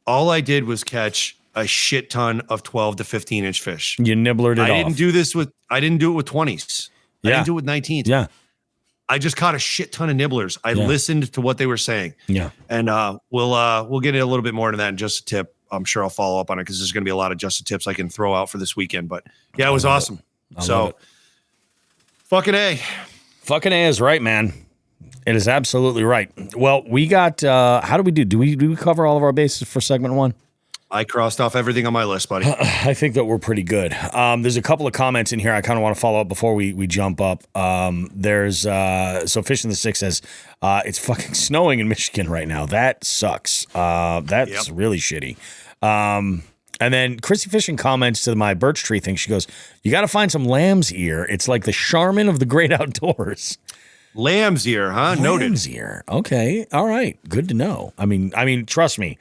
S7: All I did was catch a shit ton of 12 to 15 inch fish.
S4: You nibblered it off.
S7: I didn't do it with 20s. I didn't do it with 19s.
S4: Yeah.
S7: I just caught a shit ton of nibblers. I listened to what they were saying.
S4: Yeah.
S7: And we'll get a little bit more into that in just a tip. I'm sure I'll follow up on it because there's going to be a lot of just a tips I can throw out for this weekend. But yeah, it was awesome. So fucking A.
S4: Fucking A is right, man. It is absolutely right. Well, we got how do we do? Do we cover all of our bases for segment 1?
S7: I crossed off everything on my list, buddy.
S4: I think that we're pretty good. There's a couple of comments in here I kind of want to follow up before we jump up. There's so Fish in the Six says it's fucking snowing in Michigan right now. That sucks. That's really shitty. And then Chrissy Fishing comments to my birch tree thing. She goes, "You got to find some lamb's ear. It's like the Charmin of the great outdoors."
S7: Lamb's ear, huh? Noted.
S4: Lamb's ear. Okay. All right. Good to know. I mean, trust me.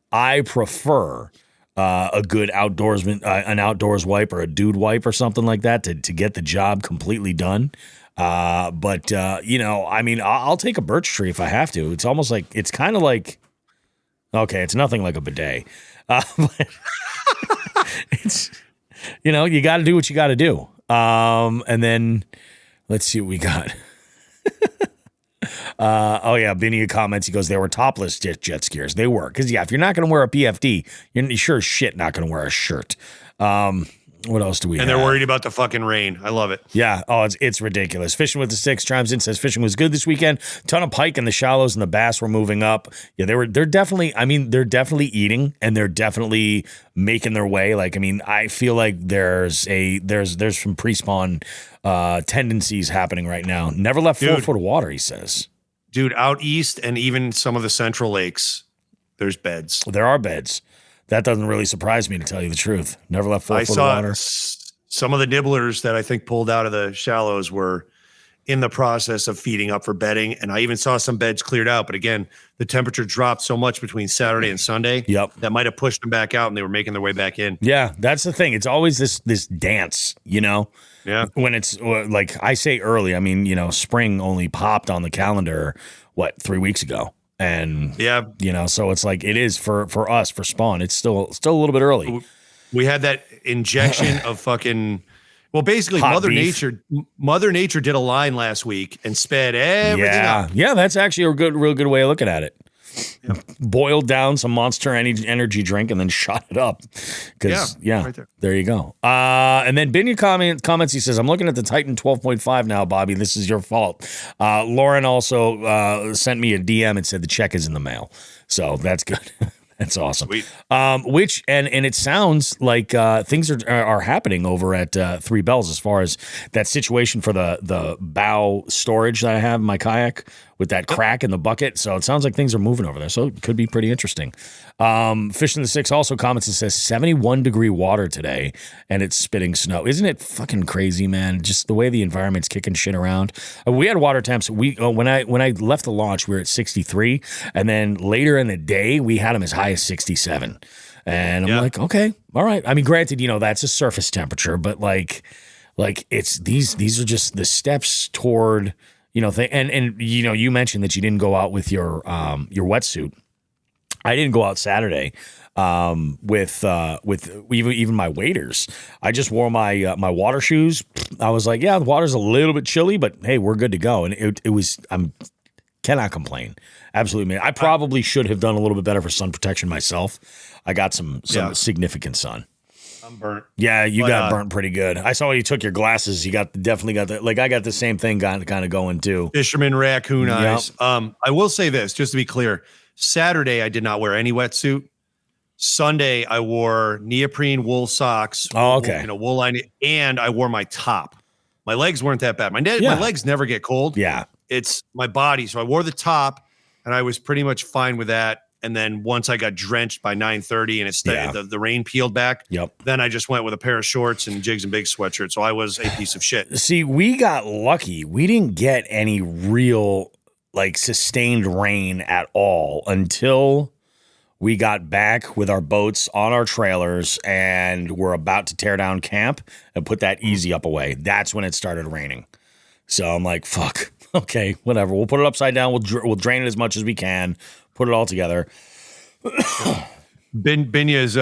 S4: I prefer a good outdoorsman, an outdoors wipe or a dude wipe or something like that to get the job completely done. But I'll take a birch tree if I have to. It's almost like, it's kind of like, okay, it's nothing like a bidet. But it's, you got to do what you got to do. And then let's see what we got. Binya comments. He goes, "They were topless jet skiers. They were, because if you're not going to wear a PFD, you're sure as shit not going to wear a shirt." What else do we have?
S7: And they're worried about the fucking rain. I love it.
S4: Yeah. Oh, it's ridiculous. Fishing with the Six chimes in, says fishing was good this weekend. Ton of pike in the shallows and the bass were moving up. Yeah, they're definitely eating, and they're definitely making their way. I feel like there's some pre-spawn tendencies happening right now. Never left 4 foot of water, he says.
S7: Dude, out east and even some of the central lakes, there's beds.
S4: There are beds. That doesn't really surprise me, to tell you the truth. Never left 4 foot of water.
S7: Some of the nibblers that I think pulled out of the shallows were in the process of feeding up for bedding, and I even saw some beds cleared out. But again, the temperature dropped so much between Saturday and Sunday that might have pushed them back out, and they were making their way back in.
S4: Yeah, that's the thing. It's always this dance, Yeah. When it's like I say early, spring only popped on the calendar, 3 weeks ago. And so it's like it is for us for spawn. It's still a little bit early.
S7: We had that injection of fucking basically
S4: hot
S7: Mother
S4: beef.
S7: Mother Nature did a line last week and sped everything up.
S4: Yeah, that's actually a real good way of looking at it. Yep. Boiled down some Monster energy drink and then shot it up. Right there you go. And then Binya comments. He says, "I'm looking at the Titan 12.5 now, Bobby. This is your fault." Lauren also sent me a DM and said the check is in the mail. So that's good. That's awesome.
S7: Sweet.
S4: And it sounds like things are happening over at Three Bells as far as that situation for the bow storage that I have in my kayak with that crack in the bucket. So it sounds like things are moving over there. So it could be pretty interesting. Fish in the Six also comments and says 71-degree water today, and it's spitting snow. Isn't it fucking crazy, man? Just the way the environment's kicking shit around. We had water temps. When I left the launch, we were at 63, and then later in the day we had them as high as 67. And I'm like, okay, all right. Granted, that's a surface temperature, but like it's these are just the steps toward. You mentioned that you didn't go out with your wetsuit. I didn't go out Saturday with even my waders. I just wore my water shoes. I was like, yeah, the water's a little bit chilly, but hey, we're good to go. And it was cannot complain. Absolutely, man. I probably should have done a little bit better for sun protection myself. I got some significant sun.
S7: I'm burnt.
S4: Yeah, you got burnt pretty good. I saw you took your glasses. You definitely got that. Like I got the same thing kind of going too.
S7: Fisherman raccoon eyes. I will say this, just to be clear. Saturday, I did not wear any wetsuit. Sunday, I wore neoprene wool socks.
S4: Oh, okay.
S7: Wool lining, and I wore my top. My legs weren't that bad. My legs never get cold.
S4: Yeah.
S7: it's my body. So I wore the top and I was pretty much fine with that. And then once I got drenched by 9:30 and the rain peeled back, then I just went with a pair of shorts and Jigs and Bigs sweatshirt. So I was a piece of shit.
S4: See, we got lucky. We didn't get any real sustained rain at all until we got back with our boats on our trailers and we're about to tear down camp and put that easy up away. That's when it started raining. So I'm like, fuck. Okay, whatever. We'll put it upside down. We'll drain it as much as we can. Put it all together.
S7: Binya is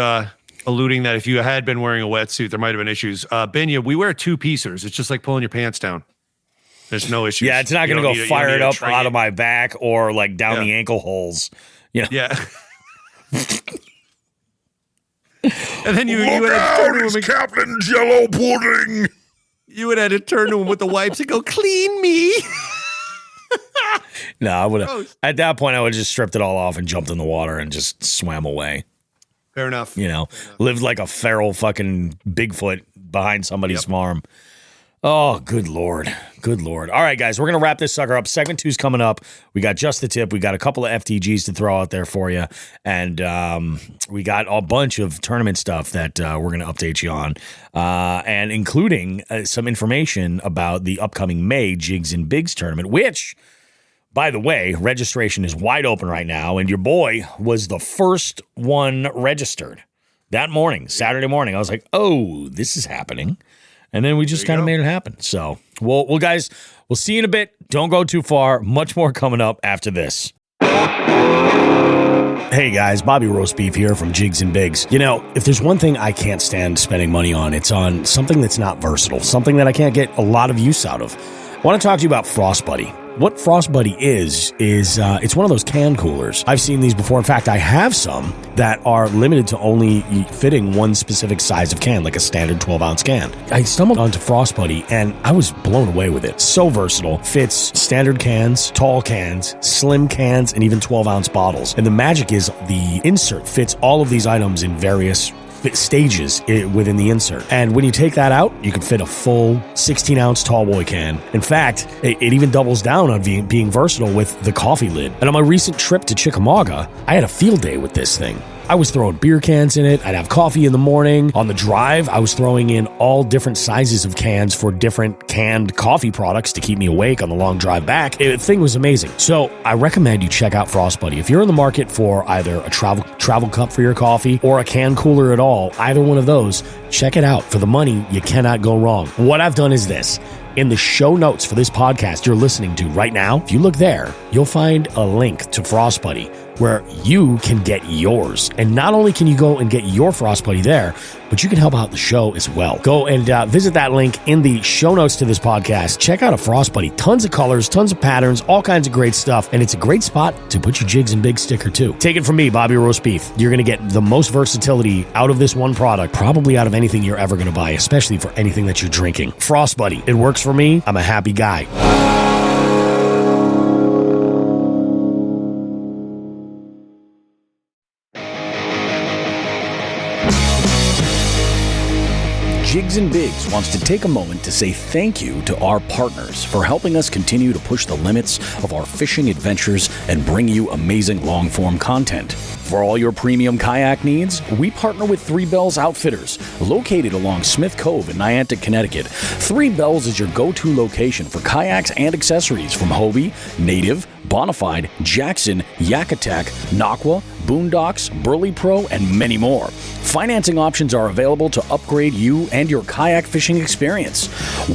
S7: alluding that if you had been wearing a wetsuit, there might have been issues. Binya, we wear two-piecers. It's just like pulling your pants down. There's no issues.
S4: Yeah, it's not going to go fired up out of my back or down the ankle holes.
S7: Yeah. And then you
S8: would have to turn to him, Captain Jello Pudding.
S7: You would have to turn to him with the wipes and go, clean me.
S4: No, I would have. At that point, I would have just stripped it all off and jumped in the water and just swam away.
S7: Fair enough.
S4: Lived like a feral fucking Bigfoot behind somebody's farm. Oh, good Lord. Good Lord. All right, guys, we're going to wrap this sucker up. Segment 2's coming up. We got Just the Tip. We got a couple of FTGs to throw out there for you. And we got a bunch of tournament stuff that we're going to update you on. And including some information about the upcoming May Jigs and Bigs tournament, which, by the way, registration is wide open right now. And your boy was the first one registered that morning, Saturday morning. I was like, oh, this is happening. And then we just kind of made it happen. So, well, guys, we'll see you in a bit. Don't go too far. Much more coming up after this. Hey, guys, Bobby Roast Beef here from Jigs and Bigs. If there's one thing I can't stand spending money on, it's on something that's not versatile, something that I can't get a lot of use out of. I want to talk to you about Frost Buddy. What Frost Buddy is it's one of those can coolers. I've seen these before. In fact, I have some that are limited to only fitting one specific size of can, like a standard 12-ounce can. I stumbled onto Frost Buddy, and I was blown away with it. So versatile. Fits standard cans, tall cans, slim cans, and even 12-ounce bottles. And the magic is the insert fits all of these items in various stages within the insert. And when you take that out, you can fit a full 16-ounce tall boy can. In fact, it even doubles down on being versatile with the coffee lid. And on my recent trip to Chickamauga, I had a field day with this thing. I was throwing beer cans in it. I'd have coffee in the morning. On the drive, I was throwing in all different sizes of cans for different canned coffee products to keep me awake on the long drive back. The thing was amazing. So I recommend you check out Frost Buddy. If you're in the market for either a travel cup for your coffee or a can cooler at all, either one of those, check it out. For the money, you cannot go wrong. What I've done is this. In the show notes for this podcast you're listening to right now, if you look there, you'll find a link to Frost Buddy where you can get yours. And not only can you go and get your Frost Buddy there, but you can help out the show as well. Go and visit that link in the show notes to this podcast. Check out a Frost Buddy. Tons of colors, tons of patterns, all kinds of great stuff. And it's a great spot to put your Jigs and Bigs sticker too. Take it from me, Bobby Roast Beef. You're going to get the most versatility out of this one product, probably out of anything you're ever going to buy, especially for anything that you're drinking. Frost Buddy. It works for me. I'm a happy guy. Jigs and Bigs wants to take a moment to say thank you to our partners for helping us continue to push the limits of our fishing adventures and bring you amazing long-form content. For all your premium kayak needs, we partner with Three Bells Outfitters, located along Smith Cove in Niantic, Connecticut. Three Bells is your go-to location for kayaks and accessories from Hobie, Native, Bonafide, Jackson, Yakutak, Naqua, Boondocks, Burley Pro, and many more. Financing options are available to upgrade you and your kayak fishing experience.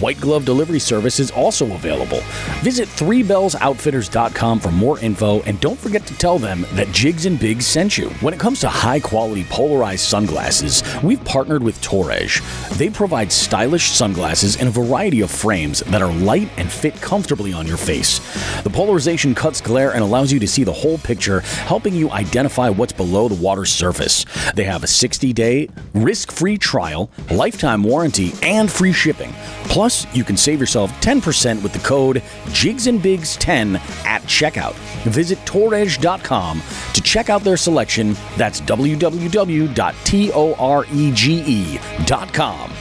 S4: White glove delivery service is also available. Visit threebellsoutfitters.com for more info, and don't forget to tell them that Jigs and Bigs sent you. When it comes to high-quality polarized sunglasses, we've partnered with Torres. They provide stylish sunglasses in a variety of frames that are light and fit comfortably on your face. The polarization cuts glare and allows you to see the whole picture, helping you identify identify what's below the water's surface. They have a 60-day risk-free trial, lifetime warranty, and free shipping. Plus, you can save yourself 10% with the code JIGSandBIGS10 at checkout. Visit Torege.com to check out their selection. That's www.torege.com.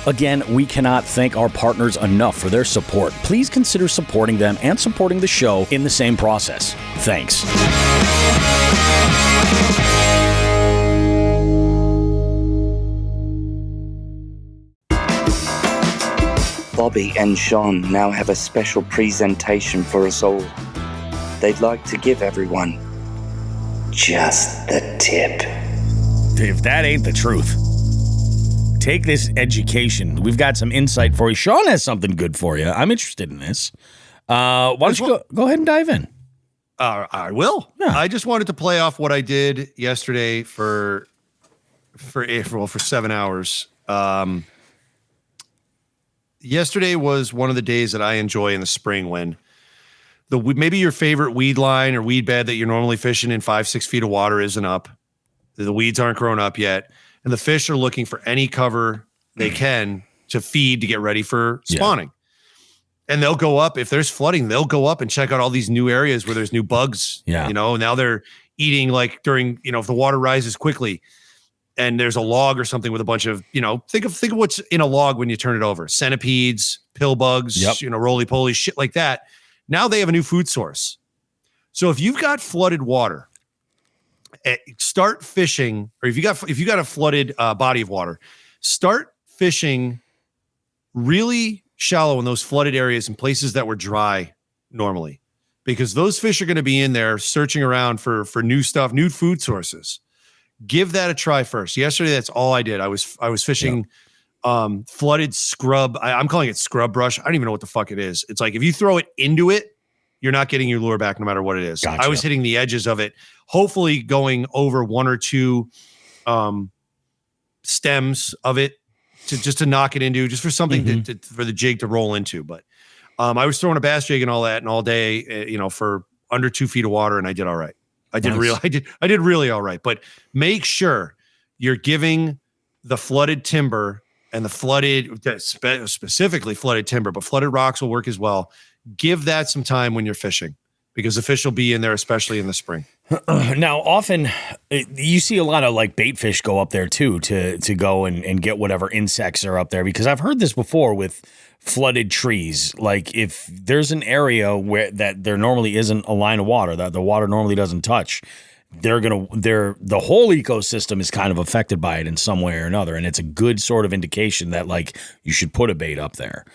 S4: Again, we cannot thank our partners enough for their support. Please consider supporting them and supporting the show in the same process. Thanks.
S12: Bobby and Shawn now have a special presentation for us all. They'd like to give everyone just the tip.
S4: If that ain't the truth, take this education. We've got some insight for you. Shawn has something good for you. I'm interested in this. Why don't you go ahead and dive in?
S7: I will. Yeah. I just wanted to play off what I did yesterday for 7 hours. Yesterday was one of the days that I enjoy in the spring when maybe your favorite weed line or weed bed that you're normally fishing in 5-6 feet of water isn't up. The weeds aren't grown up yet. And the fish are looking for any cover they can to feed to get ready for spawning. Yeah. And they'll go up. If there's flooding, they'll go up and check out all these new areas where there's new bugs. Yeah. Now they're eating like during, if the water rises quickly and there's a log or something with a bunch of, think of what's in a log when you turn it over. Centipedes, pill bugs, roly-poly, shit like that. Now they have a new food source. So if you've got flooded water, start fishing, or if you got a flooded body of water, start fishing really shallow in those flooded areas in places that were dry normally, because those fish are going to be in there searching around for new stuff, new food sources. Give that a try first. Yesterday, that's all I did. I was fishing flooded scrub. I'm calling it scrub brush. I don't even know what the fuck it is. It's like if you throw it into it, you're not getting your lure back no matter what it is. Gotcha. I was hitting the edges of it, hopefully going over one or two stems of it to knock it into, just for something for the jig to roll into. But I was throwing a bass jig and all that, and all day, for under 2 feet of water, and I did all right. I did really all right. But make sure you're giving the flooded timber and the flooded, specifically flooded timber, but flooded rocks will work as well. Give that some time when you're fishing, because the fish will be in there, especially in the spring.
S4: Now, often you see a lot of like bait fish go up there too to go and get whatever insects are up there, because I've heard this before with flooded trees. Like if there's an area where that there normally isn't a line of water that the water normally doesn't touch, the whole ecosystem is kind of affected by it in some way or another, and it's a good sort of indication that like you should put a bait up there.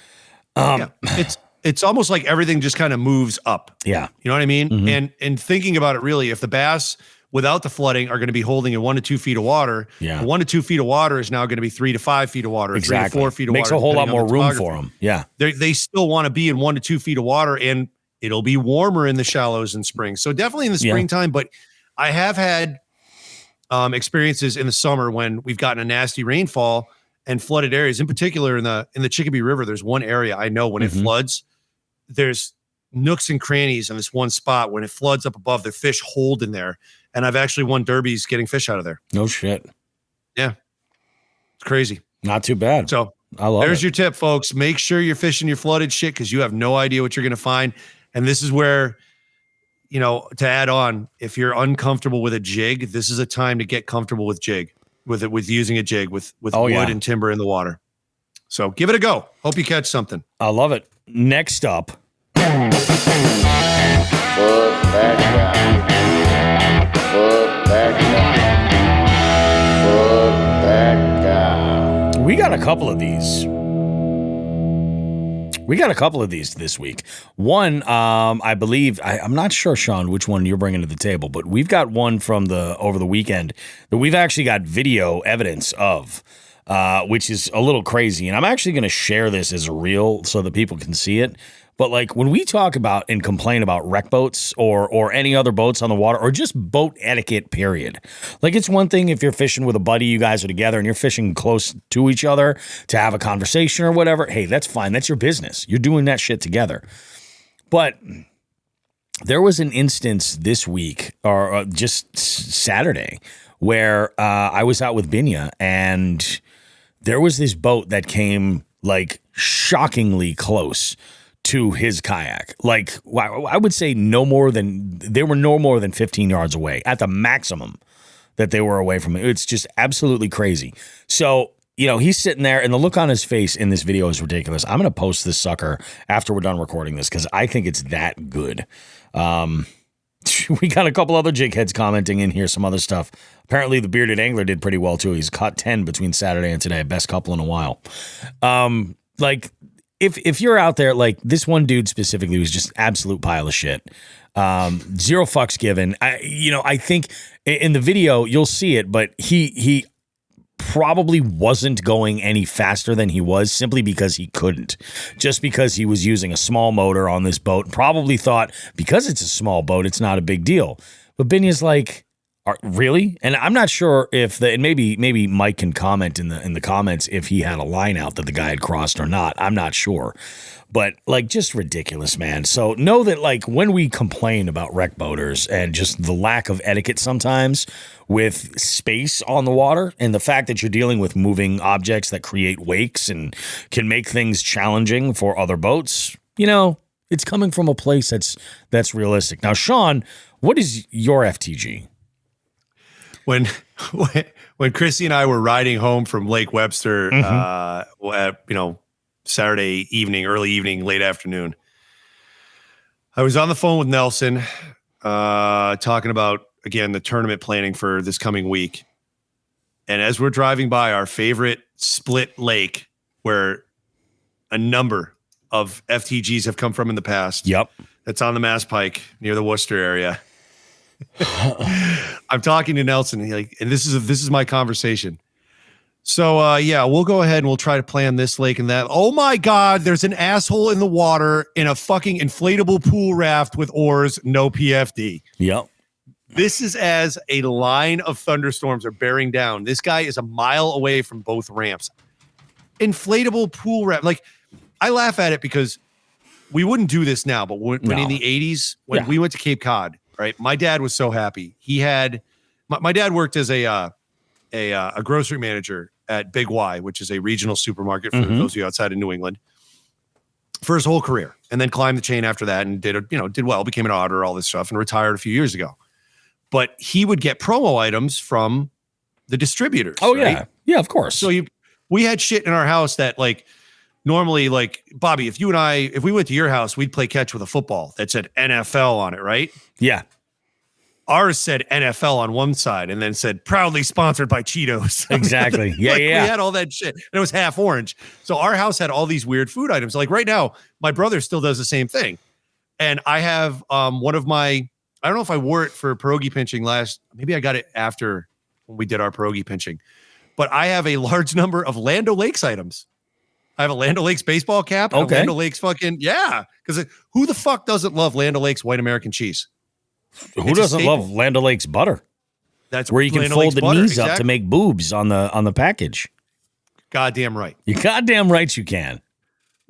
S7: It's almost like everything just kind of moves up.
S4: Yeah.
S7: You know what I mean? Mm-hmm. And thinking about it, really, if the bass without the flooding are going to be holding in 1 to 2 feet of water, 1 to 2 feet of water is now going to be 3 to 5 feet of water,
S4: exactly.
S7: 3 to 4 feet of
S4: Makes
S7: water.
S4: Makes a whole lot more room for them. Yeah.
S7: They still want to be in 1 to 2 feet of water, and it'll be warmer in the shallows in spring. So definitely in the springtime, but I have had experiences in the summer when we've gotten a nasty rainfall and flooded areas, in particular in the Chicopee River. There's one area I know when it floods, there's nooks and crannies in this one spot. When it floods up above, the fish hold in there. And I've actually won derbies getting fish out of there.
S4: No shit.
S7: Yeah. It's crazy.
S4: Not too bad.
S7: So there's your tip, folks. Make sure you're fishing your flooded shit, because you have no idea what you're going to find. And this is where, to add on, if you're uncomfortable with a jig, this is a time to get comfortable with using a jig with wood and timber in the water. So give it a go. Hope you catch something.
S4: I love it. Next up. We got a couple of these. This week. One, I believe, I'm not sure, Shawn, which one you're bringing to the table, but we've got one from over the weekend that we've actually got video evidence of. Which is a little crazy. And I'm actually going to share this as a reel so that people can see it. But like when we talk about and complain about wreck boats or any other boats on the water, or just boat etiquette, period. Like it's one thing if you're fishing with a buddy, you guys are together and you're fishing close to each other to have a conversation or whatever. Hey, that's fine. That's your business. You're doing that shit together. But there was an instance this week, or just Saturday, where I was out with Binya, and there was this boat that came like shockingly close to his kayak. Like, I would say they were no more than 15 yards away at the maximum that they were away from it. It's just absolutely crazy. So, he's sitting there, and the look on his face in this video is ridiculous. I'm going to post this sucker after we're done recording this because I think it's that good. We got a couple other jig heads commenting in here, some other stuff. Apparently, the bearded angler did pretty well, too. He's caught 10 between Saturday and today. Best couple in a while. If you're out there, like this one dude specifically was just absolute pile of shit. Zero fucks given. I think in the video you'll see it, but he probably wasn't going any faster than he was simply because he couldn't. Just because he was using a small motor on this boat, probably thought because it's a small boat, it's not a big deal. But Binya's like, really? And I'm not sure if and maybe Mike can comment in the comments if he had a line out that the guy had crossed or not. I'm not sure. But like, just ridiculous, man. So know that like when we complain about wreck boaters and just the lack of etiquette sometimes with space on the water and the fact that you're dealing with moving objects that create wakes and can make things challenging for other boats, it's coming from a place that's realistic. Now, Shawn, what is your FTG?
S7: When Chrissy and I were riding home from Lake Webster, Saturday evening, early evening, late afternoon, I was on the phone with Nelson, talking about, again, the tournament planning for this coming week. And as we're driving by our favorite split lake where a number of FTGs have come from in the past.
S4: Yep.
S7: That's on the Mass Pike near the Worcester area. I'm talking to Nelson, and this is my conversation. So we'll go ahead and we'll try to plan this lake and that. Oh my God, there's an asshole in the water in a fucking inflatable pool raft with oars, no PFD.
S4: Yep.
S7: This is as a line of thunderstorms are bearing down. This guy is a mile away from both ramps. Inflatable pool raft. Like, I laugh at it because we wouldn't do this now, but when in the 80s, when we went to Cape Cod, right? My dad was so happy. He had my dad worked as a grocery manager at Big Y, which is a regional supermarket for those of you outside of New England, for his whole career, and then climbed the chain after that and did well, became an auditor, all this stuff, and retired a few years ago. But he would get promo items from the distributors.
S4: Oh,
S7: right?
S4: Yeah, of course.
S7: So we had shit in our house that, like, normally, like, Bobby, if we went to your house, we'd play catch with a football that said NFL on it, right?
S4: Yeah.
S7: Ours said NFL on one side and then said proudly sponsored by Cheetos.
S4: Exactly. Yeah,
S7: We had all that shit. And it was half orange. So our house had all these weird food items. Like right now, my brother still does the same thing. And I have one of my, I don't know if I wore it for pierogi pinching maybe I got it after when we did our pierogi pinching. But I have a large number of Land O'Lakes items. I have a Land O'Lakes baseball cap. And a Land O'Lakes because who the fuck doesn't love Land O'Lakes white American cheese?
S4: Who doesn't love Land O'Lakes butter?
S7: That's
S4: where you can fold the knees up to make boobs on the package.
S7: Goddamn right.
S4: You're goddamn right you can.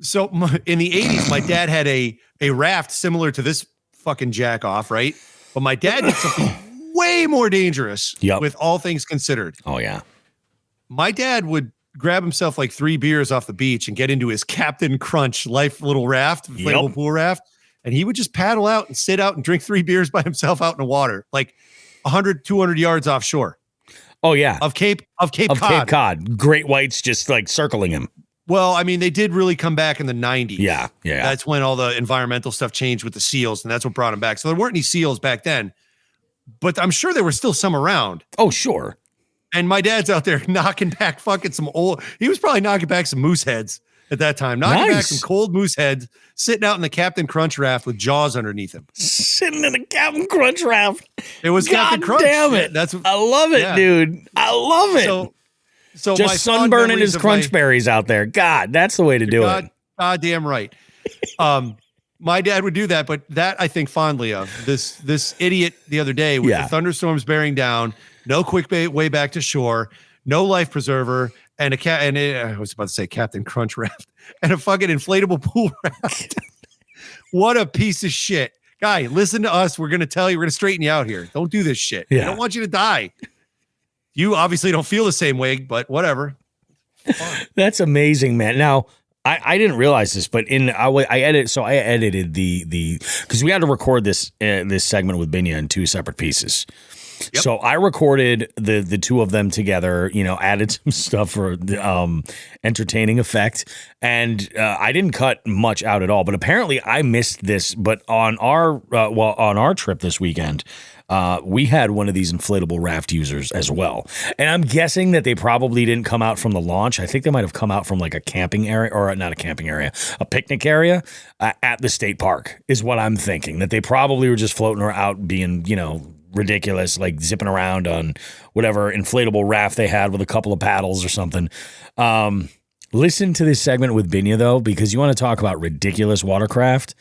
S7: So in the 80s, my dad had a raft similar to this fucking jack off, right? But my dad did something way more dangerous with all things considered.
S4: Oh, yeah.
S7: My dad would grab himself like 3 beers off the beach and get into his Captain Crunch little raft, inflatable pool raft. And he would just paddle out and sit out and drink 3 beers by himself out in the water, like 100, 200 yards offshore.
S4: Oh, yeah.
S7: Of Cape Cod.
S4: Cape Cod. Great whites just like circling him.
S7: Well, I mean, they did really come back in the 90s.
S4: Yeah.
S7: That's when all the environmental stuff changed with the seals, and that's what brought them back. So there weren't any seals back then, but I'm sure there were still some around.
S4: Oh, sure.
S7: And my dad's out there knocking back he was probably knocking back some moose heads at that time. Knocking back some cold moose heads, sitting out in the Captain Crunch raft with Jaws underneath him.
S4: Sitting in the Captain Crunch raft.
S7: It was Captain Crunch.
S4: Damn it. I love it, dude. I love it.
S7: So
S4: just sunburning his crunch berries out there. God, that's the way to do it.
S7: Goddamn right. My dad would do that, but that I think fondly of this idiot the other day with the thunderstorms bearing down, no quick way back to shore, no life preserver, and I was about to say Captain Crunch raft and a fucking inflatable pool raft. What a piece of shit. guy, listen to us. We're going to tell you, we're going to straighten you out here. Don't do this shit.
S4: Yeah.
S7: I don't want you to die. You obviously don't feel the same way, but whatever.
S4: That's amazing, man. Now, I didn't realize this, but I edited the because we had to record this segment with Binya in two separate pieces. Yep. So I recorded the two of them together, added some stuff for entertaining effect, and I didn't cut much out at all. But apparently I missed this. But on our trip this weekend, we had one of these inflatable raft users as well. And I'm guessing that they probably didn't come out from the launch. I think they might have come out from like a camping area, or not a camping area, a picnic area at the state park is what I'm thinking. That they probably were just floating out being, ridiculous, like zipping around on whatever inflatable raft they had with a couple of paddles or something. Listen to this segment with Binya, though, because you want to talk about ridiculous watercraft.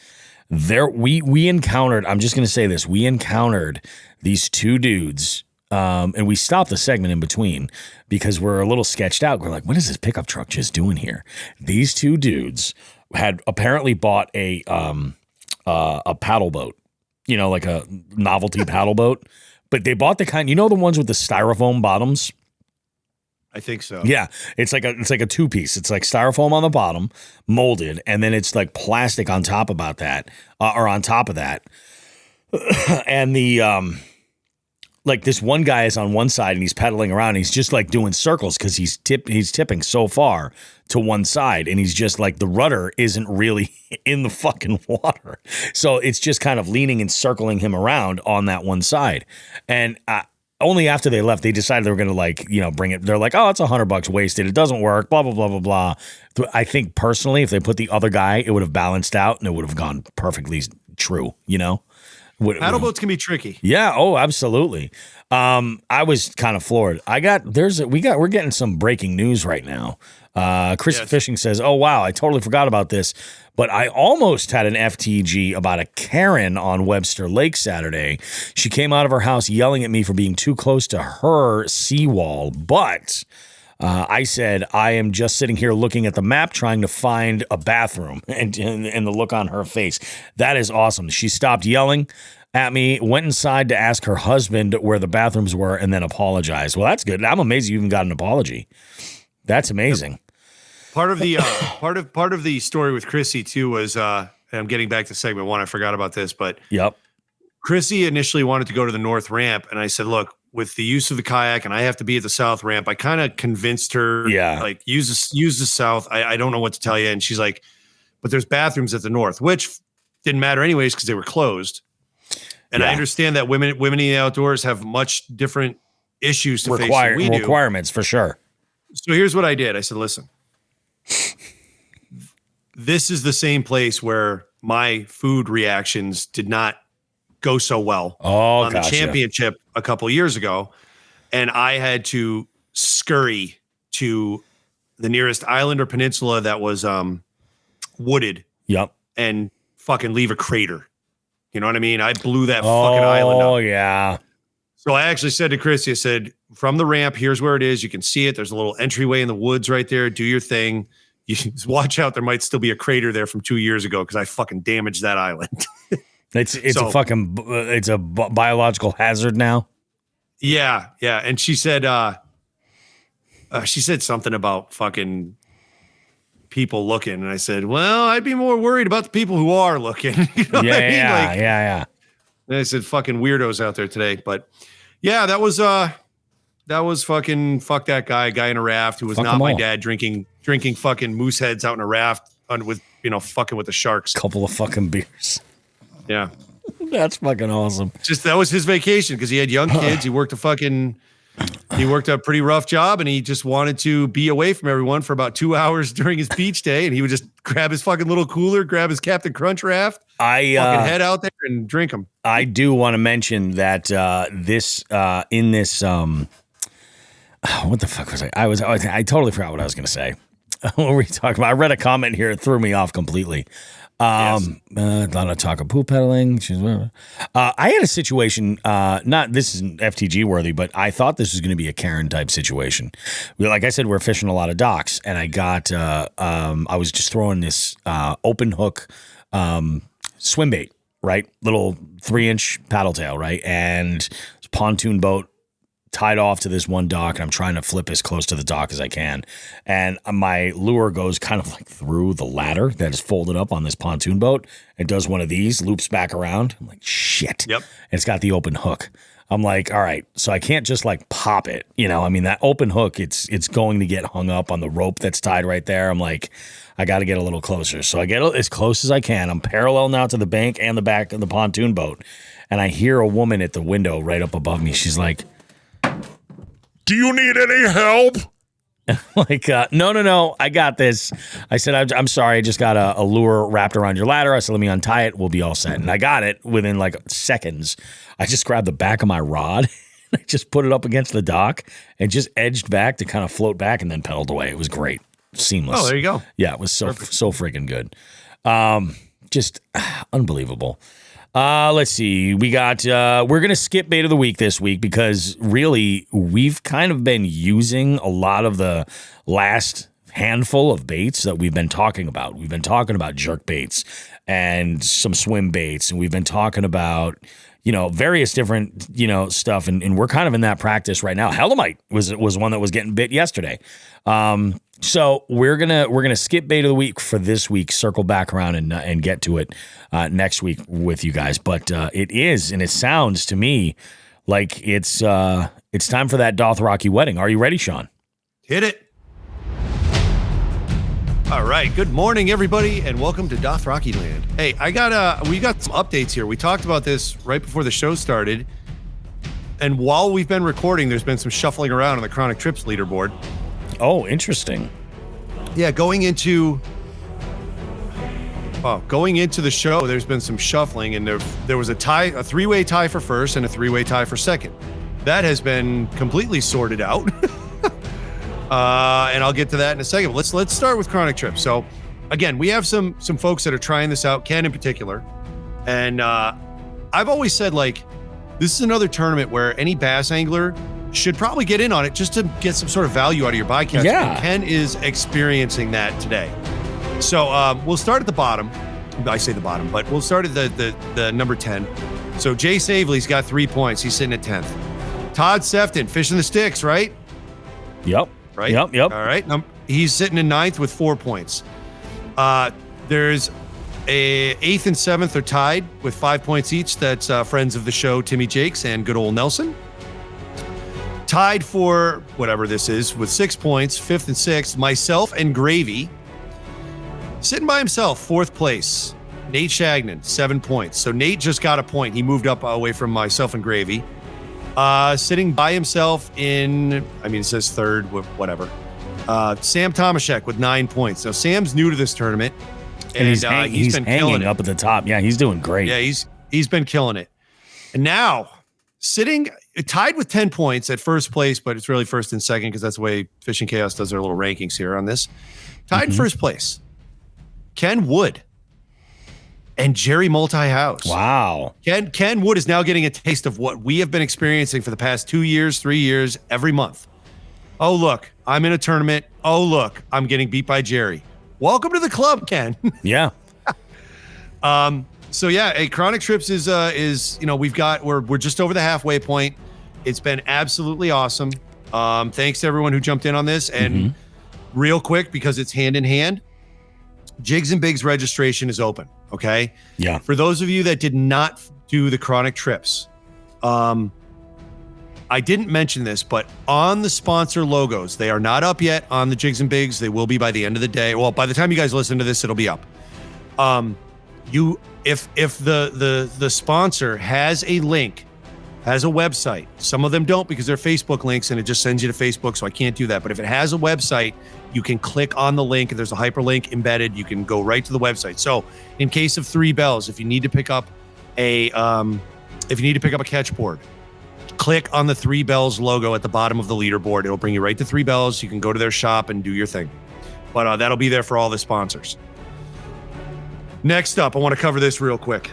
S4: We encountered, I'm just going to say this, we encountered these two dudes, and we stopped the segment in between because we're a little sketched out. We're like, what is this pickup truck just doing here? These two dudes had apparently bought a paddle boat, like a novelty paddle boat, but they bought the kind, the ones with the styrofoam bottoms.
S7: I think so.
S4: Yeah, it's like a two-piece. It's like styrofoam on the bottom, molded, and then it's like plastic on top of that. And the like this one guy is on one side and he's pedaling around. And he's just like doing circles because he's tipping so far to one side, and he's just like the rudder isn't really in the fucking water, so it's just kind of leaning and circling him around on that one side. And only after they left, they decided they were going to bring it. They're like, oh, it's $100 wasted. It doesn't work. Blah, blah, blah, blah, blah. I think personally, if they put the other guy, it would have balanced out and it would have gone perfectly true,
S7: Paddle boats can be tricky.
S4: Yeah. Oh, absolutely. I was kind of floored. We're getting some breaking news right now. Chris Fishing says, oh, wow, I totally forgot about this, but I almost had an FTG about a Karen on Webster Lake Saturday. She came out of her house yelling at me for being too close to her seawall, but I said, I am just sitting here looking at the map trying to find a bathroom, and the look on her face. That is awesome. She stopped yelling at me, went inside to ask her husband where the bathrooms were, and then apologized. Well, that's good. I'm amazed you even got an apology. That's amazing.
S7: Part of the part of the story with Chrissy too was, and I'm getting back to segment one. I forgot about this, but
S4: yep.
S7: Chrissy initially wanted to go to the north ramp, and I said, look, with the use of the kayak, and I have to be at the south ramp. I kind of convinced her, like use the south. I don't know what to tell you, and she's like, but there's bathrooms at the north, which didn't matter anyways because they were closed. And I understand that women in the outdoors have much different issues to face than we do.
S4: Requirements for sure.
S7: So here's what I did. I said, listen, this is the same place where my food reactions did not go so well on the championship a couple of years ago. And I had to scurry to the nearest island or peninsula that was wooded.
S4: Yep.
S7: And fucking leave a crater. You know what I mean? I blew that fucking island up.
S4: Oh, yeah.
S7: So I actually said to Chrissy, I said, from the ramp, here's where it is. You can see it. There's a little entryway in the woods right there. Do your thing. You just watch out. There might still be a crater there from 2 years ago because I fucking damaged that island.
S4: It's a biological hazard now.
S7: Yeah. Yeah. And she said something about fucking people looking. And I said, well, I'd be more worried about the people who are looking. You know what I mean?
S4: Yeah.
S7: And I said, fucking weirdos out there today. But yeah, that was fucking fuck that guy in a raft who was not my dad drinking fucking moose heads out in a raft with, fucking with the sharks.
S4: Couple of fucking beers.
S7: Yeah.
S4: That's fucking awesome.
S7: That was his vacation because he had young kids. He worked a pretty rough job, and he just wanted to be away from everyone for about 2 hours during his beach day. And he would just grab his fucking little cooler, grab his Captain Crunch raft, fucking head out there and drink them.
S4: I do want to mention that what the fuck was I? I totally forgot what I was going to say. What were we talking about? I read a comment here. It threw me off completely. A lot of talk of poop peddling. I had a situation, this isn't FTG worthy, but I thought this was going to be a Karen type situation. Like I said, we're fishing a lot of docks, and I got, I was just throwing this open hook swim bait, right? Little 3-inch paddle tail, right? And it's a pontoon boat tied off to this one dock, and I'm trying to flip as close to the dock as I can. And my lure goes kind of like through the ladder that is folded up on this pontoon boat. It does one of these, loops back around. I'm like, shit.
S7: Yep.
S4: And it's got the open hook. I'm like, all right, so I can't just like pop it. You know, I mean, that open hook, it's going to get hung up on the rope that's tied right there. I'm like, I got to get a little closer. So I get as close as I can. I'm parallel now to the bank and the back of the pontoon boat. And I hear a woman at the window right up above me. She's like,
S8: do you need any help?
S4: Like, no, I got this. I said, I'm sorry, I just got a lure wrapped around your ladder. I said, let me untie it. We'll be all set. And I got it within like seconds. I just grabbed the back of my rod. I just put it up against the dock and just edged back to kind of float back and then pedaled away. It was great. Seamless.
S7: Oh, there you go.
S4: Yeah, it was so freaking good. Just unbelievable. Let's see. We got, we're going to skip bait of the week this week because really we've kind of been using a lot of the last handful of baits that we've been talking about. We've been talking about jerk baits and some swim baits, and we've been talking about, various different, stuff. And we're kind of in that practice right now. Hellamite was one that was getting bit yesterday. So we're gonna skip bait of the week for this week, circle back around and get to it next week with you guys. But it is, and it sounds to me like it's time for that Dothraki wedding. Are you ready, Shawn?
S7: Hit it. All right. Good morning, everybody, and welcome to Dothraki Land. Hey, we got some updates here. We talked about this right before the show started, and while we've been recording, there's been some shuffling around on the Chronic Trips leaderboard.
S4: Oh, interesting.
S7: Yeah, going into the show, there's been some shuffling, and there was a 3-way tie for first and a 3-way tie for second. That has been completely sorted out. And I'll get to that in a second. But let's start with Chronic Trips. So again, we have some folks that are trying this out, Ken in particular. And I've always said, like, this is another tournament where any bass angler should probably get in on it just to get some sort of value out of your bycatch.
S4: Yeah.
S7: Ken is experiencing that today. So we'll start at the bottom. I say the bottom, but we'll start at the number 10. So Jay Savely's got 3 points. He's sitting at 10th. Todd Sefton, fishing the sticks, right?
S4: Yep.
S7: Right?
S4: Yep.
S7: All right. He's sitting in 9th with 4 points. There's a 8th and 7th are tied with 5 points each. That's friends of the show, Timmy Jakes and good old Nelson. Tied for whatever this is with 6 points, 5th and 6th, myself and Gravy. Sitting by himself, 4th place, Nate Shagnon, 7 points. So Nate just got a point. He moved up away from myself and Gravy. Sitting by himself it says 3rd, whatever. Sam Tomaszek with 9 points. Now, Sam's new to this tournament.
S4: And he's been hanging up at the top. Yeah, he's doing great.
S7: Yeah, he's been killing it. And now, sitting tied with 10 points at first place, but it's really first and second because that's the way Fishing Chaos does their little rankings here on this. Tied in first place, Ken Wood and Jerry Multi-House.
S4: Wow.
S7: Ken Wood is now getting a taste of what we have been experiencing for the past 2 years, 3 years, every month. Oh, look, I'm in a tournament. Oh, look, I'm getting beat by Jerry. Welcome to the club, Ken.
S4: Yeah.
S7: So yeah, Chronic Trips is we're just over the halfway point. It's been absolutely awesome. Thanks to everyone who jumped in on this. And real quick, because it's hand in hand, Jigs and Bigs registration is open. Okay.
S4: Yeah.
S7: For those of you that did not do the Chronic Trips, I didn't mention this, but on the sponsor logos, they are not up yet on the Jigs and Bigs. They will be by the end of the day. Well, by the time you guys listen to this, it'll be up. If the sponsor has a link, has a website, some of them don't because they're Facebook links and it just sends you to Facebook, so I can't do that. But if it has a website, you can click on the link and there's a hyperlink embedded. You can go right to the website. So in case of 3 bells, if you need to pick up a catch board, click on the 3 bells logo at the bottom of the leaderboard. It'll bring you right to 3 bells. You can go to their shop and do your thing. But that'll be there for all the sponsors. Next up, I want to cover this real quick.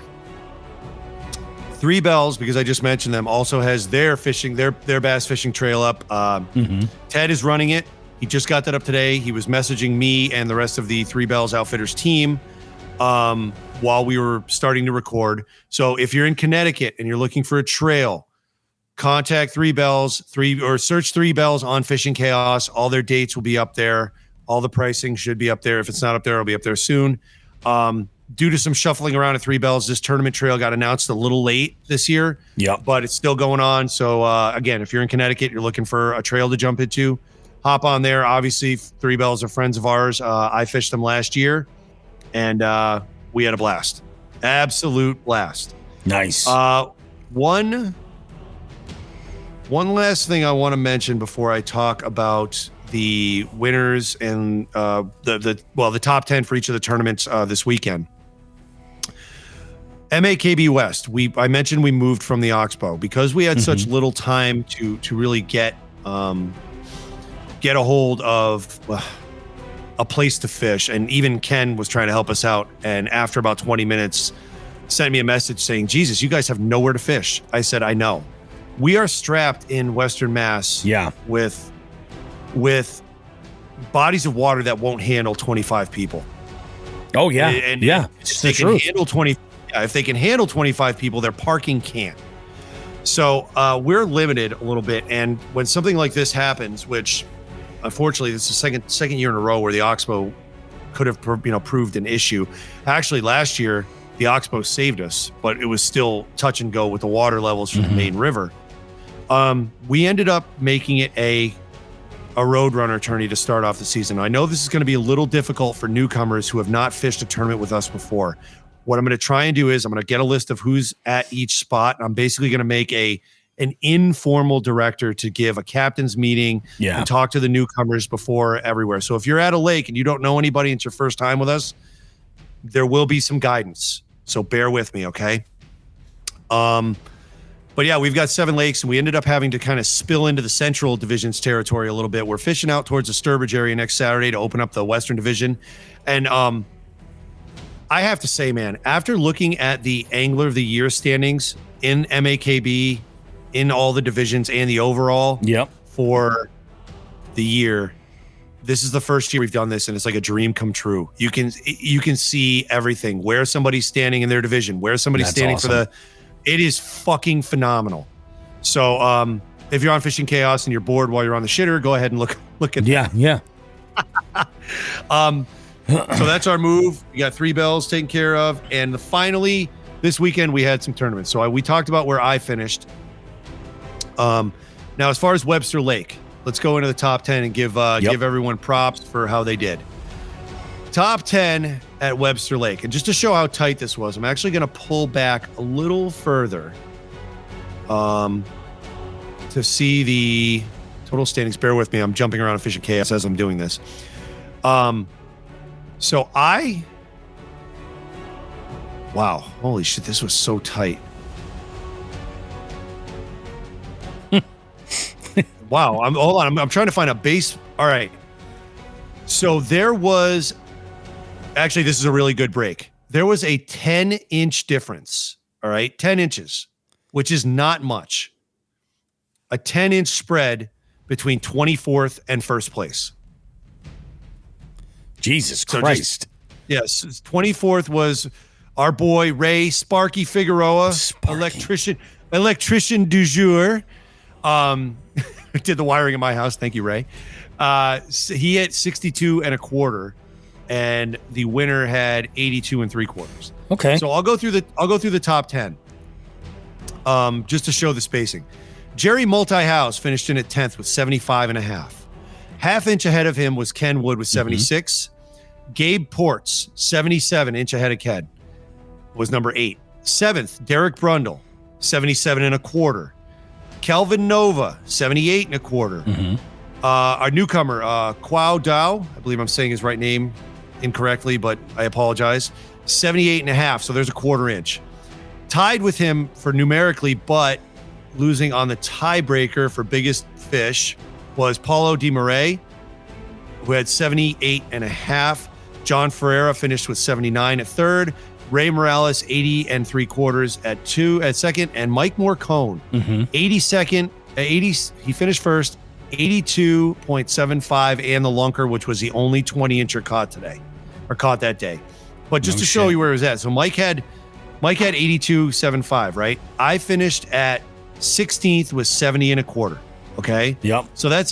S7: 3 Bells, because I just mentioned them, also has their bass fishing trail up. Ted is running it. He just got that up today. He was messaging me and the rest of the 3 Bells Outfitters team. while we were starting to record. So if you're in Connecticut and you're looking for a trail, contact Three Bells, search Three Bells on Fishing Chaos. All their dates will be up there. All the pricing should be up there. If it's not up there, it'll be up there soon. Due to some shuffling around at Three Bells, this tournament trail got announced a little late this year. But it's still going on. So again, if you're in Connecticut, you're looking for a trail to jump into, hop on there. Obviously, Three Bells are friends of ours. I fished them last year, and we had a blast. Absolute blast.
S4: Nice.
S7: One last thing I want to mention before I talk about the winners and the top 10 for each of the tournaments this weekend. MAKB West. I mentioned we moved from the Oxbow because we had such little time to really get a hold of a place to fish, and even Ken was trying to help us out. And after about 20 minutes, sent me a message saying, "Jesus, you guys have nowhere to fish." I said, "I know. We are strapped in Western Mass, with bodies of water that won't handle 25 people."
S4: Oh yeah,
S7: and
S4: it's
S7: they can handle 20. If they can handle 25 people, their parking can't. So we're limited a little bit. And when something like this happens, which unfortunately this is the second year in a row where the Oxbow could have proved an issue. Actually, last year the Oxbow saved us, but it was still touch and go with the water levels from the main river. We ended up making it a Roadrunner tourney to start off the season. I know this is going to be a little difficult for newcomers who have not fished a tournament with us before. What I'm going to try and do is I'm going to get a list of who's at each spot. I'm basically going to make an informal director to give a captain's meeting and talk to the newcomers before everywhere. So if you're at a lake and you don't know anybody, it's your first time with us, there will be some guidance. So bear with me, okay? But yeah, we've got 7 lakes, and we ended up having to kind of spill into the Central Division's territory a little bit. We're fishing out towards the Sturbridge area next Saturday to open up the Western Division. And I have to say, man, after looking at the Angler of the Year standings in MAKB, in all the divisions and the overall for the year, this is the first year we've done this, and it's like a dream come true. You can see everything, where somebody's standing in their division, where somebody's standing for it is fucking phenomenal. So if you're on Fishing Chaos and you're bored while you're on the shitter, go ahead and look at that. So that's our move. We got Three Bells taken care of. And finally, this weekend, we had some tournaments. So we talked about where I finished. Now, as far as Webster Lake, let's go into the top 10 and give everyone props for how they did. Top 10 at Webster Lake. And just to show how tight this was, I'm actually going to pull back a little further to see the total standings. Bear with me. I'm jumping around Fishing Chaos as I'm doing this. Wow, holy shit, this was so tight. Wow, hold on, I'm trying to find a base. All right. So there was, actually, this is a really good break. There was a 10-inch difference, all right? 10 inches, which is not much. A 10-inch spread between 24th and first place.
S4: Jesus Christ.
S7: Yes, 24th was our boy Ray Sparky Figueroa, electrician du jour. Did the wiring in my house. Thank you, Ray. He hit 62 1/4, and the winner had 82 3/4.
S4: Okay.
S7: So I'll go through the top 10. Just to show the spacing. Jerry Multihouse finished in at 10th with 75 1/2. Half inch ahead of him was Ken Wood with 76. Gabe Ports, 77, inch ahead of Ken, was number 8. 7th, Derek Brundle, 77 1/4. Kelvin Nova, 78 1/4. Our newcomer, Kwao Dao, I believe I'm saying his right name incorrectly, but I apologize, 78 1/2, so there's a 1/4 inch. Tied with him for numerically, but losing on the tiebreaker for biggest fish was Paulo Di Marais, who had 78 1/2. John Ferreira finished with 79 at 3rd. Ray Morales, 80 3/4 at second, and Mike Morcone, 82nd, 80. He finished first, 82.75, and the lunker, which was the only 20-incher caught that day. But just to show you where it was at. So Mike had 82.75, right? I finished at 16th with 70 and a quarter. Okay.
S4: Yep.
S7: So that's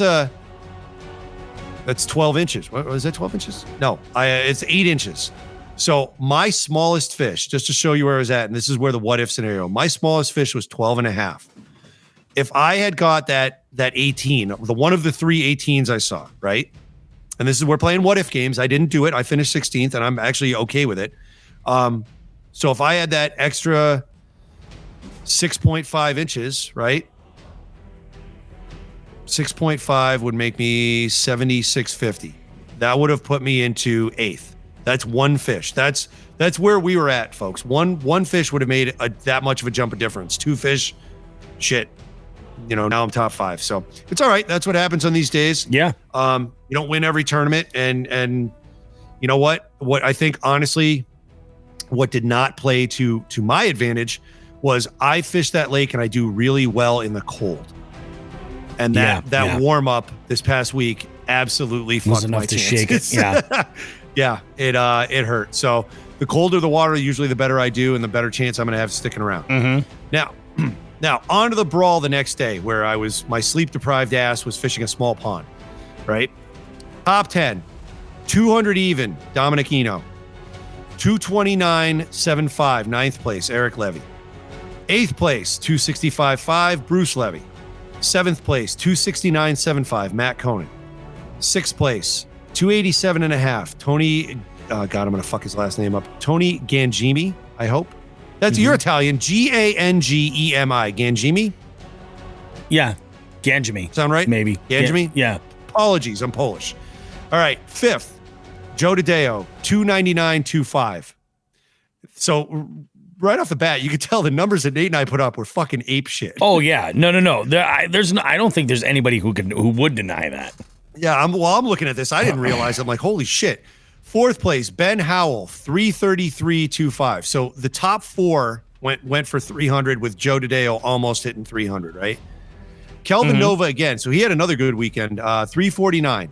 S7: 12 inches. What was that? 12 inches? No, it's 8 inches. So my smallest fish, just to show you where I was at, and this is where the what if scenario, my smallest fish was 12 and a half. If I had got that 18, the one of the 3 18s I saw, right? And this is, we're playing what if games. I didn't do it. I finished 16th and I'm actually okay with it. So if I had that extra 6.5 inches, right? 6.5 would make me 76.50. That would have put me into 8th. That's one fish. That's where we were at, folks. One fish would have made that much of a jump of difference. 2 fish, shit. Now I'm top 5. So it's all right. That's what happens on these days.
S4: Yeah.
S7: You don't win every tournament, and you know what? What I think, honestly, what did not play to my advantage was I fished that lake and I do really well in the cold. And that warm up this past week absolutely fucked my chances.
S4: Shake it. Yeah.
S7: Yeah, it hurt. So the colder the water, usually the better I do and the better chance I'm going to have sticking around.
S4: Mm-hmm.
S7: Now on to the brawl the next day, where my sleep deprived ass was fishing a small pond, right? Top 10, 200 even, Dominic Eno. 229.75, 9th place, Eric Levy. 8th place, 265.5, Bruce Levy. 7th place, 269.75, Matt Conan. 6th place, 287.5, Tony, God, I'm going to fuck his last name up. Tony Gangemi, I hope. That's your Italian, Gangemi, Gangemi?
S4: Yeah, Gangemi.
S7: Sound right?
S4: Maybe.
S7: Gangemi?
S4: Yeah.
S7: Apologies, I'm Polish. All right, 5th, Joe DeDeo, 299.25. So right off the bat, you could tell the numbers that Nate and I put up were fucking ape shit.
S4: Oh yeah, no. I don't think there's anybody who would deny that.
S7: Yeah, I'm looking at this. I didn't realize. I'm like, holy shit. 4th place, Ben Howell, 333.25. So the top 4 went for 300 with Joe DeDeo almost hitting 300, right? Kelvin Nova again. So he had another good weekend, 349.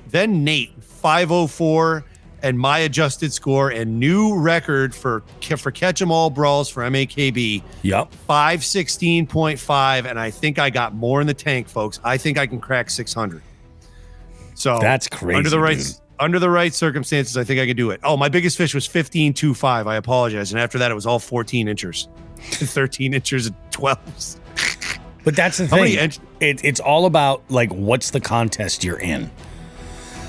S7: Then Nate, 504, and my adjusted score and new record for catch 'em all brawls for MAKB.
S4: Yep.
S7: 516.5, and I think I got more in the tank, folks. I think I can crack 600. So
S4: that's crazy.
S7: Under the right circumstances, I think I could do it. Oh, my biggest fish was 15.25. I apologize. And after that, it was all 14 inchers, 13 inches, and 12s.
S4: But that's the thing. It's all about, like, what's the contest you're in?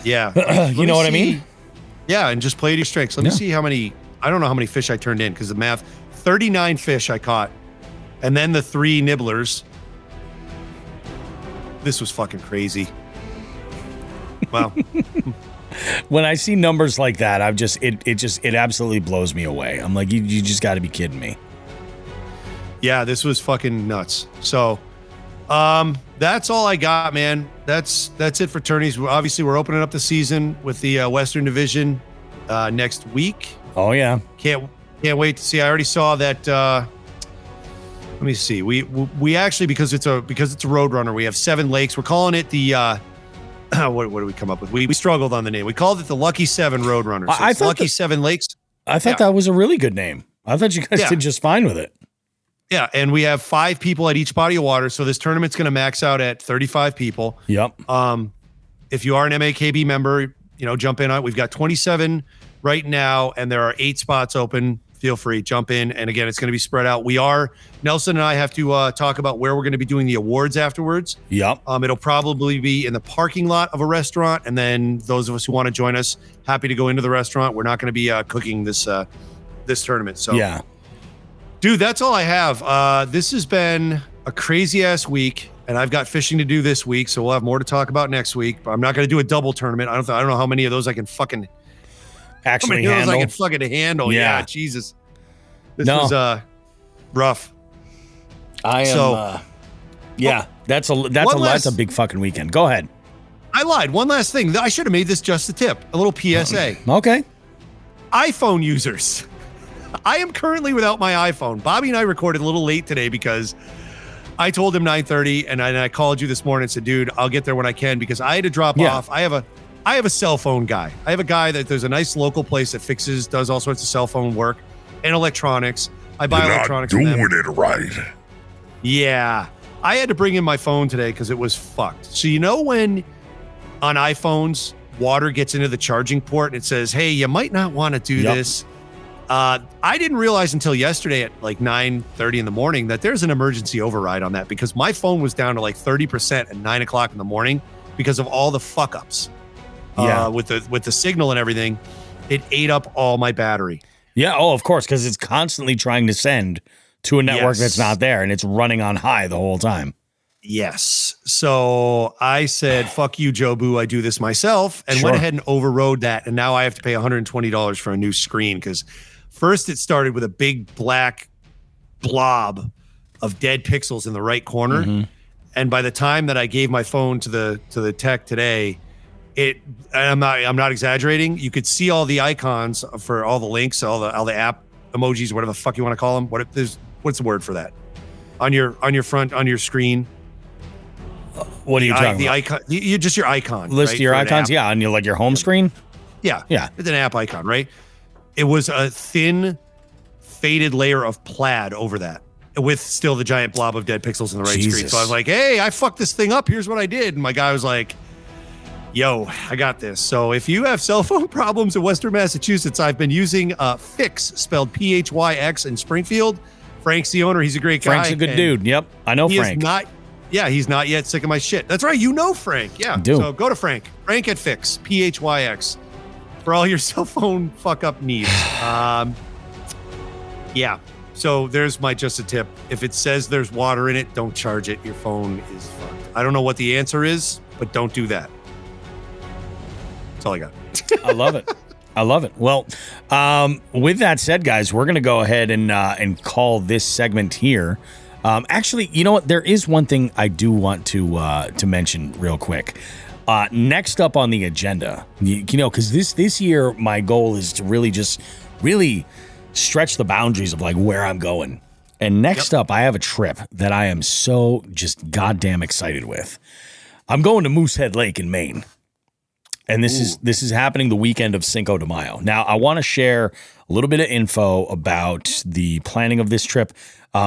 S7: Yeah.
S4: You know what I mean?
S7: Yeah, and just play to your strengths. Let me see how many. I don't know how many fish I turned in because the math. 39 fish I caught, and then the 3 nibblers. This was fucking crazy. Wow.
S4: When I see numbers like that, it absolutely blows me away. I'm like, you just got to be kidding me.
S7: Yeah, this was fucking nuts. So, that's all I got, man. That's it for tourneys. Obviously, we're opening up the season with the Western Division next week.
S4: Oh yeah,
S7: can't wait to see. I already saw that. Let me see. We actually, because it's a road runner, we have 7 lakes. We're calling it the. What do we come up with? We struggled on the name. We called it the Lucky 7 Roadrunners. So I thought Lucky 7 Lakes.
S4: I thought that was a really good name. I thought you guys did just fine with it.
S7: Yeah, and we have 5 people at each body of water, so this tournament's going to max out at 35 people.
S4: Yep.
S7: If you are an MAKB member, jump in on it. We've got 27 right now, and there are 8 spots open. Feel free, jump in. And again, it's going to be spread out. Nelson and I have to talk about where we're going to be doing the awards afterwards.
S4: Yep.
S7: It'll probably be in the parking lot of a restaurant. And then those of us who want to join us, happy to go into the restaurant. We're not going to be cooking this tournament. So
S4: yeah,
S7: dude, that's all I have. This has been a crazy ass week, and I've got fishing to do this week. So we'll have more to talk about next week, but I'm not going to do a double tournament. I don't know how many of those I can fucking
S4: actually
S7: handle.
S4: I
S7: can fucking handle. Yeah, Jesus. This was rough.
S4: I am. That's a big fucking weekend. Go ahead.
S7: I lied. One last thing. I should have made this just a tip. A little PSA.
S4: Okay.
S7: iPhone users. I am currently without my iPhone. Bobby and I recorded a little late today because I told him 9:30, and I called you this morning and said, dude, I'll get there when I can because I had to drop off. I have I have a cell phone guy. I have a guy there's a nice local place that does all sorts of cell phone work and electronics. I buy electronics.
S8: You're not doing it right.
S7: Yeah. I had to bring in my phone today because it was fucked. So you know when on iPhones, water gets into the charging port and it says, hey, you might not want to do this. I didn't realize until yesterday at like 9:30 in the morning that there's an emergency override on that because my phone was down to like 30% at 9 o'clock in the morning because of all the fuck ups. With the signal and everything. It ate up all my battery.
S4: Yeah. Oh, of course, because it's constantly trying to send to a network that's not there, and it's running on high the whole time.
S7: Yes. So I said, fuck you, Jobu. I do this myself, and went ahead and overrode that. And now I have to pay $120 for a new screen because first it started with a big black blob of dead pixels in the right corner. Mm-hmm. And by the time that I gave my phone to the tech today, I'm not exaggerating. You could see all the icons for all the links, all the app emojis, whatever the fuck you want to call them. What's the word for that? On your screen.
S4: What are you talking about?
S7: The icon, just your icon.
S4: List your icons, yeah, on your home screen.
S7: Yeah. It's an app icon, right? It was a thin, faded layer of plaid over that, with still the giant blob of dead pixels in the right screen. So I was like, hey, I fucked this thing up. Here's what I did. And my guy was like, yo, I got this. So if you have cell phone problems in Western Massachusetts, I've been using Fix, spelled P-H-Y-X, in Springfield. Frank's the owner. He's a great guy.
S4: Frank's a good dude. Yep. I know Frank.
S7: He's not yet sick of my shit. That's right. You know Frank. Yeah.
S4: I do.
S7: So go to Frank. Frank at Fix, P-H-Y-X, for all your cell phone fuck up needs. Yeah. So there's my just a tip. If it says there's water in it, don't charge it. Your phone is fucked. I don't know what the answer is, but don't do that. That's all I got.
S4: I love it. I love it. Well, with that said, guys, we're going to go ahead and call this segment here. Actually, you know what? There is one thing I do want to mention real quick. Next up on the agenda, because this year my goal is to really stretch the boundaries of like where I'm going. And next up, I have a trip that I am so just goddamn excited with. I'm going to Moosehead Lake in Maine. And this is happening the weekend of Cinco de Mayo. Now, I want to share a little bit of info about the planning of this trip.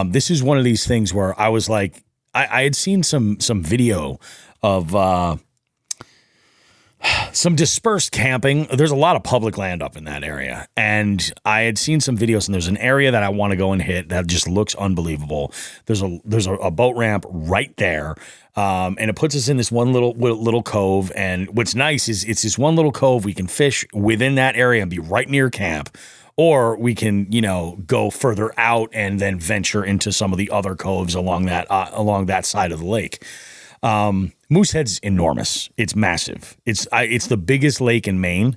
S4: This is one of these things where I was like, I had seen some video of some dispersed camping. There's a lot of public land up in that area. And I had seen some videos, and there's an area that I want to go and hit that just looks unbelievable. There's a boat ramp right there. And it puts us in this one little cove. And what's nice is it's this one little cove. We can fish within that area and be right near camp. Or we can, go further out and then venture into some of the other coves along that side of the lake. Moosehead's enormous. It's massive. It's the biggest lake in Maine.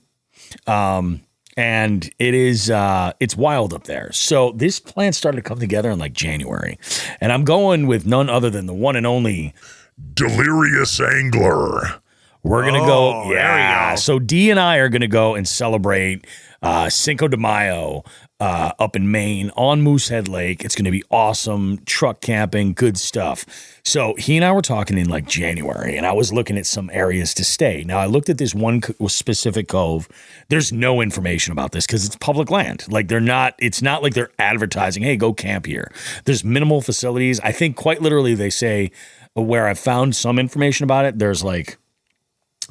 S4: And it is, it's wild up there. So this plan started to come together in like January, and I'm going with none other than the one and only
S8: Delirious Angler.
S4: We're going to go. Yeah. So D and I are going to go and celebrate Cinco de Mayo up in Maine on Moosehead Lake. It's going to be awesome. Truck camping, good stuff. So he and I were talking in like January, and I was looking at some areas to stay. Now, I looked at this one specific cove. There's no information about this because it's public land. Like it's not like they're advertising, hey, go camp here. There's minimal facilities. I think quite literally they say where I found some information about it, there's like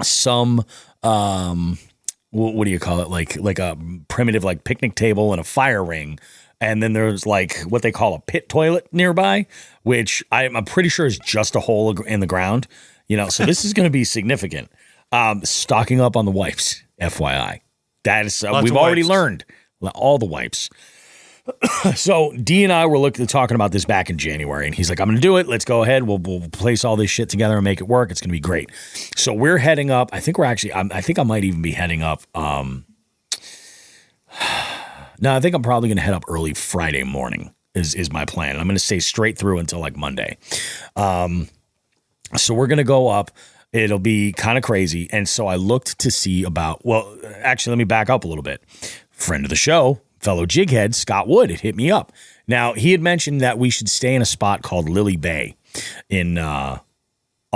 S4: some what do you call it, like a primitive like picnic table and a fire ring, and then there's like what they call a pit toilet nearby, which I'm pretty sure is just a hole in the ground, so this is going to be significant. Stocking up on the wipes, FYI. That is we've already learned all the wipes. So D and I were talking about this back in January, and he's like, I'm going to do it. Let's go ahead. We'll place all this shit together and make it work. It's going to be great. So we're heading up. I think I think I might even be heading up. No, I think I'm probably going to head up early Friday morning is my plan. And I'm going to stay straight through until like Monday. So we're going to go up. It'll be kind of crazy. And so I looked to see actually, let me back up a little bit. Friend of the show, fellow jighead, Scott Wood, had hit me up. Now, he had mentioned that we should stay in a spot called Lily Bay on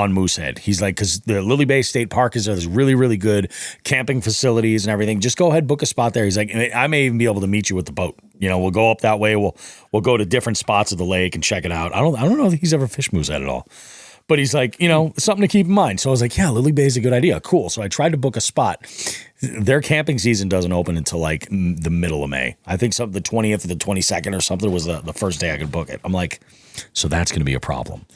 S4: on Moosehead. He's like, because the Lily Bay State Park is there's really, really good camping facilities and everything. Just go ahead, book a spot there. He's like, I may even be able to meet you with the boat. We'll go up that way. We'll go to different spots of the lake and check it out. I don't know if he's ever fished Moosehead at all. But he's like, something to keep in mind. So I was like, yeah, Lily Bay is a good idea. Cool. So I tried to book a spot. Their camping season doesn't open until like the middle of May. I think the 20th or the 22nd or something was the first day I could book it. I'm like, so that's going to be a problem.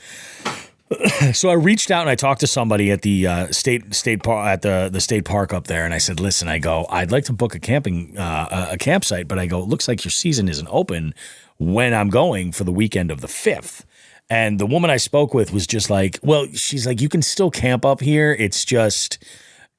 S4: So I reached out and I talked to somebody at the state park at the state park up there, and I said, "Listen, I'd like to book a campsite, but it looks like your season isn't open when I'm going for the weekend of the 5th." And the woman I spoke with was just like, "Well, she's like, you can still camp up here. It's just."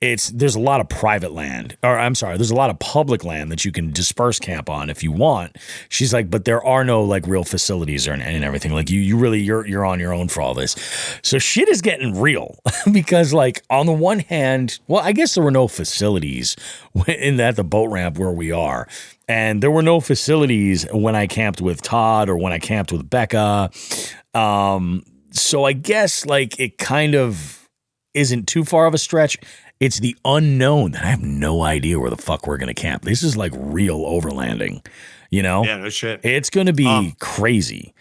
S4: There's a lot of private land, or I'm sorry, there's a lot of public land that you can disperse camp on if you want. She's like, but there are no like real facilities and everything. Like you're on your own for all this. So shit is getting real because like on the one hand, well, I guess there were no facilities at the boat ramp where we are. And there were no facilities when I camped with Todd or when I camped with Becca. So I guess like it kind of isn't too far of a stretch. It's the unknown that I have no idea where the fuck we're going to camp. This is like real overlanding,
S7: Yeah, no shit.
S4: It's going to be crazy.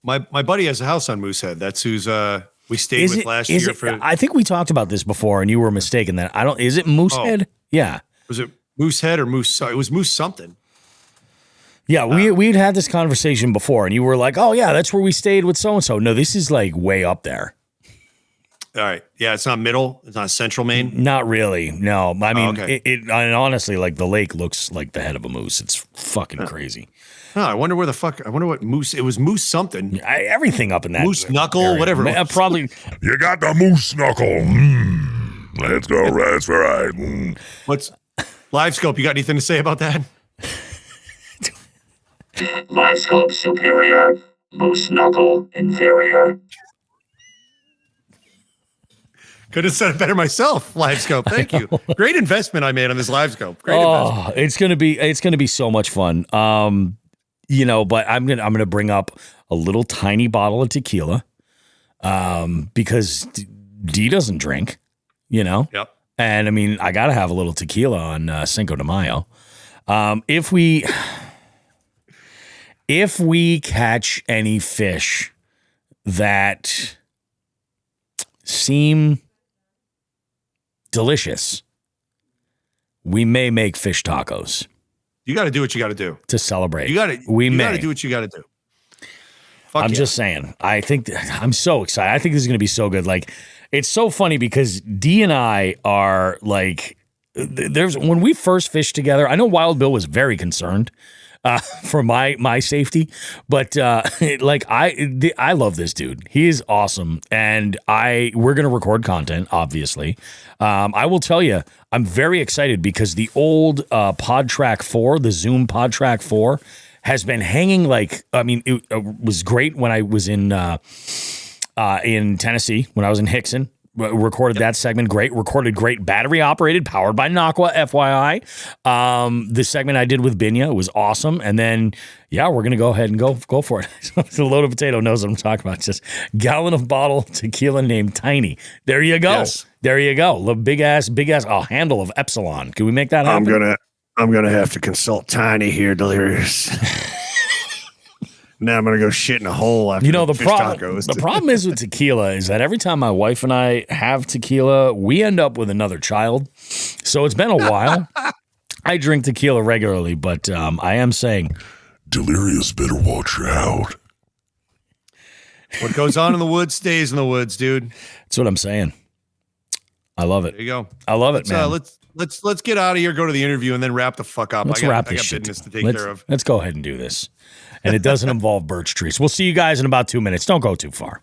S7: My buddy has a house on Moosehead. That's who's we stayed with last year.
S4: I think we talked about this before, and you were mistaken. Is it Moosehead? Yeah.
S7: Was it Moosehead or Moose? It was Moose something.
S4: Yeah, we'd had this conversation before, and you were like, "Oh yeah, that's where we stayed with so and so." No, this is like way up there.
S7: All right. Yeah, it's not middle. It's not central Maine.
S4: Not really. No, I mean,
S7: okay.
S4: And honestly, like the lake looks like the head of a moose. It's fucking crazy.
S7: Oh, I wonder where the fuck. I wonder what moose. It was Moose something.
S4: Everything up in that
S7: moose knuckle,
S4: area.
S7: whatever. It was.
S4: Probably.
S8: You got the moose knuckle. Let's go. That's right.
S7: What's Live Scope? You got anything to say about that?
S11: Live Scope superior, moose knuckle inferior.
S7: Could have said it better myself. Live Scope. Thank you. Great investment I made on this Live Scope. Great investment.
S4: It's gonna be so much fun. But I'm gonna bring up a little tiny bottle of tequila, because D doesn't drink,
S7: Yep.
S4: And I mean, I gotta have a little tequila on Cinco de Mayo. If we catch any fish that seem delicious, we may make fish tacos.
S7: You got to do what you got to do
S4: to celebrate.
S7: You got to do what you got to do.
S4: I'm just saying. I'm so excited. I think this is going to be so good. Like, it's so funny because D and I are like, when we first fished together, I know Wild Bill was very concerned for my safety, but I love this dude. He is awesome, and we're gonna record content, obviously. I will tell you, I'm very excited because the old PodTrack 4, the Zoom PodTrack 4, has been hanging like. I mean, it was great when I was in Tennessee, when I was in Hickson. Recorded that segment great. Recorded great, battery operated, powered by Naqua, FYI. The segment I did with Binya was awesome. And then, yeah, we're gonna go ahead and go for it. The Load of Potato knows what I'm talking about. It's just gallon of bottle tequila named Tiny. There you go.
S7: Yes.
S4: There you go. The big ass handle of Epsilon. Can we make that happen?
S7: I'm gonna have to consult Tiny here, Delirious. Now I'm going to go shit in a hole after
S4: the
S7: fish tacos.
S4: The problem is with tequila is that every time my wife and I have tequila, we end up with another child. So it's been a while. I drink tequila regularly, but I am saying,
S8: Delirious better watch out.
S7: What goes on in the woods stays in the woods, dude.
S4: That's what I'm saying. I love it.
S7: There you go.
S4: I love it, man.
S7: Let's get out of here, go to the interview, and then wrap the fuck up.
S4: Let's wrap this shit.
S7: Business to take care of.
S4: Let's go ahead and do this. And it doesn't involve birch trees. We'll see you guys in about 2 minutes. Don't go too far.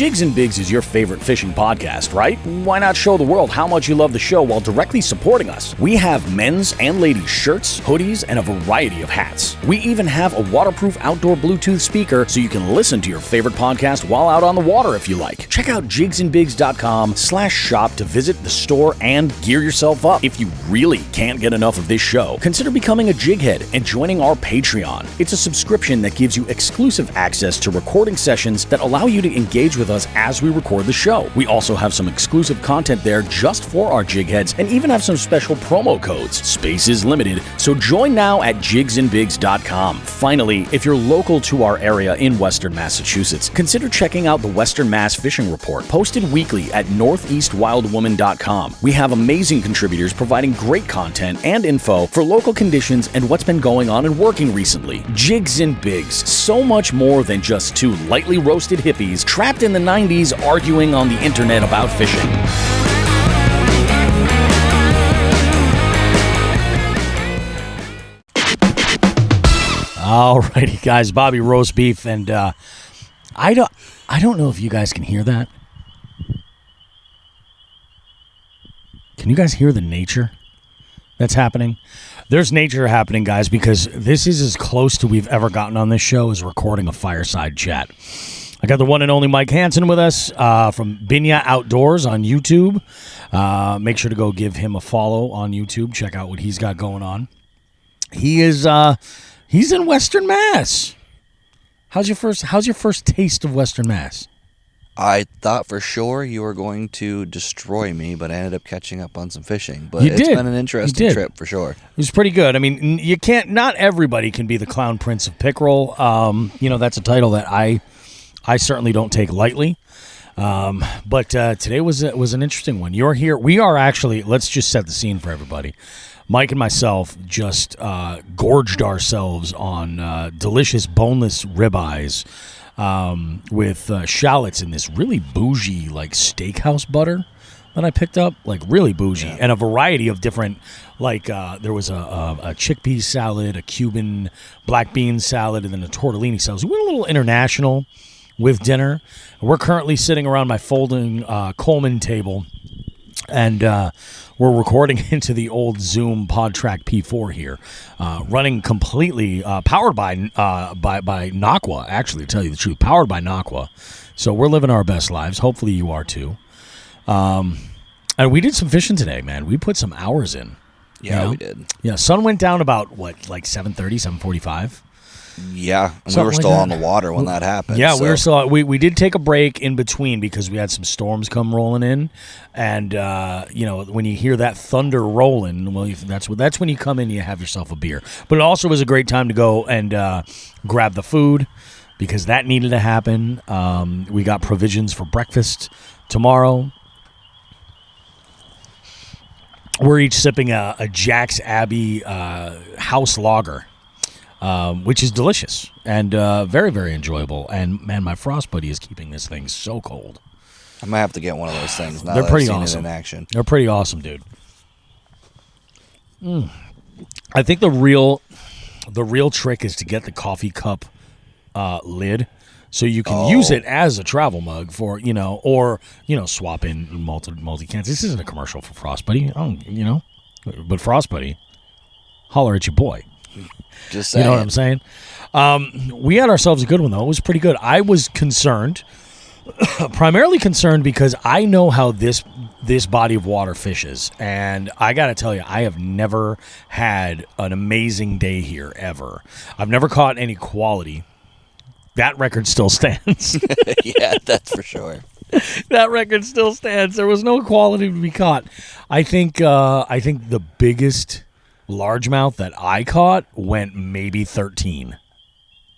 S4: Jigs and Bigs is your favorite fishing podcast, right? Why not show the world how much you love the show while directly supporting us? We have men's and ladies' shirts, hoodies, and a variety of hats. We even have a waterproof outdoor Bluetooth speaker so you can listen to your favorite podcast while out on the water if you like. Check out jigsandbigs.com/shop to visit the store and gear yourself up. If you really can't get enough of this show, consider becoming a jighead and joining our Patreon. It's a subscription that gives you exclusive access to recording sessions that allow you to engage with us as we record the show. We also have some exclusive content there just for our jigheads and even have some special promo codes. Space is limited, so join now at jigsandbigs.com. Finally, if you're local to our area in Western Massachusetts, consider checking out the Western Mass Fishing Report, posted weekly at northeastwildwoman.com. We have amazing contributors providing great content and info for local conditions and what's been going on and working recently. Jigs and Bigs, so much more than just two lightly roasted hippies trapped in the 90s arguing on the internet about fishing. Alrighty, guys, Bobby Roast Beef, and I don't know if you guys can hear that. Can you guys hear the nature that's happening? There's nature happening, guys, because this is as close to we've ever gotten on this show as recording a fireside chat. I got the one and only Mike Hansen with us from Binya Outdoors on YouTube. Make sure to go give him a follow on YouTube. Check out what he's got going on. He's in Western Mass. How's your first taste of Western Mass?
S13: I thought for sure you were going to destroy me, but I ended up catching up on some fishing. But
S4: It's
S13: been an interesting trip for sure.
S4: It was pretty good. I mean, not everybody can be the Clown Prince of Pickerel. That's a title that I certainly don't take lightly. But today was an interesting one. You're here. We are actually, let's just set the scene for everybody. Mike and myself just gorged ourselves on delicious boneless ribeyes with shallots in this really bougie like steakhouse butter that I picked up, like really bougie, and a variety of different, like there was a chickpea salad, a Cuban black bean salad, and then a tortellini salad. So we went a little international with dinner. We're currently sitting around my folding Coleman table, and we're recording into the old Zoom PodTrack P4 here, running completely powered by Naqua. Actually, to tell you the truth, powered by Naqua. So we're living our best lives. Hopefully, you are too. And we did some fishing today, man. We put some hours in.
S13: Yeah, we did.
S4: Yeah, sun went down about like 7:30, 7:45.
S13: Yeah, and we were still on the water when that happened.
S4: Yeah, we were still. We did take a break in between because we had some storms come rolling in, and when you hear that thunder rolling, well, that's when you come in and you have yourself a beer. But it also was a great time to go and grab the food because that needed to happen. We got provisions for breakfast tomorrow. We're each sipping a Jack's Abbey house lager. Which is delicious and very, very enjoyable. And, man, my Frost Buddy is keeping this thing so cold.
S13: I might have to get one of those things now.
S4: They're
S13: that
S4: pretty
S13: I've seen
S4: awesome.
S13: it in action.
S4: They're pretty awesome, dude. I think the real trick is to get the coffee cup lid so you can use it as a travel mug for, or swap in multi cans. This isn't a commercial for Frost Buddy, but Frost Buddy, holler at your boy.
S13: Just saying.
S4: You know what I'm saying? We had ourselves a good one, though. It was pretty good. I was concerned, primarily concerned because I know how this body of water fishes. And I got to tell you, I have never had an amazing day here, ever. I've never caught any quality. That record still stands.
S13: Yeah, that's for sure.
S4: That record still stands. There was no quality to be caught. I think the biggest largemouth that I caught went maybe 13.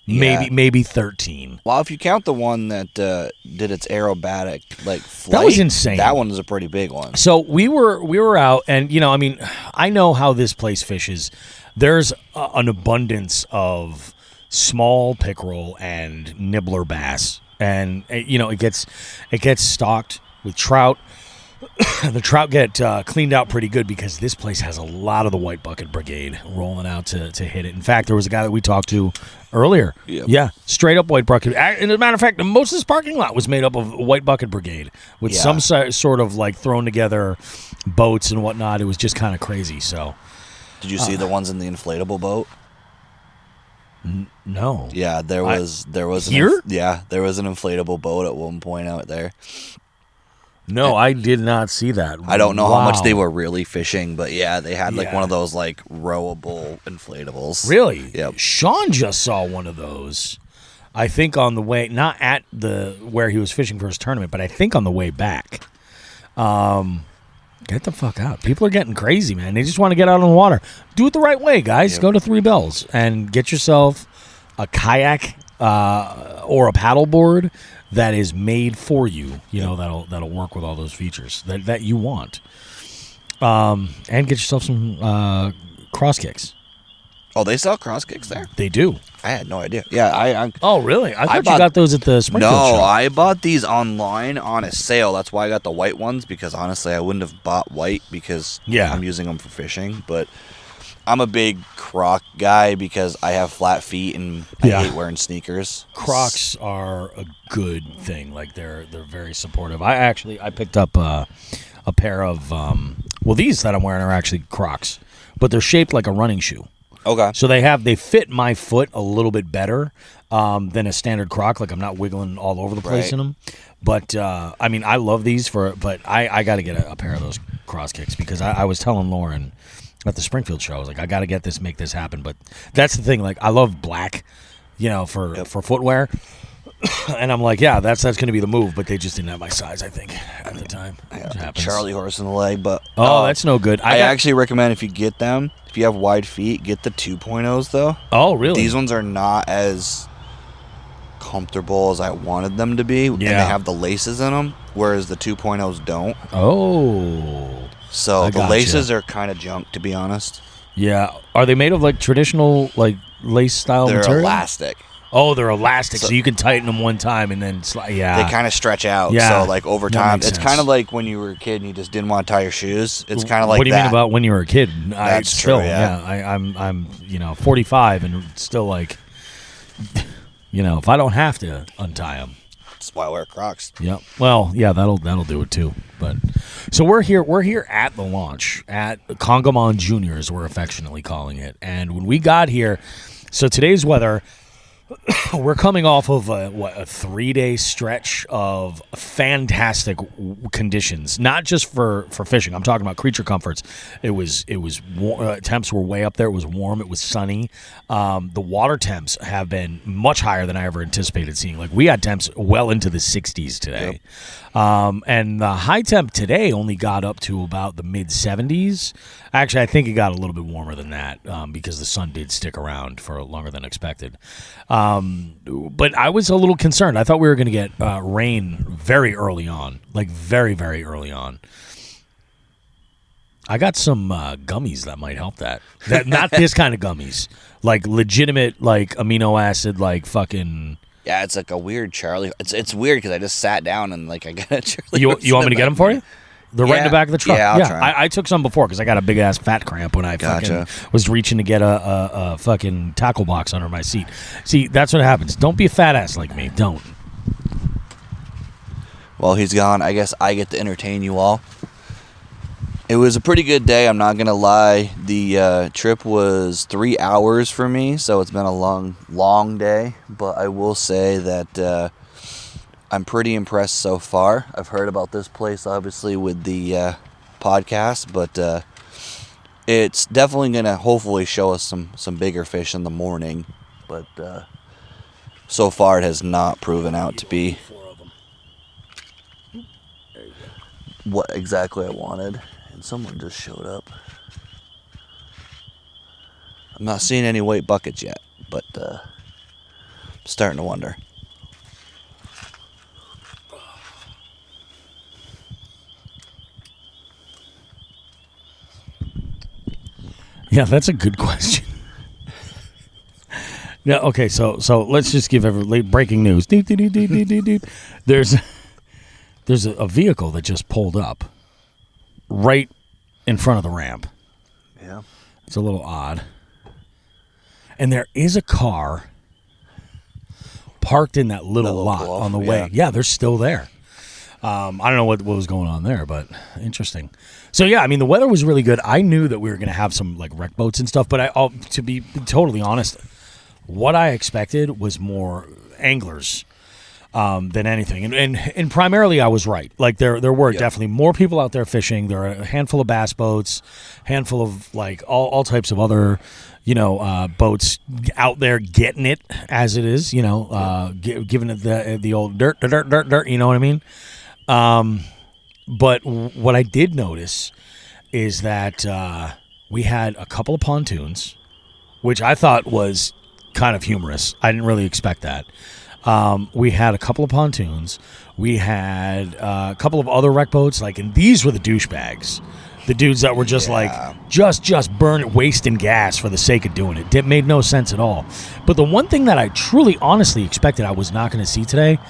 S13: Yeah.
S4: Maybe 13.
S13: Well, if you count the one that did its aerobatic flight,
S4: that was insane.
S13: That one was a pretty big one.
S4: So we were out, and I know how this place fishes. There's an abundance of small pickerel and nibbler bass, and it gets stocked with trout. the trout get cleaned out pretty good because this place has a lot of the white bucket brigade rolling out to hit it. In fact, there was a guy that we talked to earlier.
S13: Yep.
S4: Yeah, straight up white bucket. And as a matter of fact, most of this parking lot was made up of white bucket brigade with some sort of like thrown together boats and whatnot. It was just kind of crazy. So,
S13: did you see the ones in the inflatable boat?
S4: No.
S13: Yeah, there was
S4: here.
S13: There was an inflatable boat at one point out there.
S4: No, I did not see that.
S13: I don't know how much they were really fishing, but yeah, they had like one of those like rowable inflatables.
S4: Really?
S13: Yep.
S4: Sean just saw one of those. I think on the way, not at where he was fishing for his tournament, but I think on the way back. Get the fuck out. People are getting crazy, man. They just want to get out on the water. Do it the right way, guys. Go to Three Bells and get yourself a kayak or a paddleboard that is made for you. You know, that'll work with all those features that you want. And get yourself some cross kicks.
S13: Oh, they sell cross kicks there?
S4: They do.
S13: I had no idea. Yeah,
S4: Oh, really? I thought you got those at the Springfield show.
S13: No, I bought these online on a sale. That's why I got the white ones, because honestly, I wouldn't have bought white because I'm using them for fishing. But I'm a big Croc guy because I have flat feet and I hate wearing sneakers.
S4: Crocs are a good thing. Like they're very supportive. I picked up a pair of these that I'm wearing are actually Crocs, but they're shaped like a running shoe.
S13: Okay.
S4: So they fit my foot a little bit better than a standard Croc. Like I'm not wiggling all over the place in them. But I mean, I love these but I got to get a pair of those cross kicks because I was telling Lauren at the Springfield show, I was like, I got to make this happen. But that's the thing. Like I love black, for footwear. And I'm like, yeah, that's going to be the move. But they just didn't have my size, I think, at the time.
S13: Charlie horse in the leg, but
S4: that's no good.
S13: I actually recommend if you get them. If you have wide feet, get the 2.0s though.
S4: Oh, really?
S13: These ones are not as comfortable as I wanted them to be. Yeah. And they have the laces in them, whereas the 2.0s don't.
S4: Oh.
S13: So the laces are kind of junk, to be honest.
S4: Yeah. Are they made of like traditional like lace style material?
S13: They're elastic.
S4: Oh, they're elastic, so you can tighten them one time and then
S13: they kind of stretch out. So like over time, it's kind of like when you were a kid and you just didn't want to tie your shoes. It's kind of like
S4: what do you mean about when you were a kid?
S13: That's true.
S4: I'm 45 and still like, if I don't have to untie them.
S13: That's why I wear Crocs.
S4: Yeah. Well, yeah, that'll do it too. But so we're here at the launch at Congamon Junior, as we're affectionately calling it. And when we got here, so today's weather. We're coming off of a 3-day stretch of fantastic conditions, not just for fishing. I'm talking about creature comforts. It was temps were way up there. It was warm. It was sunny. The water temps have been much higher than I ever anticipated seeing. Like we had temps well into the 60s today. Yep. And the high temp today only got up to about the mid 70s. Actually, I think it got a little bit warmer than that because the sun did stick around for longer than expected. But I was a little concerned. I thought we were going to get rain very early on, like very, very early on. I got some gummies that might help that. Not this kind of gummies, like legitimate, like amino acid, like fucking.
S13: Yeah, it's like a weird Charlie. It's weird because I just sat down and like I got a Charlie.
S4: You want me to get them for you? They're right in the back of the truck.
S13: Yeah, I'll try.
S4: I took some before because I got a big ass fat cramp when I fucking was reaching to get a fucking tackle box under my seat. See, that's what happens. Don't be a fat ass like me. Don't.
S13: Well, he's gone. I guess I get to entertain you all. It was a pretty good day. I'm not gonna lie. The trip was 3 hours for me, so it's been a long day. But I will say that. I'm pretty impressed so far. I've heard about this place, obviously, with the podcast, but it's definitely going to hopefully show us some bigger fish in the morning. But so far, it has not proven out to be what exactly I wanted. And someone just showed up. I'm not seeing any white buckets yet, but I'm starting to wonder.
S4: Yeah, that's a good question. Yeah. Okay. So let's just give breaking news. There's a vehicle that just pulled up right in front of the ramp.
S13: Yeah.
S4: It's a little odd. And there is a car parked in that little lot on the way. Yeah, they're still there. I don't know what was going on there, but interesting. So, yeah, I mean, the weather was really good. I knew that we were going to have some, like, wreck boats and stuff, but to be totally honest, what I expected was more anglers than anything. And primarily I was right. Like, there were definitely more people out there fishing. There are a handful of bass boats, handful of, like, all types of other, boats out there getting it as it is, giving it the old dirt, you know what I mean? But what I did notice is that we had a couple of pontoons, which I thought was kind of humorous. I didn't really expect that. We had a couple of pontoons. We had a couple of other wreck boats, and these were the douchebags. The dudes that were just just wasting gas for the sake of doing it. It made no sense at all. But the one thing that I truly, honestly expected I was not going to see today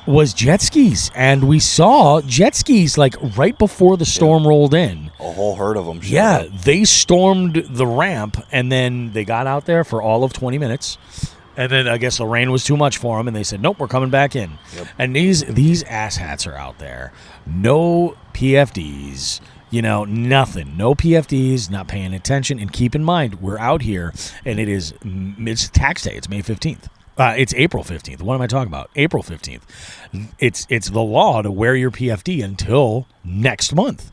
S4: was jet skis. And we saw jet skis, right before the storm rolled in.
S13: A whole herd of them.
S4: Yeah, they stormed the ramp, and then they got out there for all of 20 minutes. And then I guess the rain was too much for them, and they said, nope, we're coming back in. Yep. And these asshats are out there. No PFDs. Nothing. No PFDs, not paying attention. And keep in mind, we're out here, and it's tax day. It's May 15th. It's April 15th. What am I talking about? April 15th. It's the law to wear your PFD until next month,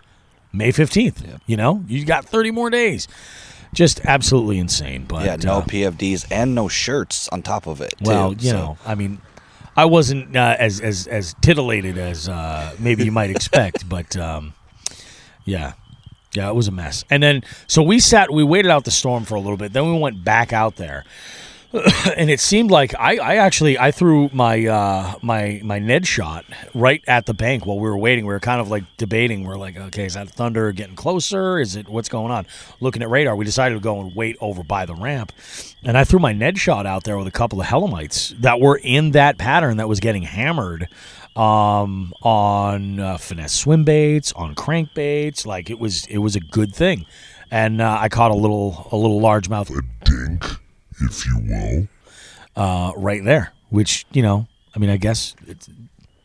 S4: May 15th. Yep. You got 30 more days. Just absolutely insane. But
S13: no PFDs and no shirts on top of it.
S4: Well, I mean, I wasn't as titillated as maybe you might expect, but yeah, it was a mess. And then so we waited out the storm for a little bit. Then we went back out there. And it seemed like I threw my my Ned shot right at the bank while we were waiting. We were kind of debating. We're like, okay, is that thunder getting closer? Is it what's going on? Looking at radar, we decided to go and wait over by the ramp. And I threw my Ned shot out there with a couple of Hellamites that were in that pattern that was getting hammered on finesse swim baits, on crankbaits. It was a good thing. And I caught a little largemouth.
S8: A dink, if you will.
S4: Right there, which, I guess it's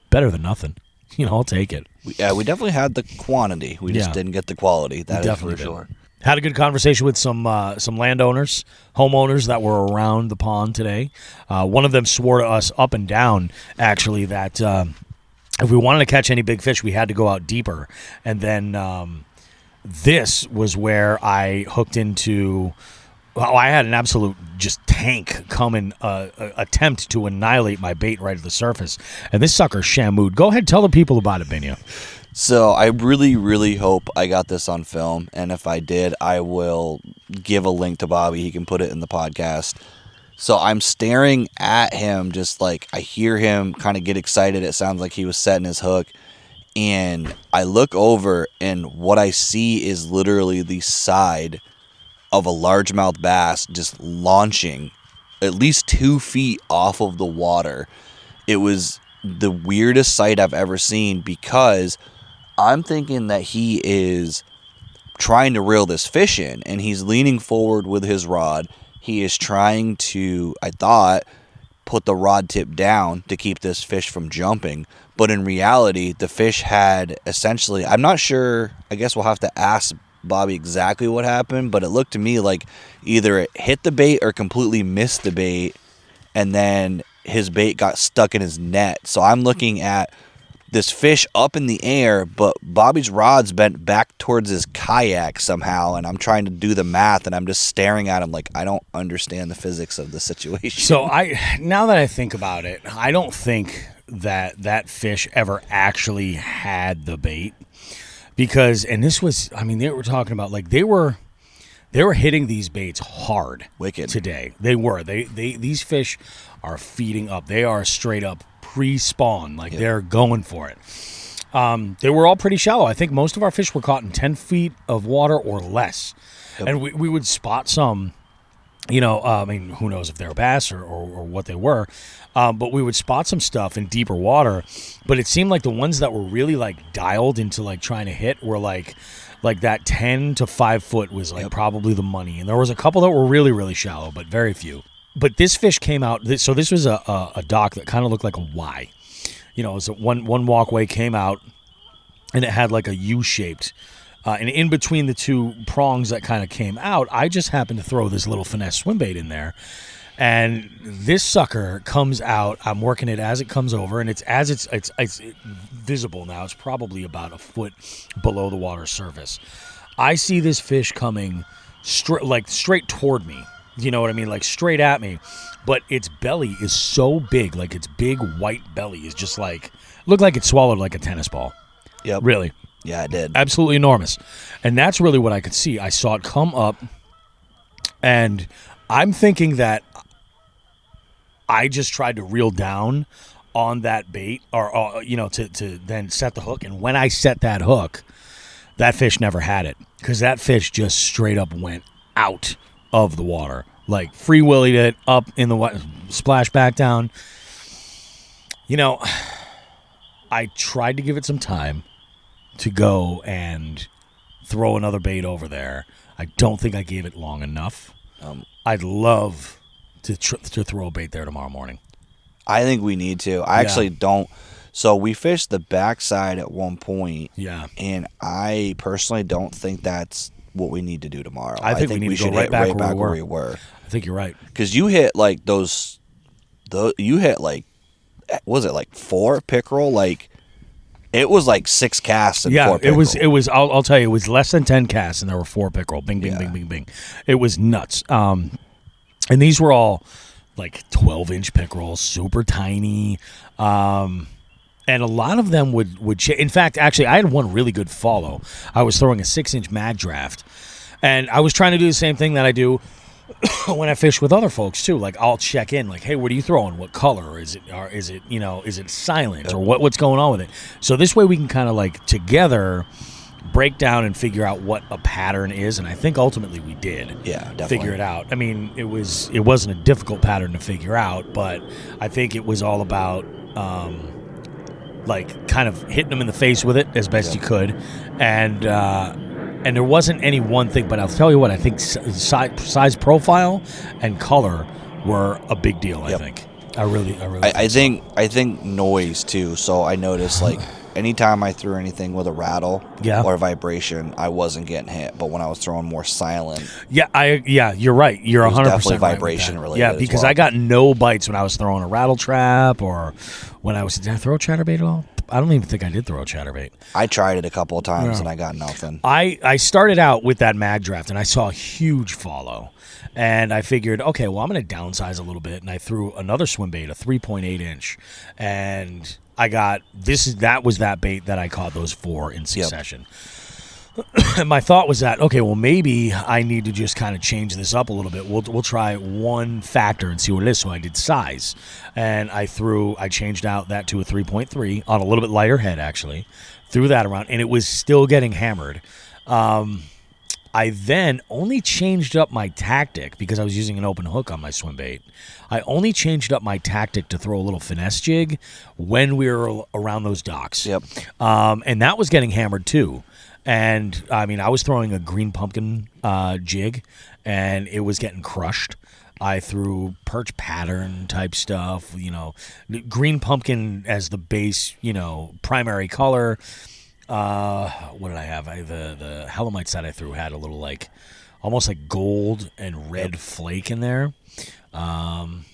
S4: better than nothing. I'll take it.
S13: We definitely had the quantity. We just didn't get the quality. That is for sure.
S4: Had a good conversation with some landowners, homeowners that were around the pond today. One of them swore to us up and down, actually, that if we wanted to catch any big fish, we had to go out deeper. And then this was where I hooked into... Well, I had an absolute just tank come and attempt to annihilate my bait right at the surface. And this sucker shamu'd. Go ahead, tell the people about it, Binya.
S13: So I really, really hope I got this on film. And if I did, I will give a link to Bobby. He can put it in the podcast. So I'm staring at him just I hear him kind of get excited. It sounds like he was setting his hook. And I look over, and what I see is literally the side of a largemouth bass just launching at least 2 feet off of the water. It was the weirdest sight I've ever seen, because I'm thinking that he is trying to reel this fish in, and he's leaning forward with his rod. He is trying to, I thought, put the rod tip down to keep this fish from jumping. But in reality, the fish had essentially, I'm not sure, I guess we'll have to ask Bobby exactly what happened, but it looked to me like either it hit the bait or completely missed the bait, and then his bait got stuck in his net. So I'm looking at this fish up in the air, but Bobby's rod's bent back towards his kayak somehow, and I'm trying to do the math, and I'm just staring at him like I don't understand the physics of the situation.
S4: So now that I think about it, I don't think that fish ever actually had the bait. Because, and this was, they were talking about, they were hitting these baits hard.
S13: Wicked.
S4: Today. They were. These fish are feeding up. They are straight up pre-spawn. They're going for it. They were all pretty shallow. I think most of our fish were caught in 10 feet of water or less. Yep. And we would spot some I mean, who knows if they were bass or what they were. But we would spot some stuff in deeper water. But it seemed like the ones that were really like dialed into like trying to hit were like that 10 to 5 foot was like probably the money. And there was a couple that were really, really shallow, but very few. But this fish came out. So this was a dock that kind of looked like a Y. It was one walkway came out, and it had like a U-shaped. And in between the two prongs that kind of came out, I just happened to throw this little finesse swim bait in there. And this sucker comes out. I'm working it as it comes over, and it's visible now. It's probably about a foot below the water surface. I see this fish coming straight toward me. You know what I mean? Like straight at me. But its belly is so big, like its big white belly is just like, looked like it swallowed like a tennis ball.
S13: Yep.
S4: Really.
S13: Yeah, it did.
S4: Absolutely enormous. And that's really what I could see. I saw it come up, and I'm thinking that I just tried to reel down on that bait or to then set the hook. And when I set that hook, that fish never had it because that fish just straight up went out of the water, like free willied it up in the water, splash back down. I tried to give it some time to go and throw another bait over there. I don't think I gave it long enough. I'd love to throw a bait there tomorrow morning.
S13: I think we need to. I actually don't. So we fished the backside at one point.
S4: Yeah.
S13: And I personally don't think that's what we need to do tomorrow.
S4: I think we need to go right back where we were. I think you're right.
S13: Because you hit like you hit like, was it like 4 pickerel? Like, it was like 6 casts and 4 pickerel.
S4: It was. I'll tell you, it was less than 10 casts, and there were 4 pickerel. Bing, bing, bing, bing, bing. It was nuts. And these were all like 12-inch pickerel, super tiny. And a lot of them would in fact, actually, I had one really good follow. I was throwing a 6-inch mag draft, and I was trying to do the same thing that I do when I fish with other folks too. Like, I'll check in, like, hey, what are you throwing? What color is it? Or is it silent, or what's going on with it? So this way we can kind of like together break down and figure out what a pattern is, and I think ultimately we did.
S13: Yeah, definitely.
S4: Figure it out. I mean, it wasn't a difficult pattern to figure out, but I think it was all about like kind of hitting them in the face with it as best you could, and there wasn't any one thing. But I'll tell you what, I think size, profile, and color were a big deal. I think. I think noise too. So I noticed like anytime I threw anything with a rattle or vibration, I wasn't getting hit. But when I was throwing more silent, you're right. You're 100%
S13: definitely vibration related.
S4: Yeah, because I got no bites when I was throwing a rattle trap or when I was. Did I throw a chatterbait at all? I don't even think I did throw a chatterbait.
S13: I tried it a couple of times and I got nothing.
S4: I started out with that mag draft and I saw a huge follow. And I figured, okay, well, I'm going to downsize a little bit. And I threw another swim bait, a 3.8 inch. And I got that was that bait that I caught those 4 in succession. And my thought was that, okay, well, maybe I need to just kind of change this up a little bit. We'll try one factor and see what it is. So I did size. And I changed out that to a 3.3 on a little bit lighter head, actually. Threw that around, and it was still getting hammered. I then only changed up my tactic because I was using an open hook on my swim bait. I only changed up my tactic to throw a little finesse jig when we were around those docks.
S13: Yep.
S4: And that was getting hammered too. And I mean, I was throwing a green pumpkin jig, and it was getting crushed. I threw perch pattern type stuff, green pumpkin as the base, primary color. What did I have? The Halomite that I threw had a little like almost like gold and red flake in there. And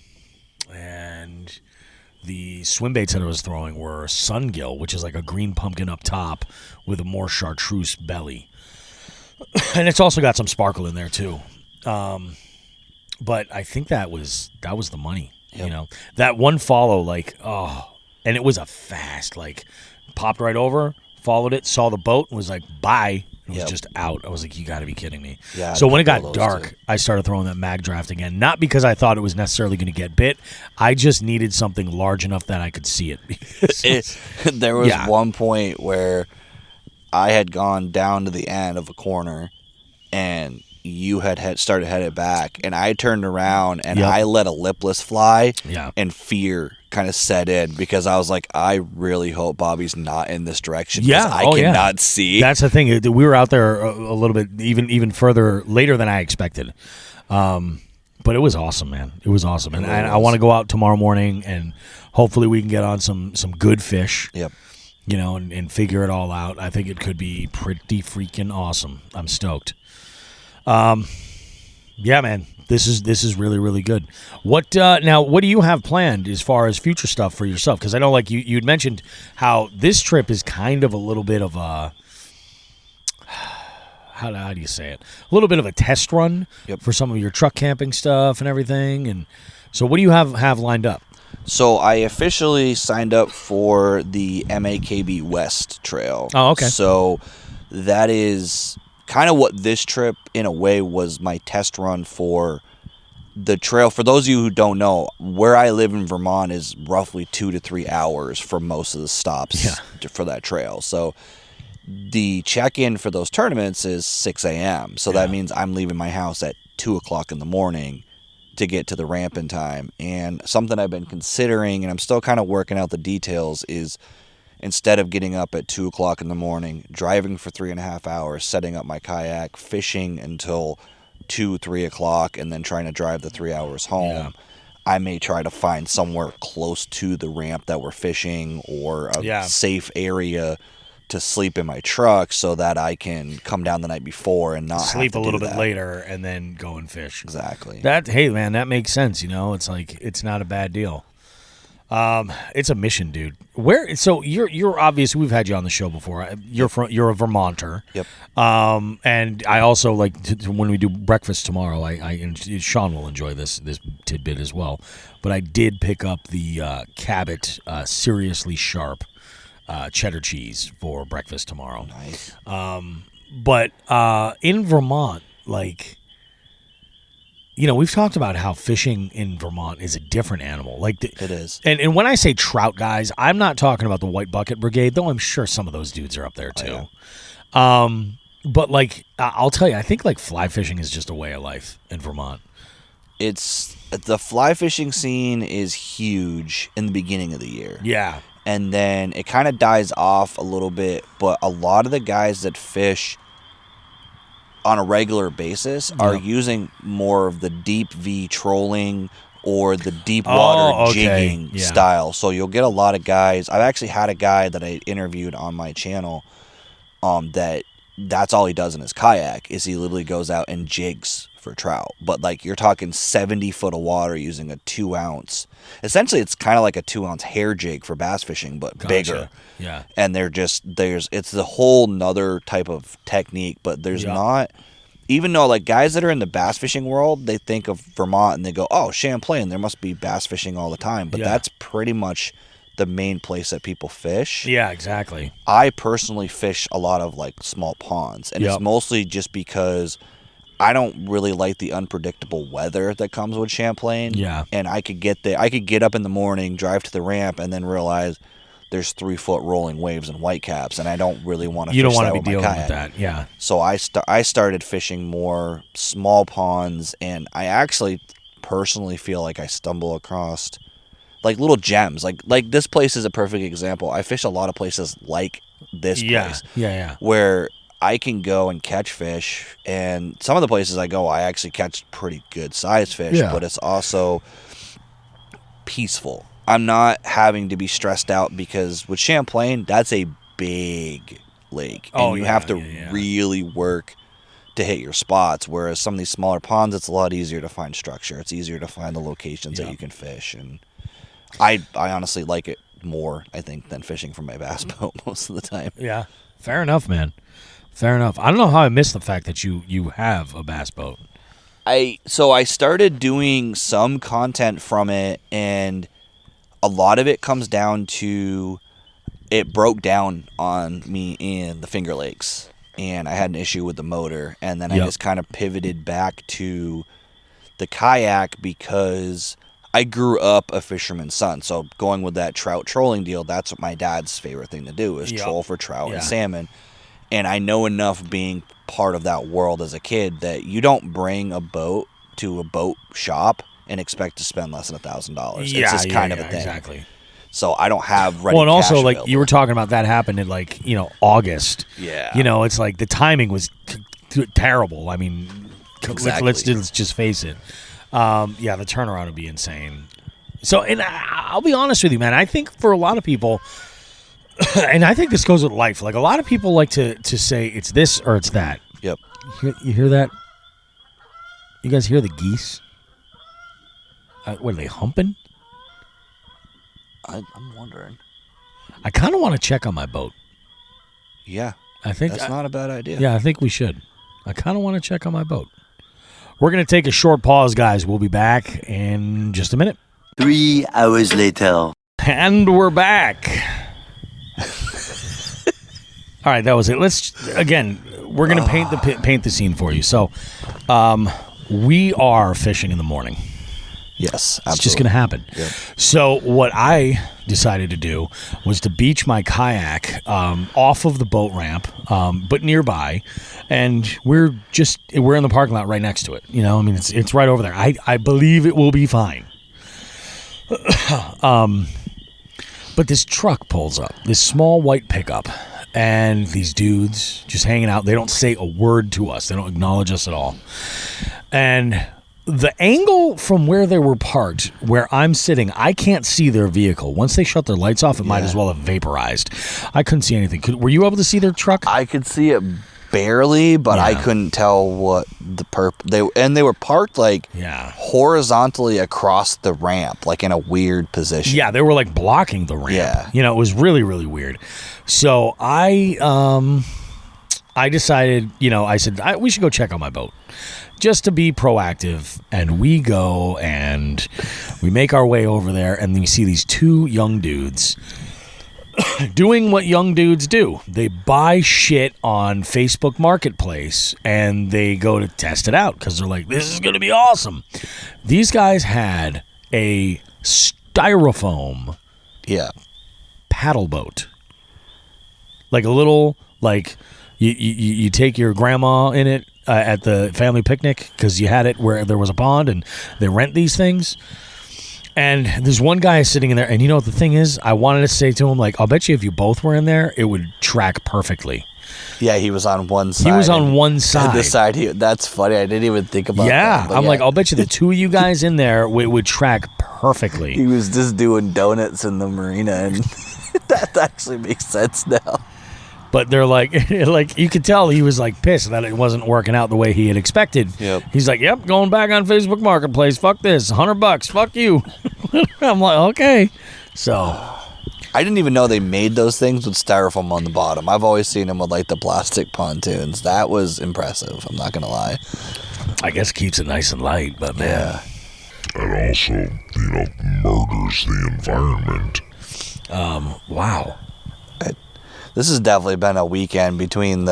S4: the swim baits that I was throwing were sungill, which is like a green pumpkin up top with a more chartreuse belly. And it's also got some sparkle in there too. But I think that was the money.
S13: Yep.
S4: That one follow, and it was a fast, popped right over, followed it, saw the boat, and was like, bye. It was just out. I was like, you got to be kidding me.
S13: Yeah,
S4: so when it got dark, I started throwing that mag draft again. Not because I thought it was necessarily going to get bit. I just needed something large enough that I could see it.
S13: There was one point where I had gone down to the end of a corner, and you had started headed back, and I turned around and I let a lipless fly, and fear kind of set in because I was like, I really hope Bobby's not in this direction. I cannot see.
S4: That's the thing. We were out there a little bit, even further later than I expected. But it was awesome, man. It was awesome, and I want to go out tomorrow morning, and hopefully we can get on some good fish.
S13: Yep.
S4: You know, and figure it all out. I think it could be pretty freaking awesome. I'm stoked. Yeah, man, this is really, really good. What now? What do you have planned as far as future stuff for yourself? Because I know, like you'd mentioned, how this trip is kind of a little bit of a how do you say it? A little bit of a test run for some of your truck camping stuff and everything. And so, what do you have lined up?
S13: So I officially signed up for the MAKB West Trail.
S4: Oh, okay.
S13: So that is kind of what this trip, in a way, was my test run for the trail. For those of you who don't know, where I live in Vermont is roughly 2 to 3 hours for most of the stops for that trail. So the check-in for those tournaments is 6 a.m. So that means I'm leaving my house at 2 o'clock in the morning to get to the ramp in time. And something I've been considering, and I'm still kind of working out the details, is instead of getting up at 2 o'clock in the morning, driving for 3.5 hours, setting up my kayak, fishing until 2, 3 o'clock, and then trying to drive the 3 hours home. I may try to find somewhere close to the ramp that we're fishing, or a safe area to sleep in my truck so that I can come down the night before and not
S4: sleep
S13: have to
S4: a little
S13: do
S4: bit
S13: that.
S4: later and then go and fish.
S13: Exactly.
S4: Hey man, that makes sense. You know, it's like it's not a bad deal. It's a mission, dude. So you're obviously, we've had you on the show before. You're a Vermonter.
S13: Yep.
S4: And I also like when we do breakfast tomorrow. And Shawn will enjoy this tidbit as well. But I did pick up the Cabot Seriously Sharp cheddar cheese for breakfast tomorrow.
S13: Nice.
S4: But in Vermont, like, you know, we've talked about how fishing in Vermont is a different animal. Like
S13: it is.
S4: And when I say trout guys, I'm not talking about the White Bucket Brigade, though I'm sure some of those dudes are up there too. Oh, yeah. But like, I'll tell you, I think like fly fishing is just a way of life in Vermont.
S13: It's the fly fishing scene is huge in the beginning of the year.
S4: Yeah.
S13: And then it kind of dies off a little bit, but a lot of the guys that fish on a regular basis are using more of the deep V trolling or the deep water jigging style. So you'll get a lot of guys. I've actually had a guy that I interviewed on my channel that's all he does in his kayak is he literally goes out and jigs for trout. But like you're talking 70 foot of water using a 2 ounce. Essentially, it's kind of like a 2 ounce hair jig for bass fishing, but bigger.
S4: Yeah.
S13: And it's the whole nother type of technique, but there's not, even though like guys that are in the bass fishing world, they think of Vermont and they go, oh, Champlain, there must be bass fishing all the time. But that's pretty much the main place that people fish.
S4: Yeah, exactly.
S13: I personally fish a lot of like small ponds, and it's mostly just because I don't really like the unpredictable weather that comes with Champlain.
S4: Yeah.
S13: And I could get up in the morning, drive to the ramp, and then realize there's 3 foot rolling waves and whitecaps, and I don't really want to.
S4: You
S13: fish
S4: don't want
S13: that
S4: to be
S13: with my
S4: dealing
S13: kayak.
S4: with that. Yeah.
S13: So I started fishing more small ponds, and I actually personally feel like I stumble across like little gems. Like this place is a perfect example. I fish a lot of places like this place.
S4: Yeah.
S13: Where I can go and catch fish, and some of the places I go, I actually catch pretty good sized fish, but it's also peaceful. I'm not having to be stressed out because with Champlain, that's a big lake, and you have to really work to hit your spots, whereas some of these smaller ponds, it's a lot easier to find structure. It's easier to find the locations that you can fish, and I honestly like it more, I think, than fishing from my bass boat most of the time.
S4: Yeah, fair enough, man. Fair enough. I don't know how I missed the fact that you have a bass boat.
S13: So I started doing some content from it, and a lot of it comes down to it broke down on me in the Finger Lakes, and I had an issue with the motor, and then I just kind of pivoted back to the kayak because I grew up a fisherman's son. So going with that trout trolling deal, that's what my dad's favorite thing to do is troll for trout and salmon. And I know enough being part of that world as a kid that you don't bring a boat to a boat shop and expect to spend less than $1,000. It's just kind of a thing.
S4: Exactly.
S13: So I don't have ready
S4: Well, and also,
S13: cash
S4: like,
S13: available.
S4: you were talking about that happened in, like, August.
S13: Yeah.
S4: It's like the timing was terrible. I mean,
S13: Exactly.
S4: let's just face it. Yeah, the turnaround would be insane. So, and I'll be honest with you, man. I think for a lot of people, and I think this goes with life, like, a lot of people like to say it's this or it's that.
S13: Yep.
S4: You hear that? You guys hear the geese? What, are they humping?
S13: I'm wondering.
S4: I kind of want to check on my boat.
S13: Yeah.
S4: I think
S13: that's not a bad idea.
S4: Yeah, I think we should. I kind of want to check on my boat. We're going to take a short pause, guys. We'll be back in just a minute.
S14: 3 hours later.
S4: And we're back. All right, that was it. We're going to paint the scene for you. So, we are fishing in the morning.
S13: Yes, absolutely.
S4: It's just going to happen.
S13: Yep.
S4: So what I decided to do was to beach my kayak off of the boat ramp, but nearby, and we're in the parking lot right next to it. I mean, it's right over there. I believe it will be fine. But this truck pulls up, this small white pickup, and these dudes just hanging out. They don't say a word to us. They don't acknowledge us at all. And the angle from where they were parked, where I'm sitting, I can't see their vehicle. Once they shut their lights off, it might as well have vaporized. I couldn't see anything. Were you able to see their truck?
S13: I could see it barely, but I couldn't tell what the they were parked like horizontally across the ramp, like in a weird position.
S4: Yeah, they were like blocking the ramp. Yeah. It was really, really weird. So I decided, I said, we should go check on my boat. Just to be proactive, and we go and we make our way over there, and we see these two young dudes doing what young dudes do. They buy shit on Facebook Marketplace, and they go to test it out because they're like, this is going to be awesome. These guys had a styrofoam paddle boat. Like a little, like, you take your grandma in it, at the family picnic because you had it where there was a pond, and they rent these things. And there's one guy sitting in there, and you know what the thing is? I wanted to say to him, like, I'll bet you if you both were in there, it would track perfectly.
S13: Yeah, he was on one side.
S4: He was on one side.
S13: The side that's funny. I didn't even think about that.
S4: Yeah, I'm like, I'll bet you the two of you guys in there would track perfectly.
S13: He was just doing donuts in the marina, and that actually makes sense now.
S4: But they're like you could tell he was like pissed that it wasn't working out the way he had expected.
S13: Yep.
S4: He's like, yep, going back on Facebook Marketplace. Fuck this, $100. Fuck you. I'm like, okay. So
S13: I didn't even know they made those things with styrofoam on the bottom. I've always seen them with like the plastic pontoons. That was impressive. I'm not gonna lie.
S4: I guess keeps it nice and light, but man.
S8: It also, murders the environment.
S4: Wow.
S13: This has definitely been a weekend between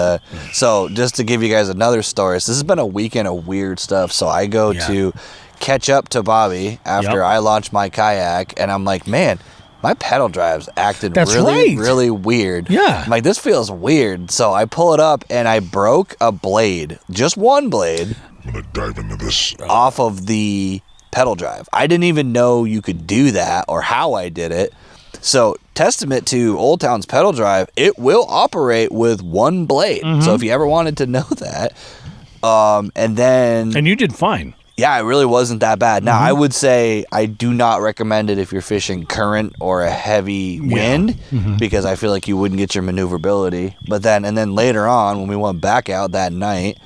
S13: so just to give you guys another story, this has been a weekend of weird stuff. So I go to catch up to Bobby after I launched my kayak, and I'm like, man, my pedal drive's acted really weird.
S4: Yeah.
S13: I'm like, this feels weird. So I pull it up, and I broke a blade, just one blade.
S8: I'm going to dive into this.
S13: Off of the pedal drive. I didn't even know you could do that or how I did it. So, testament to Old Town's pedal drive, it will operate with one blade. Mm-hmm. So, if you ever wanted to know that, and
S4: you did fine.
S13: Yeah, it really wasn't that bad. Now, I would say I do not recommend it if you're fishing current or a heavy wind, because I feel like you wouldn't get your maneuverability. But then later on, when we went back out that night,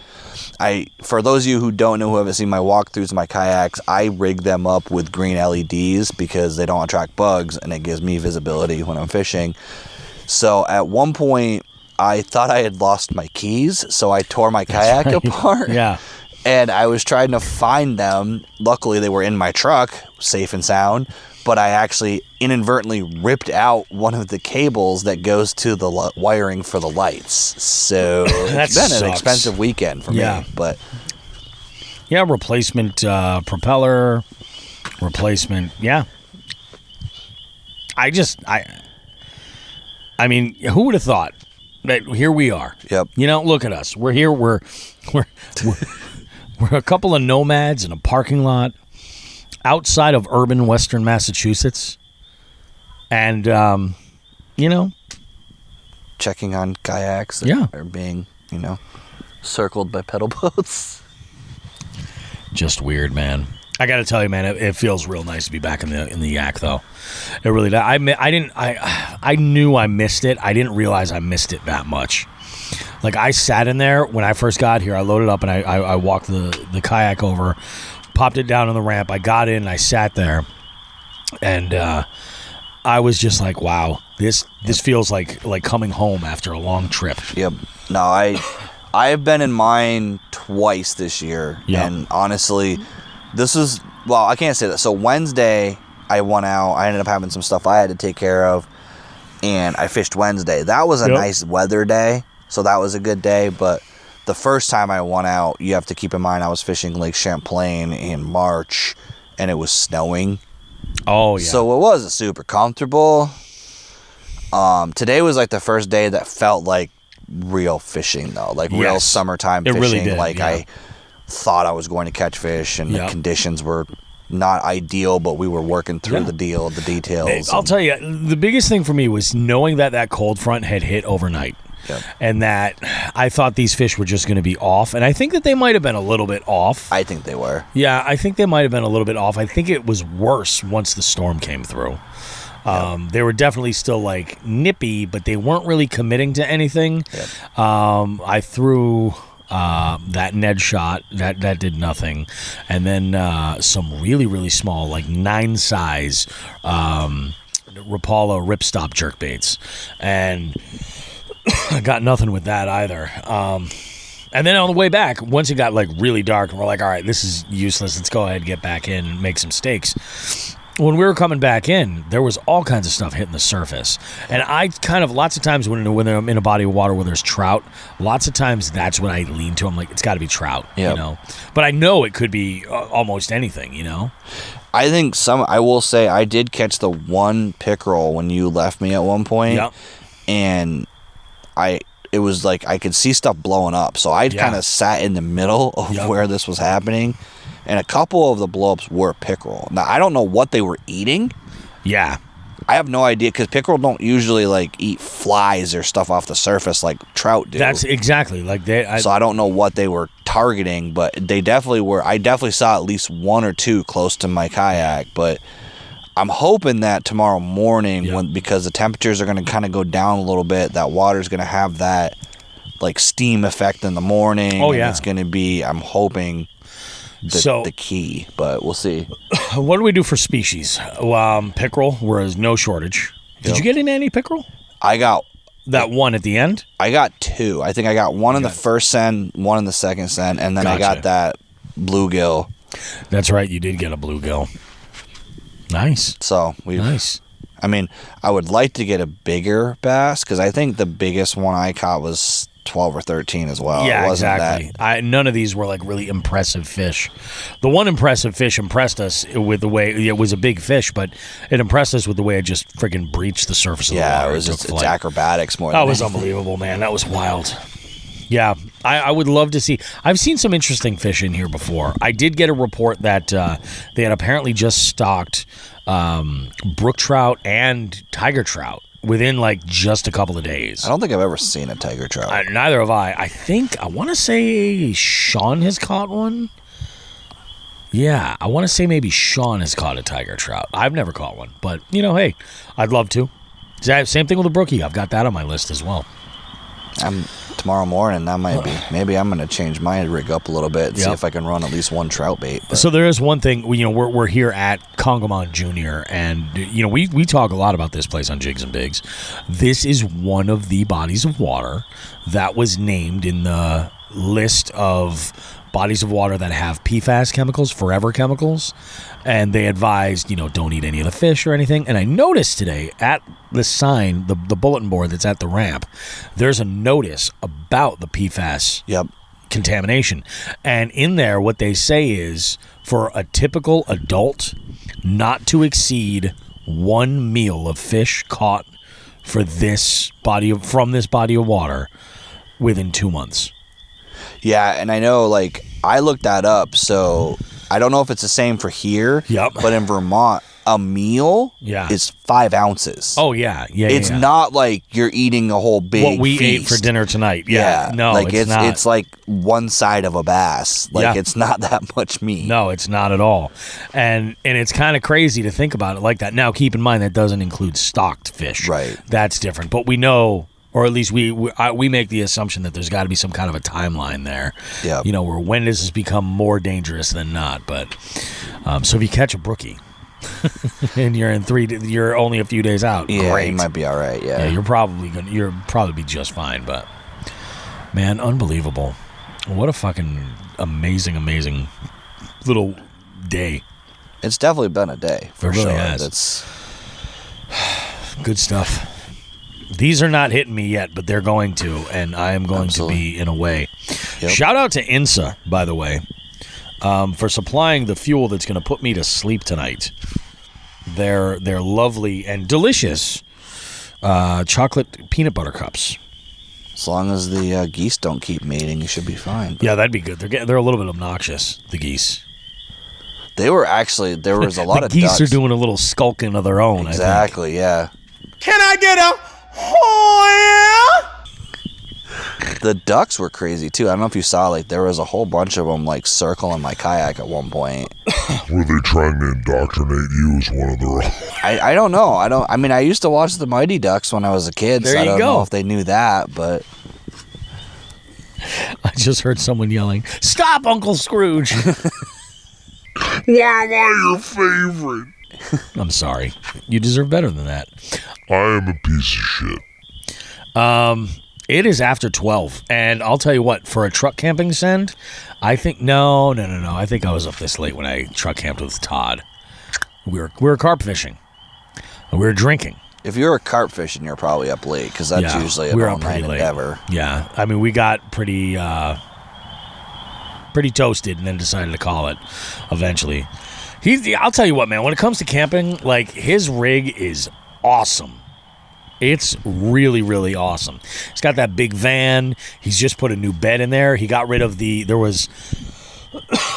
S13: for those of you who don't know, who haven't seen my walkthroughs of my kayaks, I rig them up with green LEDs because they don't attract bugs, and it gives me visibility when I'm fishing. So at one point, I thought I had lost my keys, so I tore my kayak apart.
S4: Yeah.
S13: And I was trying to find them. Luckily, they were in my truck, safe and sound. But I actually inadvertently ripped out one of the cables that goes to the wiring for the lights. So it's been an expensive weekend for me. But
S4: yeah, replacement propeller, replacement. Yeah. I mean, who would have thought here we are.
S13: Yep.
S4: You know, look at us. We're here. We're a couple of nomads in a parking lot outside of urban Western Massachusetts, and you know,
S13: checking on kayaks that are being, circled by pedal boats.
S4: Just weird, man. I got to tell you, man, it feels real nice to be back in the yak, though. It really does. I knew I missed it. I didn't realize I missed it that much. Like, I sat in there when I first got here. I loaded up and I walked the kayak over, popped it down on the ramp. I got in and I sat there, and I was just like, wow, this feels like coming home after a long trip.
S13: Yep. No, I've been in mine twice this year, and honestly, I can't say that. So Wednesday, I went out. I ended up having some stuff I had to take care of, and I fished Wednesday. That was a nice weather day, so that was a good day. But the first time I went out, you have to keep in mind I was fishing Lake Champlain in March, and it was snowing.
S4: Oh, yeah.
S13: So it wasn't super comfortable. Today was like the first day that felt like real fishing, though. Like real summertime fishing.
S4: Really did,
S13: I thought I was going to catch fish, and the conditions were not ideal, but we were working through the details.
S4: I'll tell you, the biggest thing for me was knowing that cold front had hit overnight.
S13: Yep.
S4: And that I thought these fish were just going to be off. And I think that they might have been a little bit off.
S13: I think they were.
S4: Yeah, I think they might have been a little bit off. I think it was worse once the storm came through. They were definitely still like nippy, but they weren't really committing to anything.
S13: Yep.
S4: I threw that Ned shot that did nothing, and then some really, really small, like 9 size Rapala ripstop jerkbaits, and I got nothing with that either. And then on the way back, once it got like really dark, and we're like, all right, this is useless. Let's go ahead and get back in and make some stakes. When we were coming back in, there was all kinds of stuff hitting the surface. And I kind of, lots of times when I'm in a body of water where there's trout, lots of times that's when I lean to. I'm like, it's got to be trout, you know? But I know it could be almost anything, you know?
S13: I think I will say, I did catch the one pickerel when you left me at one point.
S4: Yep.
S13: And it was like I could see stuff blowing up. So I kind of sat in the middle of where this was happening. And a couple of the blowups were pickerel. Now, I don't know what they were eating.
S4: Yeah.
S13: I have no idea, because pickerel don't usually like eat flies or stuff off the surface like trout do.
S4: That's exactly like
S13: so I don't know what they were targeting, but they definitely were. I definitely saw at least 1 or 2 close to my kayak, but I'm hoping that tomorrow morning, because the temperatures are going to kind of go down a little bit, that water's going to have that like steam effect in the morning.
S4: Oh, yeah.
S13: It's going to be, I'm hoping, the key, but we'll see.
S4: What do we do for species? Pickerel, whereas no shortage. Did you get in any pickerel?
S13: I got
S4: that one at the end.
S13: I got 2. I think I got one in the first send, one in the second send, and then I got that bluegill.
S4: That's right, you did get a bluegill. Nice.
S13: So nice. I mean, I would like to get a bigger bass, because I think the biggest one I caught was 12 or 13 as well.
S4: Yeah,
S13: it wasn't
S4: exactly. None of these were like really impressive fish. The one impressive fish impressed us with the way it was a big fish, but it impressed us with the way it just freaking breached the surface of the water.
S13: Yeah, it was just it's acrobatics more than
S4: that was unbelievable, man. That was wild. Yeah, I would love to see. I've seen some interesting fish in here before. I did get a report that they had apparently just stocked brook trout and tiger trout within like just a couple of days.
S13: I don't think I've ever seen a tiger trout.
S4: Neither have I. I want to say Shawn has caught one. Yeah, I want to say maybe Shawn has caught a tiger trout. I've never caught one, but hey, I'd love to. Same thing with a brookie. I've got that on my list as well.
S13: Tomorrow morning, that might be. Maybe I'm going to change my rig up a little bit and see if I can run at least one trout bait. But.
S4: So there is one thing. We're here at Congamon Junior, and we talk a lot about this place on Jigs and Bigs. This is one of the bodies of water that was named in the list of bodies of water that have PFAS chemicals, forever chemicals, and they advised, don't eat any of the fish or anything. And I noticed today at the sign, the bulletin board that's at the ramp, there's a notice about the PFAS contamination. And in there, what they say is for a typical adult not to exceed 1 meal of fish caught from this body of water within 2 months.
S13: Yeah, and I know, like, I looked that up, so I don't know if it's the same for here.
S4: Yep.
S13: But in Vermont, a meal is 5 ounces.
S4: Oh, yeah.
S13: It's not like you're eating a whole big
S4: what we ate
S13: feast.
S4: for dinner tonight. Yeah. No,
S13: like
S4: it's not.
S13: It's like one side of a bass. Like, it's not that much meat.
S4: No, it's not at all. And it's kind of crazy to think about it like that. Now, keep in mind that doesn't include stocked fish.
S13: Right.
S4: That's different. But we know, or at least we make the assumption that there's got to be some kind of a timeline there.
S13: Yeah.
S4: You know, where when does this become more dangerous than not? But so if you catch a brookie and you're only a few days out, great.
S13: You might be all right. Yeah.
S4: You're probably be just fine. But man, unbelievable! What a fucking amazing little day.
S13: It's definitely been a day for
S4: It really
S13: sure.
S4: has.
S13: That's
S4: good stuff. These are not hitting me yet, but they're going to, and I am going to be in a way.
S13: Yep.
S4: Shout out to INSA, by the way, for supplying the fuel that's going to put me to sleep tonight. They're lovely and delicious chocolate peanut butter cups.
S13: As long as the geese don't keep mating, you should be fine.
S4: Yeah, that'd be good. They're a little bit obnoxious, the geese.
S13: There was a lot
S4: the
S13: of
S4: geese
S13: ducks.
S4: are doing a little skulking of their own.
S13: Exactly, yeah.
S3: Can I get a
S13: The ducks were crazy too. I don't know if you saw, like, there was a whole bunch of them like circling my kayak at one point.
S8: Were they trying to indoctrinate you as one of their own?
S13: I don't know. I mean, I used to watch the Mighty Ducks when I was a kid, so I don't know if they knew that, but
S4: I just heard someone yelling, "Stop, Uncle Scrooge!"
S8: Why am I your favorite?
S4: I'm sorry. You deserve better than that.
S8: I am a piece of shit.
S4: It is after 12, and I'll tell you what, for a truck camping send, I think, no. I think I was up this late when I truck camped with Todd. We were carp fishing. We were drinking.
S13: if you're a carp fishing, you're probably up late because that's usually an all-night endeavor.
S4: Yeah, I mean, we got pretty toasted and then decided to call it eventually. I'll tell you what, man, when it comes to camping, like, his rig is awesome. It's really, really awesome. He's got that big van. He's just put a new bed in there. He got rid of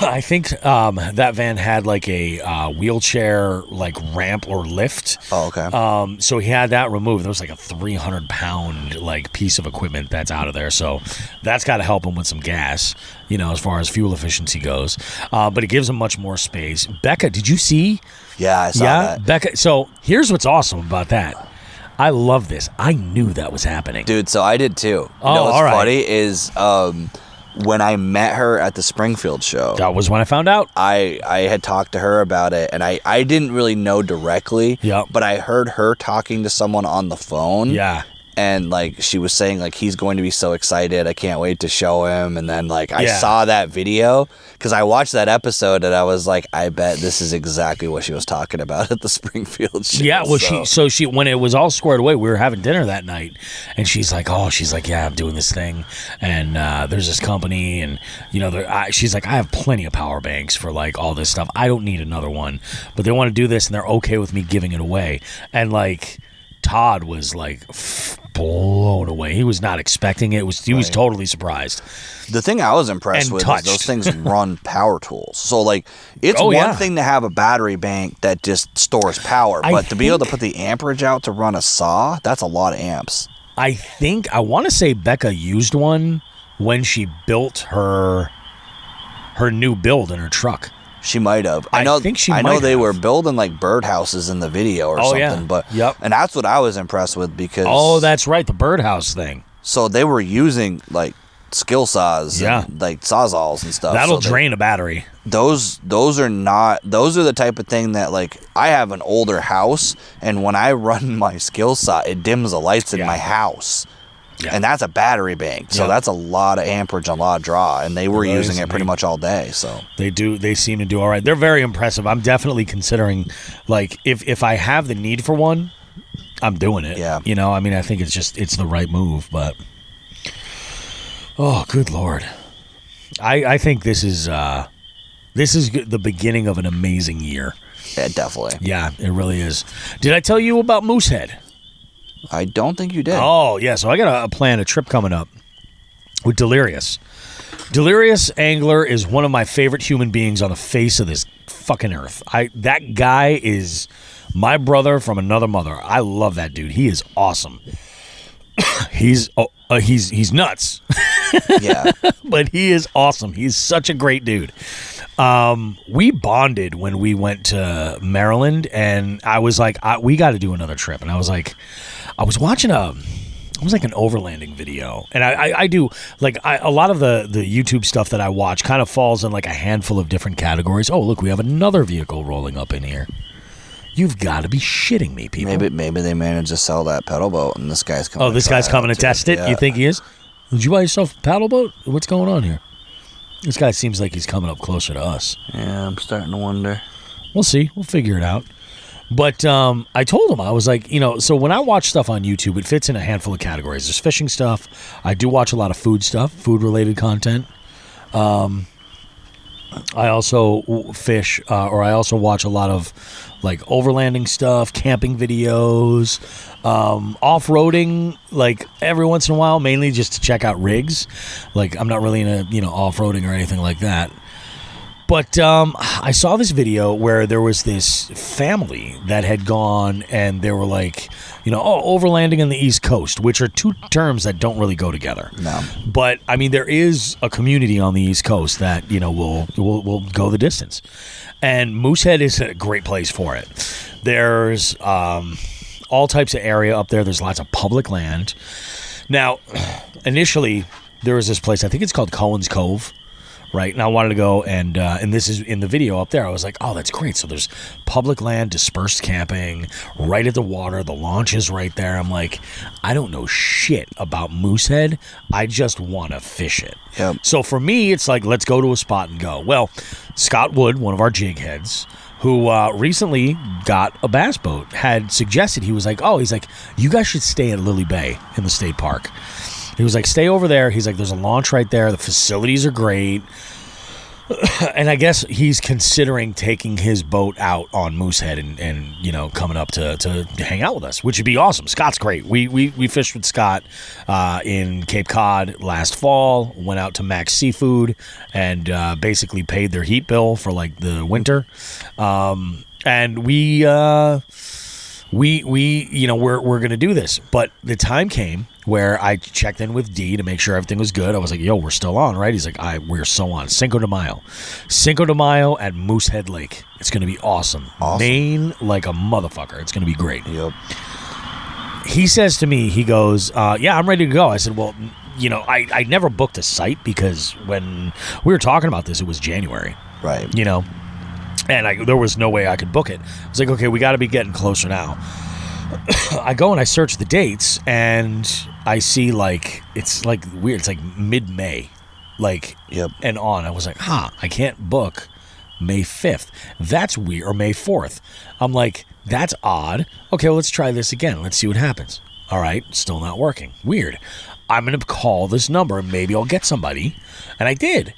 S4: I think that van had like a wheelchair like ramp or lift.
S13: Oh, okay.
S4: So he had that removed. There was like a 300-pound like piece of equipment that's out of there. So that's got to help him with some gas, as far as fuel efficiency goes. But it gives him much more space. Becca, did you see?
S13: Yeah, I saw that.
S4: Becca. So here's what's awesome about that. I love this. I knew that was happening.
S13: Dude, so I did too.
S4: What's
S13: funny is when I met her at the Springfield show.
S4: That was when I found out.
S13: I had talked to her about it, and I didn't really know directly.
S4: Yep.
S13: But I heard her talking to someone on the phone.
S4: Yeah.
S13: And, like, she was saying, like, he's going to be so excited. I can't wait to show him. And then, like, I saw that video because I watched that episode and I was like, I bet this is exactly what she was talking about at the Springfield show.
S4: Yeah, well, she when it was all squared away, we were having dinner that night, and she's like, yeah, I'm doing this thing, and there's this company, and, she's like, I have plenty of power banks for, like, all this stuff. I don't need another one, but they want to do this, and they're okay with me giving it away. And, like, Todd was, like, blown away. He was not expecting it. He was totally surprised.
S13: The thing I was impressed with is those things run power tools. So, like, it's one thing to have a battery bank that just stores power, but to be able to put the amperage out to run a saw, that's a lot of amps. I
S4: want to say Becca used one when she built her new build in her truck.
S13: She might have. I know they were building like birdhouses in the video or something. But and that's what I was impressed with because
S4: that's right, the birdhouse thing.
S13: So they were using like skill saws, and, like sawzalls and stuff.
S4: That'll drain a battery.
S13: Those are the type of thing that, like, I have an older house, and when I run my skill saw, it dims the lights in my house. Yeah. And that's a battery bank, so that's a lot of amperage and a lot of draw, and they were using it pretty much all day. So
S4: they seem to do all right. They're very impressive. I'm definitely considering, like, if I have the need for one, I'm doing it.
S13: Yeah.
S4: I mean, I think it's the right move, but oh, good Lord. I think this is the beginning of an amazing year.
S13: Yeah, definitely.
S4: Yeah, it really is. Did I tell you about Moosehead?
S13: I don't think you did.
S4: Oh, yeah. So I got a plan, a trip coming up with Delirious. Delirious Angler is one of my favorite human beings on the face of this fucking earth. That guy is my brother from another mother. I love that dude. He is awesome. He's nuts.
S13: Yeah.
S4: But he is awesome. He's such a great dude. We bonded when we went to Maryland, and I was like, we got to do another trip. And I was like, I was watching an overlanding video, and I do like a lot of the YouTube stuff that I watch kind of falls in like a handful of different categories. Oh, look, we have another vehicle rolling up in here. You've got to be shitting me, people.
S13: Maybe they managed to sell that pedal boat, and this guy's coming.
S4: Oh, this guy's coming to test it. Yeah. You think he is? Did you buy yourself a paddle boat? What's going on here? This guy seems like he's coming up closer to us.
S13: Yeah, I'm starting to wonder.
S4: We'll see. We'll figure it out. But I told him, I was like, so when I watch stuff on YouTube, it fits in a handful of categories. There's fishing stuff. I do watch a lot of food stuff, food-related content. I also fish, or I also watch a lot of like overlanding stuff, camping videos, off-roading, like every once in a while, mainly just to check out rigs. Like I'm not really into, off-roading or anything like that. But I saw this video where there was this family that had gone and they were like, overlanding on the East Coast, which are two terms that don't really go together.
S13: No.
S4: But, I mean, there is a community on the East Coast that, will go the distance. And Moosehead is a great place for it. There's all types of area up there. There's lots of public land. Now, initially, there was this place, I think it's called Cohen's Cove. Right, and I wanted to go, and this is in the video up there. I was like, oh, that's great. So there's public land, dispersed camping, right at the water. The launch is right there. I'm like, I don't know shit about Moosehead. I just want to fish it.
S13: Yep.
S4: So for me, it's like, let's go to a spot and go. Well, Scott Wood, one of our jig heads, who recently got a bass boat, had suggested, he's like, you guys should stay at Lily Bay in the state park. He was like, stay over there. He's like, there's a launch right there. The facilities are great. And I guess he's considering taking his boat out on Moosehead and coming up to hang out with us, which would be awesome. Scott's great. We fished with Scott in Cape Cod last fall, went out to Max Seafood and basically paid their heat bill for like the winter. And we're going to do this. But the time came where I checked in with D to make sure everything was good. I was like, yo, we're still on, right? He's like, we're so on. Cinco de Mayo at Moosehead Lake. It's going to be awesome. Maine like a motherfucker. It's going to be great.
S13: Yep.
S4: He says to me, he goes, yeah, I'm ready to go. I said, well, I never booked a site because when we were talking about this, it was January.
S13: Right.
S4: And there was no way I could book it. I was like, okay, we got to be getting closer now. I go and I search the dates, and I see it's like weird. It's like mid-May,
S13: yep.
S4: And on. I was like, I can't book May 5th. That's weird, or May 4th. I'm like, that's odd. Okay, well, let's try this again. Let's see what happens. All right, still not working. Weird. I'm going to call this number, and maybe I'll get somebody. And I did.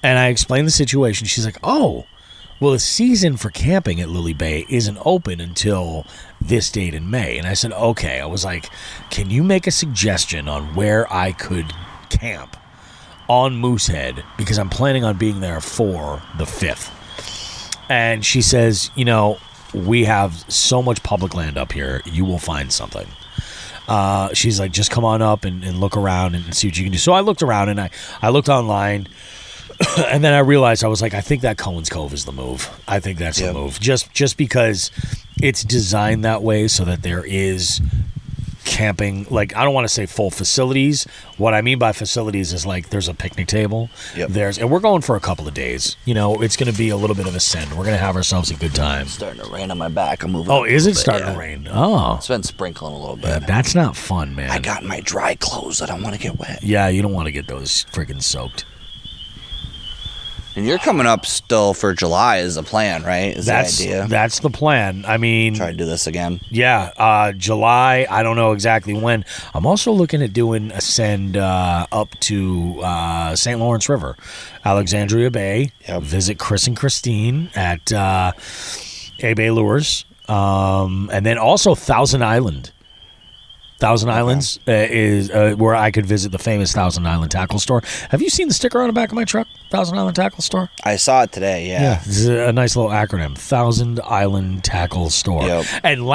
S4: And I explained the situation. She's like, oh, well, the season for camping at Lily Bay isn't open until this date in May. And I said, okay. I was like, can you make a suggestion on where I could camp on Moosehead? Because I'm planning on being there for the 5th. And she says, we have so much public land up here. You will find something. She's like, just come on up and look around and see what you can do. So I looked around and I looked online. And then I realized, I was like, I think that Cohen's Cove is the move. I think that's the move. Just because it's designed that way so that there is camping. Like, I don't want to say full facilities. What I mean by facilities is like there's a picnic table.
S13: Yep.
S4: And we're going for a couple of days. It's going to be a little bit of a send. We're going to have ourselves a good time.
S13: It's starting to rain on my back. I'm moving.
S4: Oh, is it starting to rain? Oh.
S13: It's been sprinkling a little bit.
S4: That's not fun, man.
S13: I got my dry clothes. I don't want to get wet.
S4: Yeah, you don't want to get those freaking soaked.
S13: And you're coming up still for July is the plan, right?
S4: That's the idea. That's the plan. I mean,
S13: try to do this again.
S4: Yeah, July. I don't know exactly when. I'm also looking at doing a send up to St. Lawrence River, Alexandria Bay.
S13: Yep.
S4: Visit Chris and Christine at A Bay Lures, and then also Thousand Island. Thousand Islands is where I could visit the famous Thousand Island Tackle Store. Have you seen the sticker on the back of my truck? Thousand Island Tackle Store?
S13: I saw it today, yeah.
S4: This is a nice little acronym. Thousand Island Tackle Store.
S13: Yep.
S4: And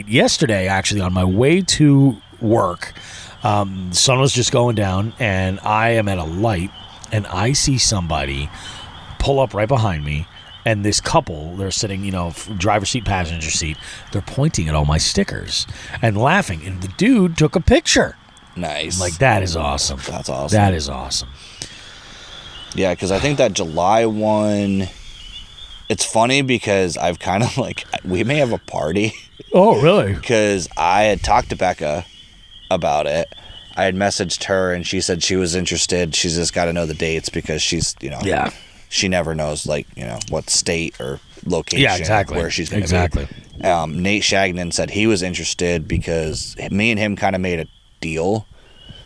S4: yesterday, actually, on my way to work, the sun was just going down, and I am at a light, and I see somebody pull up right behind me. And this couple, they're sitting, driver's seat, passenger seat. They're pointing at all my stickers and laughing. And the dude took a picture.
S13: Nice.
S4: I'm like, that is awesome.
S13: That's awesome.
S4: That is awesome.
S13: Yeah, because I think that July one, it's funny because I've kind of we may have a party.
S4: Oh, really?
S13: Because I had talked to Becca about it. I had messaged her and she said she was interested. She's just got to know the dates because she's,
S4: Yeah.
S13: She never knows, what state or location where she's going to be.
S4: Exactly.
S13: Nate Shagnon said he was interested because me and him kind of made a deal.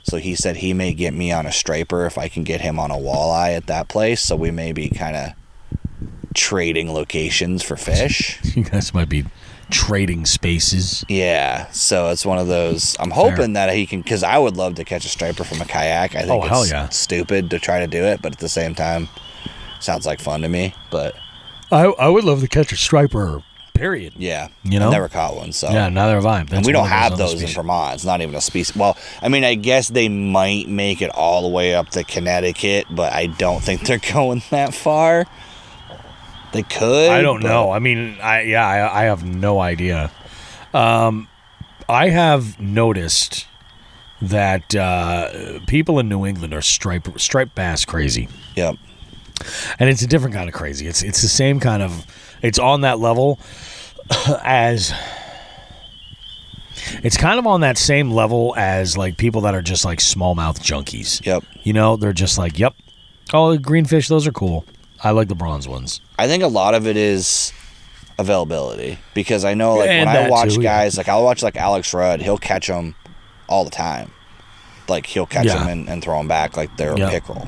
S13: So he said he may get me on a striper if I can get him on a walleye at that place. So we may be kind of trading locations for fish.
S4: You guys might be trading spaces.
S13: Yeah. So it's one of those. I'm hoping that he can, because I would love to catch a striper from a kayak. I think it's stupid to try to do it, but at the same time, sounds like fun to me. But
S4: I would love to catch a striper, period.
S13: Yeah.
S4: I've
S13: never caught one. So
S4: yeah, neither have I.
S13: And we don't have those in Vermont. It's not even a species. Well, I mean, I guess they might make it all the way up to Connecticut, but I don't think they're going that far. They could.
S4: I don't know. I mean, I have no idea. I have noticed that people in New England are striped bass crazy.
S13: Yep.
S4: And it's a different kind of crazy. It's the same kind of. It's on that level as. It's kind of on that same level as people that are just smallmouth junkies.
S13: Yep.
S4: They're just yep. Oh, the green fish, those are cool. I like the bronze ones.
S13: I think a lot of it is availability because I know when I watch guys, I'll watch Alex Rudd, he'll catch them all the time. He'll catch them and throw them back like they're a pickerel.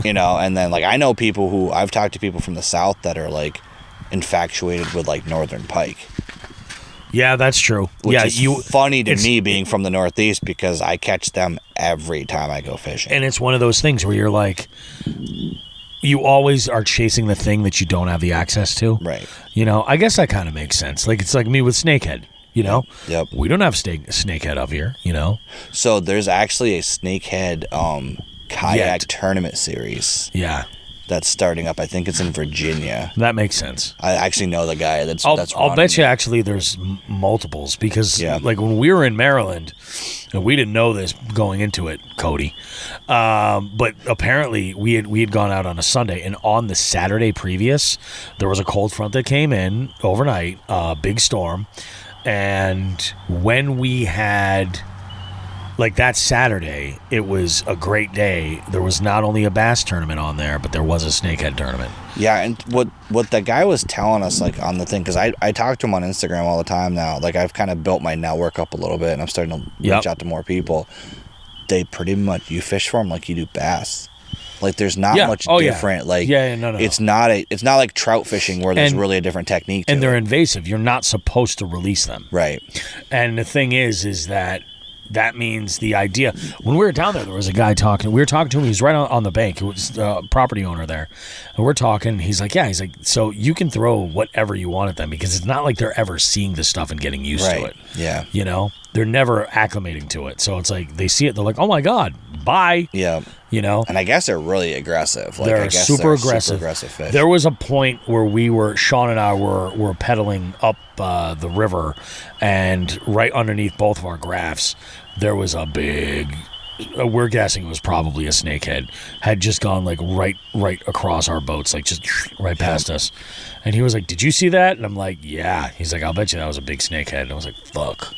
S13: And then I know people who I've talked to people from the South that are infatuated with northern pike.
S4: Yeah, that's true.
S13: Which is funny to me being from the Northeast because I catch them every time I go fishing.
S4: And it's one of those things where you're you always are chasing the thing that you don't have the access to.
S13: Right.
S4: I guess that kind of makes sense. It's like me with snakehead,
S13: Yep.
S4: We don't have snakehead up here,
S13: So there's actually a snakehead kayak tournament series.
S4: Yeah.
S13: That's starting up. I think it's in Virginia.
S4: That makes sense.
S13: I actually know the guy that's
S4: I'll bet you actually there's multiples because when we were in Maryland, and we didn't know this going into it, Cody, but apparently we had gone out on a Sunday, and on the Saturday previous, there was a cold front that came in overnight, big storm, and when we had... that Saturday, it was a great day. There was not only a bass tournament on there, but there was a snakehead tournament.
S13: Yeah, and what the guy was telling us, on the thing, because I talk to him on Instagram all the time now. I've kind of built my network up a little bit, and I'm starting to reach out to more people. They pretty much, you fish for them like you do bass. There's not much different.
S4: No.
S13: It's not like trout fishing where there's really a different technique to it.
S4: And they're invasive. You're not supposed to release them.
S13: Right.
S4: And the thing is that means the idea. When we were down there was a guy talking. We were talking to him. He was right on the bank. It was a property owner there. And we're talking. He's like, so you can throw whatever you want at them because it's not like they're ever seeing this stuff and getting used to it.
S13: Yeah.
S4: They're never acclimating to it. So it's they see it. They're like, oh, my God, bye.
S13: Yeah.
S4: And
S13: I guess they're really aggressive.
S4: They're super aggressive
S13: fish.
S4: There was a point where Shawn and I were pedaling up the river, and right underneath both of our graphs, there was a big, we're guessing it was probably a snakehead, had just gone right across our boats, just right past us. And he was like, did you see that? And I'm like, yeah. He's like, I'll bet you that was a big snakehead. And I was like, fuck.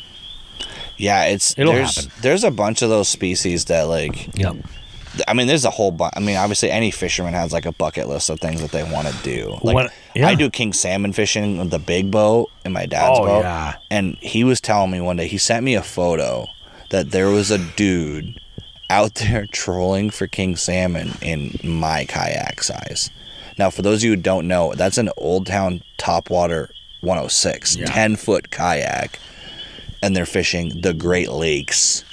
S13: Yeah,
S4: it'll happen.
S13: There's a bunch of those species that
S4: Yep.
S13: I mean, there's a whole bunch. I mean, obviously, any fisherman has a bucket list of things that they want to do. I do king salmon fishing with the big boat in my dad's boat.
S4: Yeah.
S13: And he was telling me one day, he sent me a photo that there was a dude out there trolling for king salmon in my kayak size. Now, for those of you who don't know, that's an Old Town Topwater 106, 10-foot kayak. and they're fishing the Great Lakes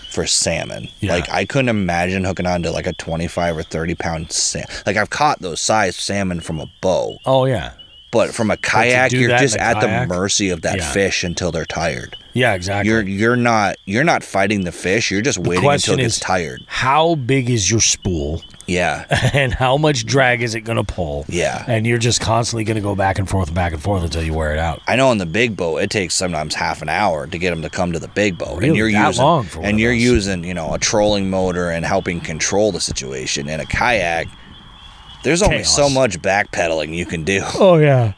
S13: for salmon.
S4: Yeah.
S13: Like, I couldn't imagine hooking onto like a 25 or 30 pound salmon. Like, I've caught those size salmon from a boat.
S4: Oh, yeah.
S13: But from a kayak,
S4: do
S13: you're
S4: that
S13: just
S4: in a
S13: at
S4: kayak?
S13: the mercy of that
S4: Yeah.
S13: fish until they're tired.
S4: Yeah, exactly.
S13: You're not fighting the fish. You're just waiting until it gets tired.
S4: How big is your spool?
S13: Yeah.
S4: And how much drag is it going to pull?
S13: Yeah.
S4: And you're just constantly going to go back and forth until you wear it out.
S13: I know on the big boat, it takes sometimes half an hour to get them to come to the big boat.
S4: Really?
S13: And you're
S4: That
S13: using,
S4: long for one
S13: and
S4: of
S13: you're
S4: those?
S13: using, a trolling motor and helping control the situation. In a kayak, there's only
S4: Chaos.
S13: so much backpedaling you can do.
S4: Oh, yeah.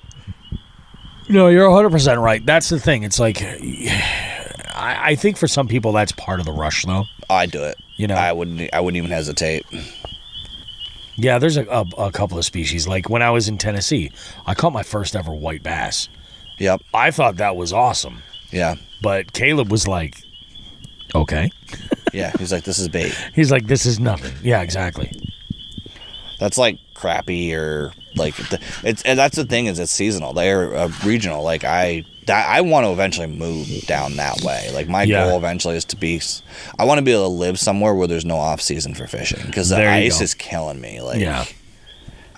S4: No, you're 100% right. That's the thing. It's like, I think for some people that's part of the rush, though.
S13: I'd do it. I wouldn't even hesitate.
S4: Yeah, there's a couple of species. Like when I was in Tennessee, I caught my first ever white bass.
S13: Yep.
S4: I thought that was awesome.
S13: Yeah.
S4: But Caleb was like, okay.
S13: Yeah, he's like, this is bait.
S4: He's like, this is nothing. Yeah, exactly.
S13: That's like crappie or like and that's the thing is it's seasonal. They're regional. Like I want to eventually move down that way. Like my goal eventually is I want to be able to live somewhere where there's no off season for fishing because the ice is killing me. Like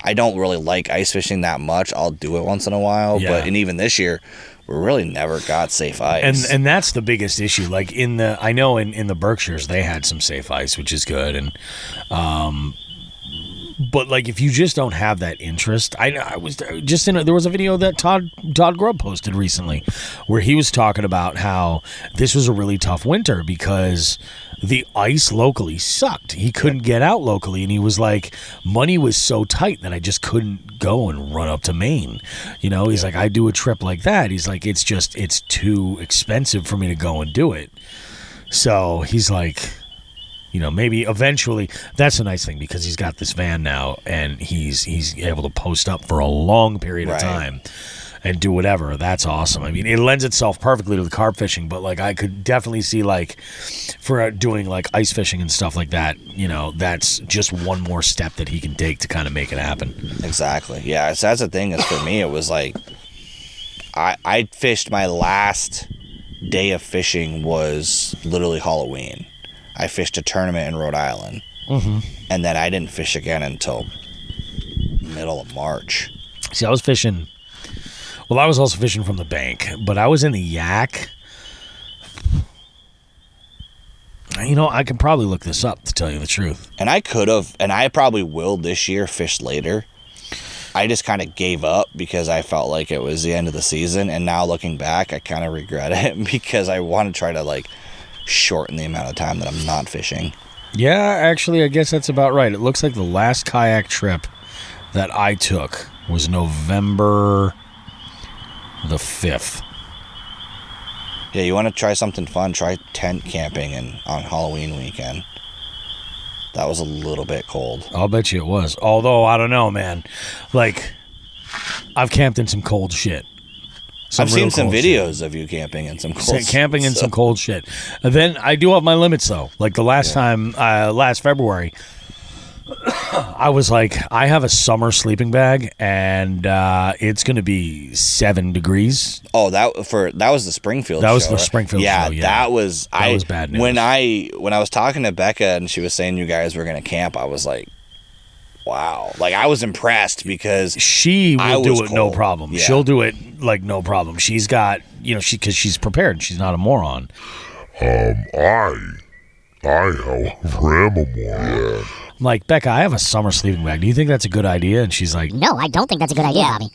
S13: I don't really like ice fishing that much. I'll do it once in a while, and even this year we really never got safe ice.
S4: And that's the biggest issue. Like I know in the Berkshires they had some safe ice, which is good, and but like if you just don't have that interest, I was just there was a video that Todd Grubb posted recently where he was talking about how this was a really tough winter because the ice locally sucked. He couldn't get out locally, and he was like, money was so tight that I just couldn't go and run up to Maine. He's like, I do a trip like that. He's like, it's too expensive for me to go and do it. So he's like, maybe eventually. That's a nice thing because he's got this van now, and he's able to post up for a long period of time and do whatever. That's awesome. I mean, it lends itself perfectly to the carp fishing, but like I could definitely see like for doing like ice fishing and stuff like that. That's just one more step that he can take to kind of make it happen.
S13: Exactly. Yeah. So that's the thing. Is for me, it was like I fished my last day of fishing was literally Halloween. I fished a tournament in Rhode Island, and then I didn't fish again until middle of March.
S4: See, I was fishing. Well, I was also fishing from the bank, but I was in the Yak. I could probably look this up to tell you the truth.
S13: And I could have, and I probably will this year fish later. I just kind of gave up because I felt like it was the end of the season, and now looking back, I kind of regret it because I want to try to like shorten the amount of time that I'm not fishing.
S4: Yeah, actually, I guess that's about right. It looks like the last kayak trip that I took was November the 5th.
S13: Yeah, you want to try something fun, try tent camping on Halloween weekend. That was a little bit cold.
S4: I'll bet you it was. Although, I don't know, man. Like, I've camped in some cold shit.
S13: I've seen some videos of you camping in some cold
S4: camping in some cold shit. And then I do have my limits though. Like the last time, last February, I was like, I have a summer sleeping bag, and it's going to be 7 degrees.
S13: Oh, that was the Springfield.
S4: That was
S13: show,
S4: the
S13: right?
S4: Springfield show. Yeah,
S13: that was
S4: bad news.
S13: When I was talking to Becca and she was saying you guys were going to camp, I was like, wow. Like, I was impressed because
S4: she will do it
S13: cold.
S4: no problem.
S13: Yeah.
S4: She'll do it like no problem. She's got, because she's prepared. She's not a moron.
S8: I however am a moron.
S4: I'm like, Becca, I have a summer sleeping bag. Do you think that's a good idea? And she's like,
S6: No, I don't think that's a good idea, Bobby.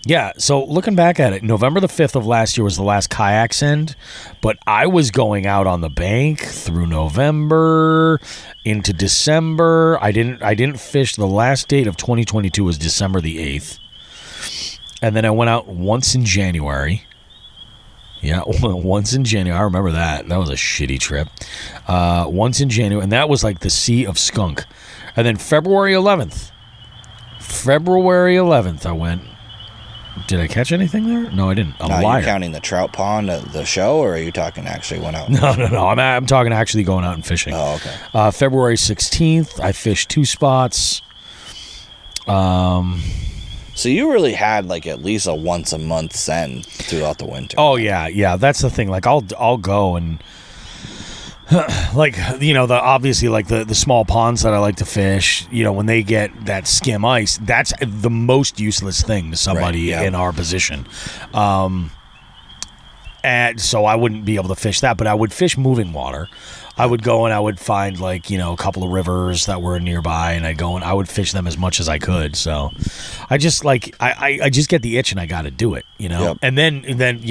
S4: Yeah, so looking back at it, November the 5th of last year was the last kayak send, but I was going out on the bank through November into December. I didn't fish. The last date of 2022 was December the 8th. And then I went out once in January. Yeah, once in January. I remember that. That was a shitty trip. Once in January, and that was like the Sea of Skunk. And then February 11th, I went. Did I catch anything there? No, I didn't. I'm a liar.
S13: Are you counting the trout pond, the show, or are you talking actually went out?
S4: No. I'm talking actually going out and fishing.
S13: Oh, okay.
S4: February 16th, I fished 2 spots.
S13: So you really had like at least a once a month send throughout the winter.
S4: Oh yeah. That's the thing. Like I'll go and like obviously like the small ponds that I like to fish. When they get that skim ice, that's the most useless thing to somebody in our position. And so I wouldn't be able to fish that, but I would fish moving water. I would go and I would find like, a couple of rivers that were nearby, and I'd go and I would fish them as much as I could. So I just like, I just get the itch and I got to do it, Yep. And then,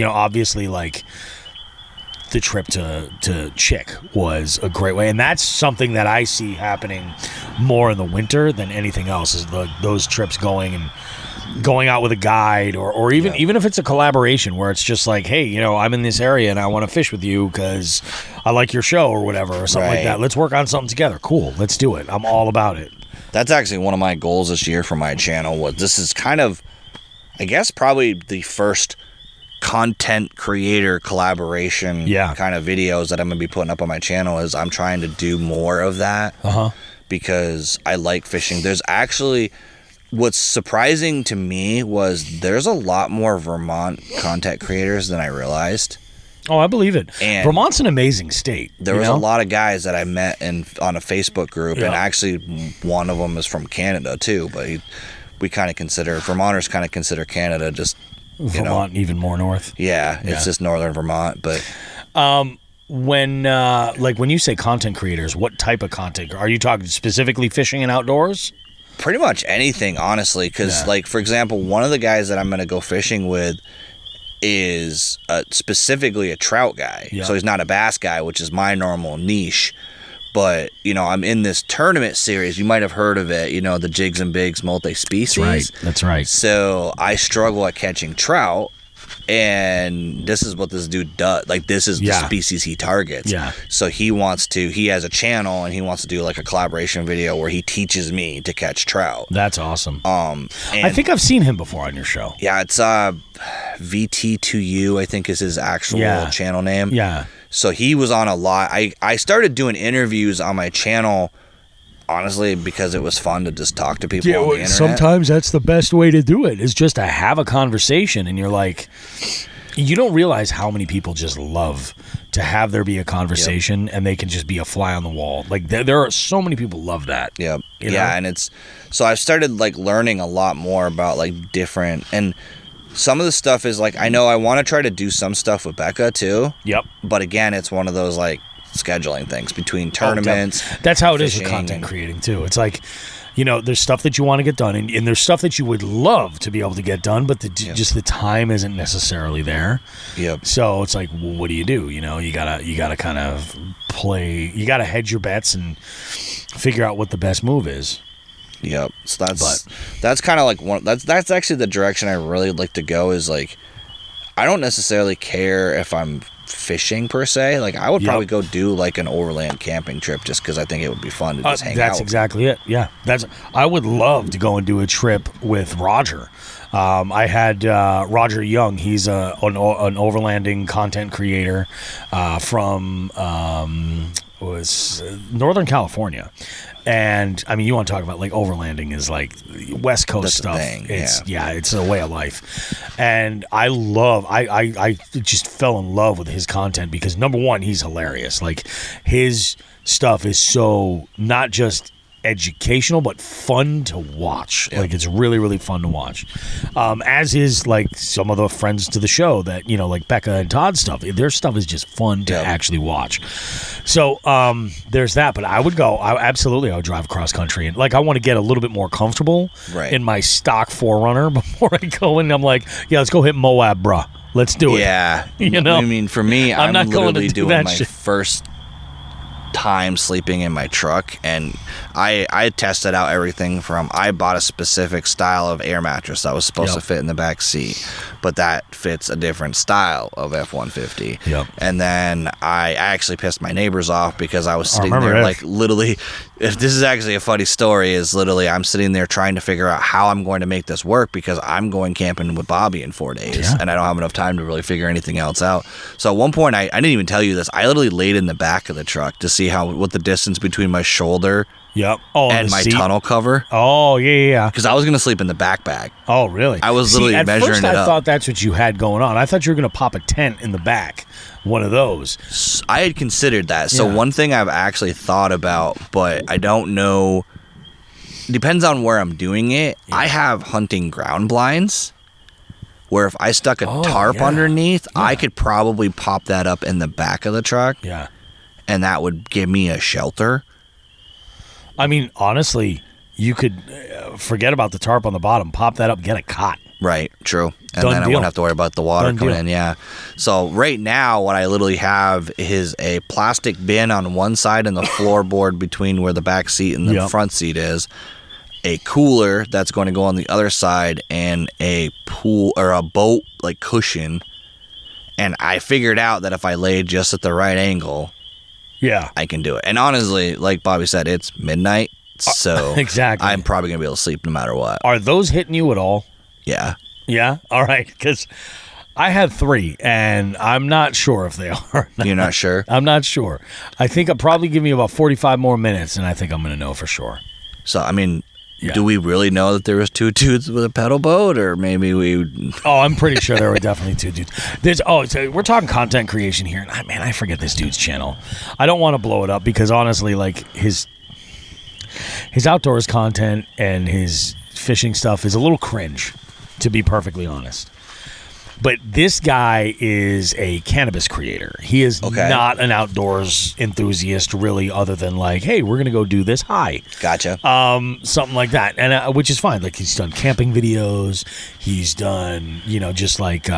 S4: obviously like the trip to Chick was a great way. And that's something that I see happening more in the winter than anything else is those trips going out with a guide or even if it's a collaboration where it's just like, hey, I'm in this area and I want to fish with you because I like your show or whatever or something like that. Let's work on something together. Cool. Let's do it. I'm all about it.
S13: That's actually one of my goals this year for my channel. This is kind of, I guess, probably the first content creator collaboration kind of videos that I'm going to be putting up on my channel. Is I'm trying to do more of that because I like fishing. There's actually... What's surprising to me was there's a lot more Vermont content creators than I realized.
S4: Oh, I believe it.
S13: And
S4: Vermont's an amazing state.
S13: There was a lot of guys that I met on a Facebook group, and actually one of them is from Canada too. But Vermonters kind of consider Canada just
S4: Vermont even more north.
S13: Yeah, it's just northern Vermont. But
S4: when you say content creators, what type of content are you talking? Specifically fishing and outdoors?
S13: Pretty much anything, honestly, because, like, for example, one of the guys that I'm going to go fishing with is specifically a trout guy. So he's not a bass guy, which is my normal niche. But, I'm in this tournament series. You might have heard of it, the Jigs and Bigs multi-species.
S4: That's right.
S13: So I struggle at catching trout. And this is what this dude does. Like, this is the species he targets.
S4: Yeah.
S13: So he has a channel and he wants to do like a collaboration video where he teaches me to catch trout.
S4: That's awesome. I think I've seen him before on your show.
S13: Yeah, it's VT2U, I think is his actual channel name.
S4: Yeah.
S13: So he was on a lot. I started doing interviews on my channel, honestly, because it was fun to just talk to people on the internet.
S4: Sometimes that's the best way to do it, is just to have a conversation. And you're like, you don't realize how many people just love to have there be a conversation and they can just be a fly on the wall. Like there are so many people love that.
S13: Yep. And it's, so I've started like learning a lot more about like different, and some of the stuff is like, I know I want to try to do some stuff with Becca too.
S4: Yep.
S13: But again, it's one of those like scheduling things between tournaments.
S4: That's how it is with content creating too. It's like, there's stuff that you want to get done, and there's stuff that you would love to be able to get done, but just the time isn't necessarily there.
S13: Yep.
S4: So it's like, well, what do? You gotta kind of play. You gotta hedge your bets and figure out what the best move is.
S13: Yep. So that's kind of like that's actually the direction I really like to go. Is like, I don't necessarily care if I'm fishing per se. Like, I would probably go do like an overland camping trip just because I think it would be fun to just hang out.
S4: That's exactly it. Yeah, I would love to go and do a trip with Roger. I had Roger Young. He's an overlanding content creator from Northern California. And I mean, you want to talk about like overlanding is like West Coast stuff. It's a way of life. And I just fell in love with his content because number one, he's hilarious. Like his stuff is so not just educational but fun to watch. Like it's really, really fun to watch. As is like some of the friends to the show that, like Becca and Todd's stuff. Their stuff is just fun to actually watch. So there's that. But I would drive across country, and like I want to get a little bit more comfortable in my stock 4Runner before I go, and I'm like, let's go hit Moab, bruh. Let's do it.
S13: Yeah. I mean, for me, I'm
S4: not
S13: literally
S4: doing
S13: my first time sleeping in my truck, and I tested out everything from, I bought a specific style of air mattress that was supposed to fit in the back seat, but that fits a different style of F-150. And then I actually pissed my neighbors off because I was sitting there like literally, if this is actually a funny story, is literally I'm sitting there trying to figure out how I'm going to make this work because I'm going camping with Bobby in 4 days and I don't have enough time to really figure anything else out. So at one point, I didn't even tell you this, I literally laid in the back of the truck to see what the distance between my shoulder
S4: Yep. Oh,
S13: and my tunnel cover.
S4: Oh, yeah.
S13: Because I was going to sleep in the backpack.
S4: Oh, really?
S13: I was literally measuring it up.
S4: At first, I thought that's what you had going on. I thought you were going to pop a tent in the back, one of those.
S13: I had considered that. So one thing I've actually thought about, but I don't know, depends on where I'm doing it. Yeah. I have hunting ground blinds where if I stuck a tarp underneath, I could probably pop that up in the back of the truck.
S4: Yeah.
S13: And that would give me a shelter.
S4: I mean, honestly, you could forget about the tarp on the bottom, pop that up, get a cot.
S13: Right, true. And then I won't have to worry about the water coming in, yeah. So right now, what I literally have is a plastic bin on one side and the floorboard between where the back seat and the front seat is, a cooler that's going to go on the other side, and a pool or a boat like cushion. And I figured out that if I laid just at the right angle, I can do it. And honestly, like Bobby said, it's midnight, so
S4: exactly.
S13: I'm probably going to be able to sleep no matter what.
S4: Are those hitting you at all?
S13: Yeah.
S4: Yeah? All right, because I had 3, and I'm not sure if they are.
S13: You're not sure?
S4: I'm not sure. I think I'll probably give me about 45 more minutes, and I think I'm going to know for sure.
S13: So, I mean, do we really know that there was 2 dudes with a pedal boat, or maybe we...
S4: Oh, I'm pretty sure there were definitely 2 dudes. So we're talking content creation here, and I forget this dude's channel. I don't want to blow it up because honestly, like his outdoors content and his fishing stuff is a little cringe, to be perfectly honest. But this guy is a cannabis creator. He is not an outdoors enthusiast, really, other than like, hey, we're going to go do this high.
S13: Gotcha.
S4: Something like that, and which is fine. Like, he's done camping videos. He's done, just like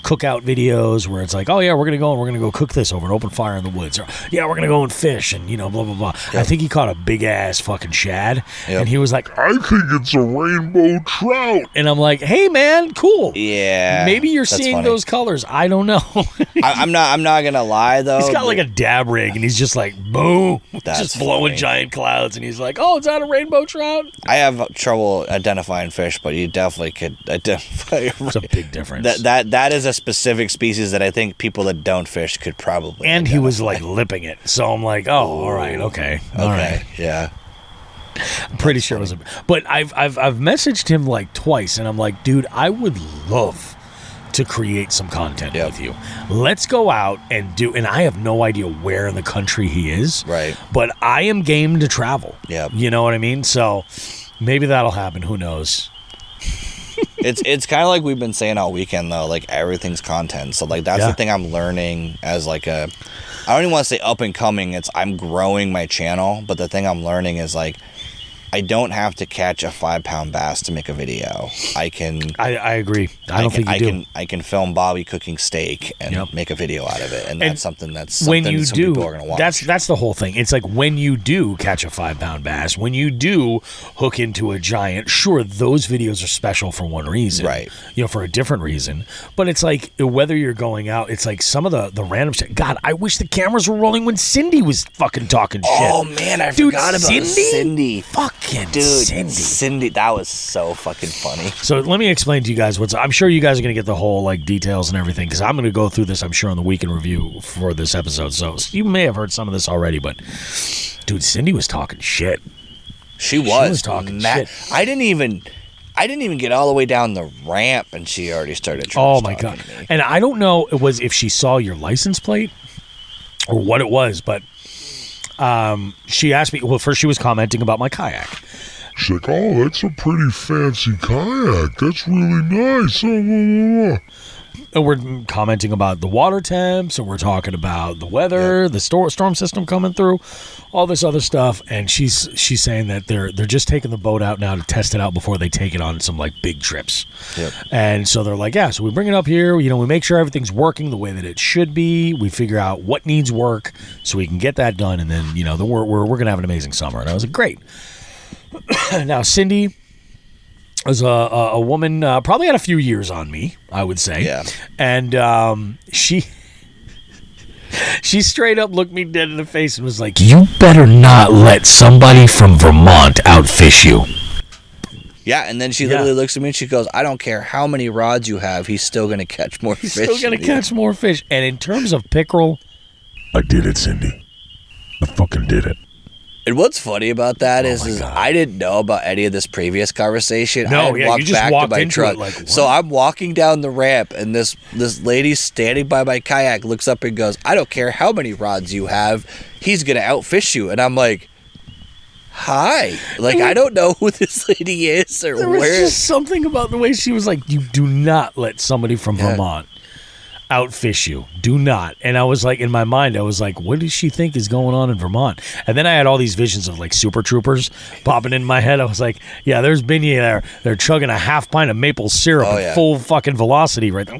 S4: cookout videos where it's like, oh, yeah, we're going to go cook this over an open fire in the woods. Or, yeah, we're going to go and fish and, blah, blah, blah. Yep. I think he caught a big-ass fucking shad, and he was like,
S8: I think it's a rainbow trout.
S4: And I'm like, hey, man, cool.
S13: Yeah.
S4: Maybe you're seeing those colors. I don't know.
S13: I'm not going to lie, though.
S4: He's got like a dab rig, and he's just like, boom, just blowing giant clouds, and he's like, oh, is that a rainbow trout?
S13: I have trouble identifying fish, but you definitely could identify.
S4: It's a big difference.
S13: That is a specific species that I think people that don't fish could probably
S4: And
S13: identify.
S4: He was like lipping it, so I'm like, oh, all right, okay, all right.
S13: Yeah.
S4: I'm pretty sure it was but I've messaged him like twice, and I'm like, dude, I would love to create some content with you. Let's go out and do, and I have no idea where in the country he is.
S13: Right.
S4: But I am game to travel.
S13: Yeah.
S4: You know what I mean? So maybe that'll happen. Who knows?
S13: It's kind of like we've been saying all weekend, though, like everything's content. So like that's the thing I'm learning as like I don't even want to say up and coming. I'm growing my channel, but the thing I'm learning is like I don't have to catch a 5-pound bass to make a video. I agree. I can film Bobby cooking steak and make a video out of it, and that's something that's something
S4: when you
S13: some
S4: do,
S13: people are gonna watch.
S4: That's the whole thing. It's like when you do catch a 5-pound bass, when you do hook into a giant, sure, those videos are special for one reason,
S13: right?
S4: For a different reason. But it's like whether you're going out, it's like some of the random shit. God, I wish the cameras were rolling when Cindy was fucking talking shit.
S13: Oh man, I forgot about Cindy.
S4: Fucking
S13: dude,
S4: Cindy,
S13: that was so fucking funny.
S4: So let me explain to you guys I'm sure you guys are going to get the whole like details and everything, because I'm going to go through this, I'm sure, on the weekend review for this episode. So you may have heard some of this already, but dude, Cindy was talking shit.
S13: She was
S4: talking shit.
S13: I didn't even get all the way down the ramp, and she already started.
S4: Oh my god! And I don't know if she saw your license plate or what it was, but she asked me. Well, first she was commenting about my kayak.
S8: She's like, oh, that's a pretty fancy kayak. That's really nice.
S4: And we're commenting about the water temps, and we're talking about the weather, the storm system coming through, all this other stuff. And she's saying that they're just taking the boat out now to test it out before they take it on some like big trips.
S13: Yep.
S4: And so they're like, yeah, so we bring it up here, we make sure everything's working the way that it should be. We figure out what needs work so we can get that done, and then we're gonna have an amazing summer. And I was like, great. Now Cindy was a woman, probably had a few years on me, I would say.
S13: Yeah.
S4: And she straight up looked me dead in the face and was like, you better not let somebody from Vermont outfish you.
S13: Yeah, and then she literally looks at me and she goes, I don't care how many rods you have, he's still going to catch more fish.
S4: He's still going to catch more fish. And in terms of pickerel,
S8: I did it, Cindy. I fucking did it.
S13: And what's funny about that is I didn't know about any of this previous conversation.
S4: No,
S13: I had
S4: you just walked
S13: to my
S4: into
S13: truck.
S4: it like, what?
S13: So I'm walking down the ramp, and this lady standing by my kayak looks up and goes, "I don't care how many rods you have, he's gonna outfish you." And I'm like, "Hi, like I don't know who this lady is or
S4: There
S13: where."
S4: was just something about the way she was like, "You do not let somebody from Vermont outfish you. Do not." And I was like, in my mind, I was like, what does she think is going on in Vermont? And then I had all these visions of like super troopers popping in my head. I was like, yeah, there's Binya there. They're chugging a half pint of maple syrup at full fucking velocity right there.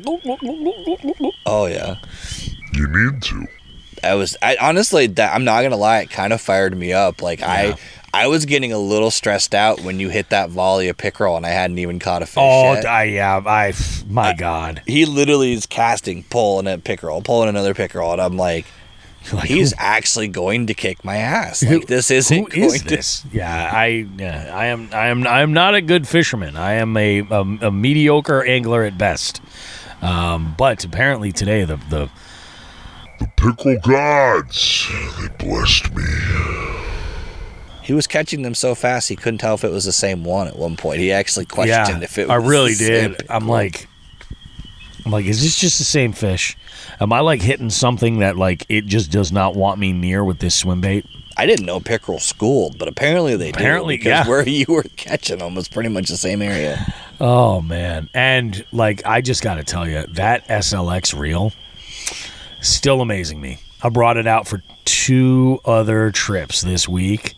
S13: Oh yeah.
S8: You need to.
S13: I honestly, I'm not gonna lie, it kind of fired me up. Like I was getting a little stressed out when you hit that volley of pickerel and I hadn't even caught a fish yet.
S4: My God.
S13: He literally is casting, pulling a pickerel, pulling another pickerel, and I'm like he's actually going to kick my ass. Like this isn't
S4: who
S13: going
S4: is this? Yeah, I am not a good fisherman. I am a mediocre angler at best. But apparently today the
S8: pickle gods, they blessed me.
S13: He was catching them so fast he couldn't tell if it was the same one at one point. He actually questioned if it was
S4: I really
S13: the same
S4: did.
S13: pickerel.
S4: I'm like, is this just the same fish? Am I like hitting something that like it just does not want me near with this swim bait?
S13: I didn't know pickerel schooled, but apparently they do. Because where you were catching them was pretty much the same area.
S4: Oh, man. And like, I just got to tell you, that SLX reel, still amazing me. I brought it out for 2 other trips this week.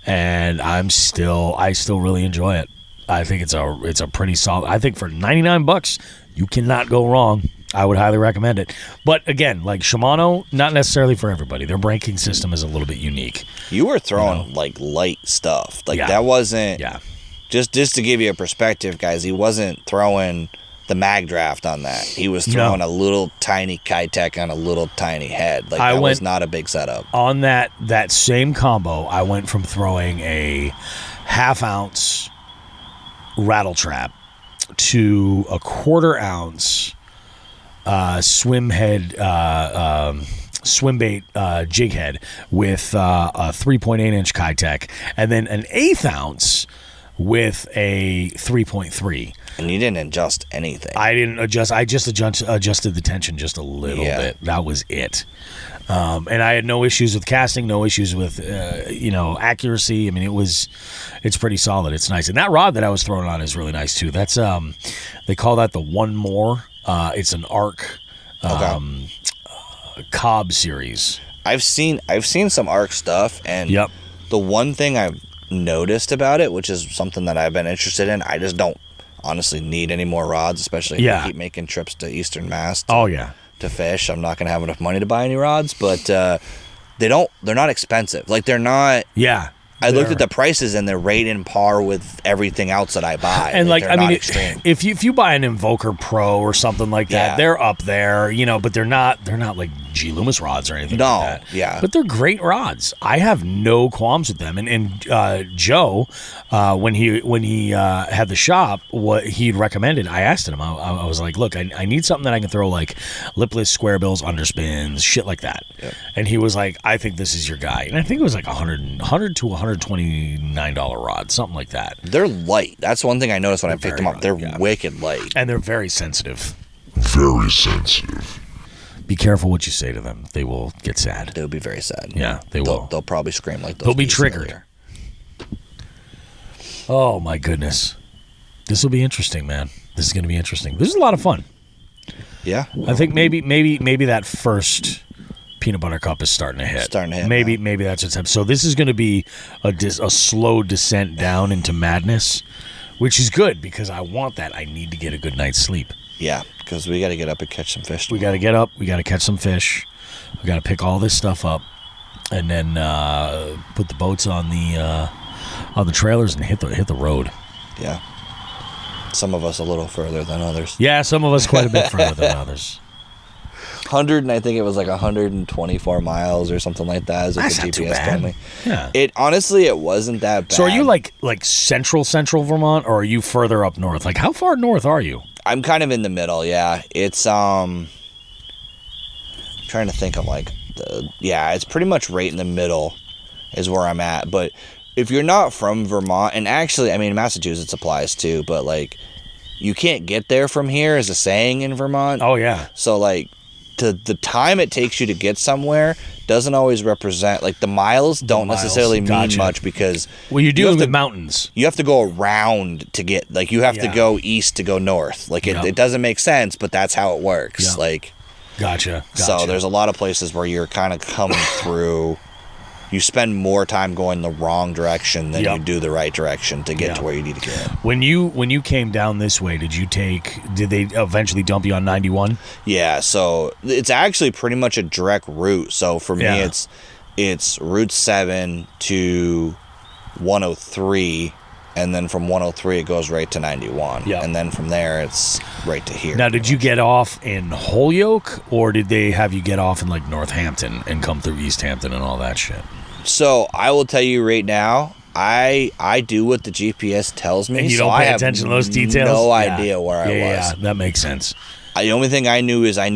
S4: And I still really enjoy it. I think it's a pretty solid. I think for $99, you cannot go wrong. I would highly recommend it. But again, like Shimano, not necessarily for everybody. Their braking system is a little bit unique.
S13: You were throwing like light stuff. Like that wasn't.
S4: Yeah.
S13: Just to give you a perspective, guys, he wasn't throwing the mag draft on that. He was throwing a little tiny Kitech on a little tiny head. Like that was not a big setup.
S4: On that same combo, I went from throwing a half-ounce rattle trap to a quarter-ounce swim bait jig head with a 3.8-inch Kitech, and then an 1/8 ounce with a 3.3.
S13: And you didn't adjust anything.
S4: I didn't adjust. I just adjusted the tension just a little bit. That was it. And I had no issues with casting, no issues with accuracy. I mean, it's pretty solid. It's nice. And that rod that I was throwing on is really nice too. That's they call that the One More. It's an ARC Cobb series.
S13: I've seen some ARC stuff, and the one thing I've noticed about it, which is something that I've been interested in, I just don't honestly need any more rods, especially if I keep making trips to Eastern Mass to fish. I'm not gonna have enough money to buy any rods, but they're not expensive. Like they're not. I looked at the prices and they're right in par with everything else that I buy.
S4: And like I mean,
S13: extreme.
S4: if you buy an Invoker Pro or something like that, they're up there, but they're not like G Loomis rods or anything like that. But they're great rods. I have no qualms with them. And Joe, when he had the shop, what he'd recommended, I asked him. I was like, look, I need something that I can throw like lipless, square bills, underspins, shit like that. And he was like, I think this is your guy. And I think it was like $100 to $129 rod, something like that.
S13: They're light. That's one thing I noticed when I picked them up. They're wicked light.
S4: And they're very sensitive.
S8: Very sensitive.
S4: Be careful what you say to them. They will get sad.
S13: They'll be very sad.
S4: Yeah, they will.
S13: They'll probably scream like those.
S4: They'll be triggered. Earlier. Oh, my goodness. This will be interesting, man. This is going to be interesting. This is a lot of fun.
S13: Yeah.
S4: I think maybe that first peanut butter cup is starting to hit. Maybe that's what's happening. So this is going to be a slow descent down into madness, which is good because I want that. I need to get a good night's sleep.
S13: Yeah, because we got to get up and catch some fish.
S4: We got to get up. We got to catch some fish. We got to pick all this stuff up, and then put the boats on the trailers and hit the road.
S13: Yeah. Some of us a little further than others.
S4: Yeah, some of us quite a bit further than others.
S13: 100, and I think it was like 124 miles or something like that. Is what the GPS told me.
S4: Yeah.
S13: It honestly, it wasn't that bad.
S4: So are you like central Vermont, or are you further up north? Like how far north are you?
S13: I'm kind of in the middle. Yeah, it's trying to think of like it's pretty much right in the middle. is where I'm at. But if you're not from Vermont, and actually, I mean, Massachusetts applies too, but like, you can't get there from here is a saying in Vermont.
S4: Oh, yeah.
S13: So like, the time it takes you to get somewhere doesn't always represent, like, the miles don't necessarily mean much, because
S4: you're dealing with mountains.
S13: You have to go around to get, like, you have to go east to go north. Like, it doesn't make sense, but that's how it works. Like,
S4: Gotcha.
S13: So there's a lot of places where you're kind of coming through. You spend more time going the wrong direction than you do the right direction to get to where you need to get.
S4: When you came down this way, did they eventually dump you on 91?
S13: Yeah, so it's actually pretty much a direct route. So for me, it's Route 7 to 103, and then from 103 it goes right to 91. And then from there it's right to here.
S4: Now, did you get off in Holyoke, or did they have you get off in like Northampton and come through East Hampton and all that shit?
S13: So I will tell you right now, I do what the GPS tells me.
S4: And you don't pay attention to those details?
S13: No idea where I was.
S4: Yeah, that makes sense.
S13: The only thing I knew is I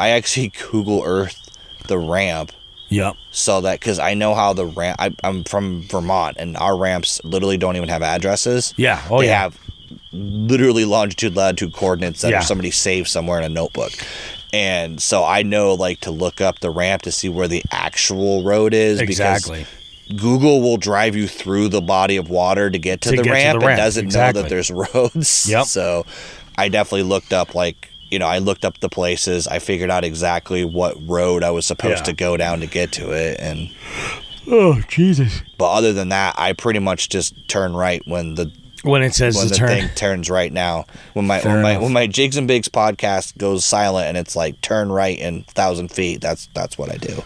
S13: actually Google Earthed the ramp.
S4: Yep.
S13: So that, because I know how the ramp, I'm from Vermont, and our ramps literally don't even have addresses.
S4: Yeah.
S13: They have literally longitude, latitude coordinates that somebody saved somewhere in a notebook. And so I know, like, to look up the ramp to see where the actual road is.
S4: Exactly.
S13: Because Google will drive you through the body of water to get to the ramp. And doesn't know that there's roads.
S4: Yep.
S13: So I definitely looked up, like, I looked up the places. I figured out exactly what road I was supposed to go down to get to it. And
S4: oh, Jesus.
S13: But other than that, I pretty much just turn right when
S4: it says
S13: the thing turns right now. When my Jigs and Bigs podcast goes silent and it's like turn right in 1,000 feet, that's what I do.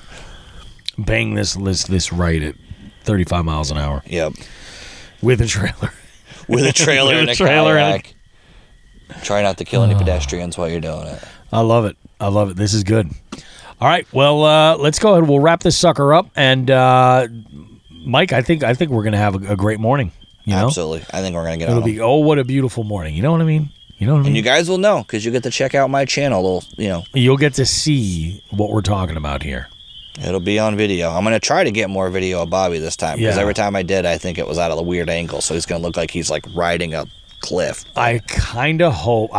S4: Bang this right at 35 miles an hour.
S13: Yep.
S4: With a trailer.
S13: With a trailer and a kayak. Try not to kill any pedestrians while you're doing it.
S4: I love it. This is good. All right. Well, let's go ahead. We'll wrap this sucker up. And Mike, I think we're gonna have a great morning.
S13: Absolutely. I think we're gonna get on.
S4: It'll be what a beautiful morning. You know what I mean?
S13: And you guys will know because you get to check out my channel.
S4: You'll get to see what we're talking about here.
S13: It'll be on video. I'm going to try to get more video of Bobby this time because every time I did, I think it was out of a weird angle. So he's going to look like he's like riding a cliff.
S4: I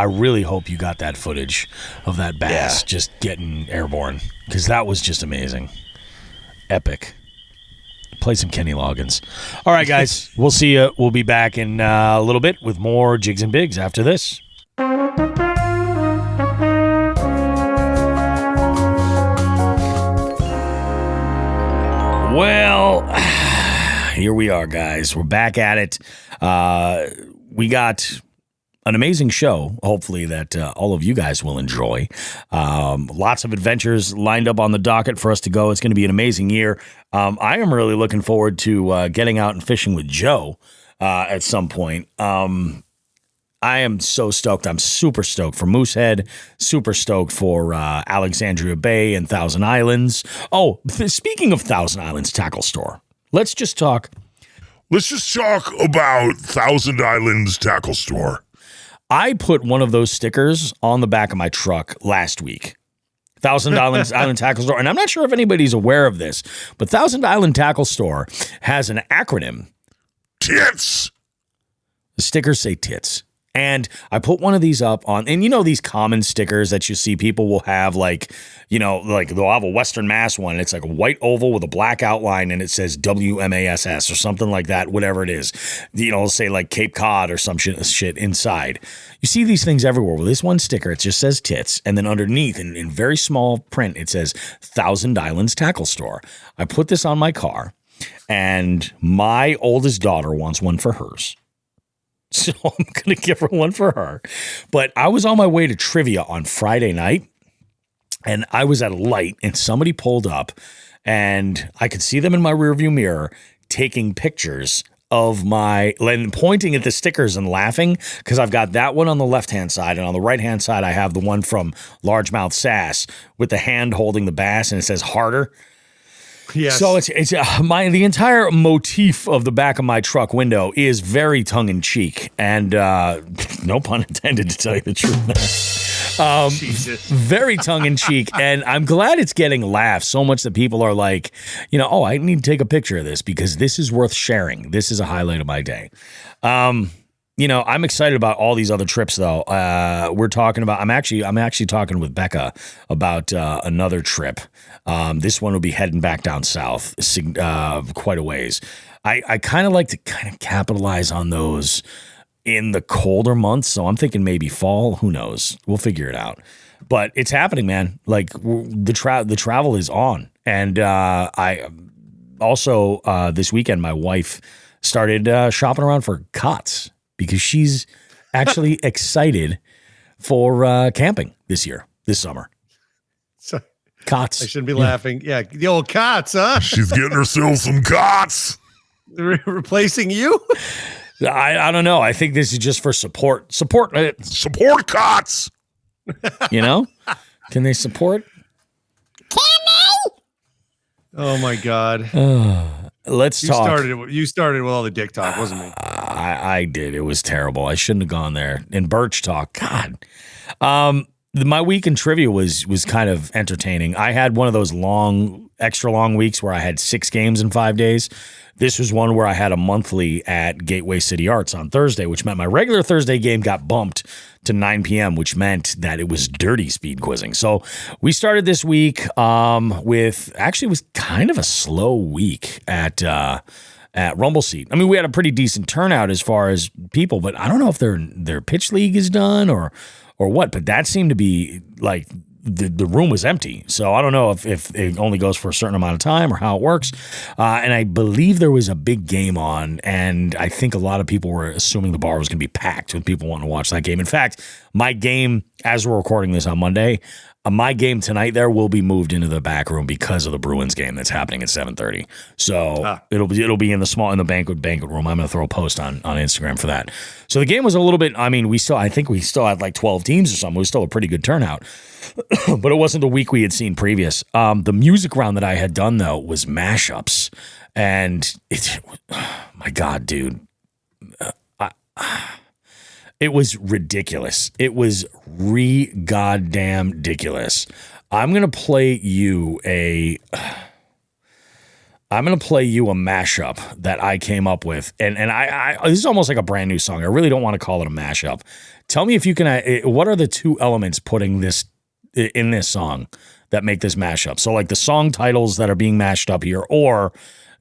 S4: really hope you got that footage of that bass just getting airborne, because that was just amazing. Epic. Play some Kenny Loggins. All right, guys. We'll see you. We'll be back in a little bit with more Jigs and Bigs after this. Well, here we are, guys. We're back at it. We got an amazing show, hopefully, that all of you guys will enjoy. Lots of adventures lined up on the docket for us to go. It's going to be an amazing year. I am really looking forward to getting out and fishing with Joe at some point. I am so stoked. I'm super stoked for Moosehead, super stoked for Alexandria Bay and Thousand Islands. Oh, speaking of Thousand Islands Tackle Store, let's just talk
S8: about Thousand Islands Tackle Store.
S4: I put one of those stickers on the back of my truck last week. Thousand Island Tackle Store. And I'm not sure if anybody's aware of this, but Thousand Island Tackle Store has an acronym.
S8: TITS.
S4: The stickers say TITS. And I put one of these up on, and these common stickers that you see people will have, like they'll have a Western Mass one. And it's like a white oval with a black outline, and it says WMASS or something like that, whatever it is. It'll say like Cape Cod or some shit inside. You see these things everywhere. Well, this one sticker, it just says TITS. And then underneath, in very small print, it says Thousand Islands Tackle Store. I put this on my car, and my oldest daughter wants one for hers. So I'm going to give her one for her. But I was on my way to trivia on Friday night, and I was at a light, and somebody pulled up, and I could see them in my rearview mirror taking pictures of and pointing at the stickers and laughing, because I've got that one on the left-hand side, and on the right-hand side I have the one from Largemouth Sass with the hand holding the bass, and it says harder.
S7: Yes.
S4: So it's the entire motif of the back of my truck window is very tongue in cheek, and no pun intended, to tell you the truth. Very tongue-in-cheek, and I'm glad it's getting laughs so much that people are like, oh, I need to take a picture of this because this is worth sharing. This is a highlight of my day. I'm excited about all these other trips, though. We're talking about. I'm actually talking with Becca about another trip. This one will be heading back down south, quite a ways. I kind of like to capitalize on those in the colder months, so I'm thinking maybe fall. Who knows? We'll figure it out. But it's happening, man. Like the travel is on, and I also this weekend my wife started shopping around for cots because she's actually excited for camping this summer.
S7: So,
S4: cots.
S7: I shouldn't be laughing. Yeah, the old cots, huh?
S8: She's getting herself some cots.
S7: Replacing you?
S4: I don't know. I think this is just for support. Support
S8: cots.
S4: Can they support?
S7: Oh my God.
S4: Let's talk.
S7: You started with all the dick talk, wasn't me?
S4: I did. It was terrible. I shouldn't have gone there. And Birch talk. God. My week in trivia was kind of entertaining. I had one of those extra long weeks where I had 6 games in 5 days. This was one where I had a monthly at Gateway City Arts on Thursday, which meant my regular Thursday game got bumped to 9 p.m., which meant that it was dirty speed quizzing. So we started this week it was kind of a slow week at Rumble Seat. I mean, we had a pretty decent turnout as far as people, but I don't know if their pitch league is done or what, but that seemed to be like the room was empty. So I don't know if it only goes for a certain amount of time or how it works. And I believe there was a big game on, and I think a lot of people were assuming the bar was going to be packed with people wanting to watch that game. In fact, my game, as we're recording this on Monday, my game tonight there will be moved into the back room because of the Bruins game that's happening at 7:30. So it'll be in the banquet room. I'm going to throw a post on Instagram for that. So the game was a little bit. I mean, I think we still had like 12 teams or something. It was still a pretty good turnout, but it wasn't the week we had seen previous. The music round that I had done though was mashups, and my God, dude. It was ridiculous. It was goddamn ridiculous. I'm gonna play you a mashup that I came up with, and I this is almost like a brand new song. I really don't want to call it a mashup. Tell me if you can. What are the two elements putting this in this song that make this mashup? So like the song titles that are being mashed up here, or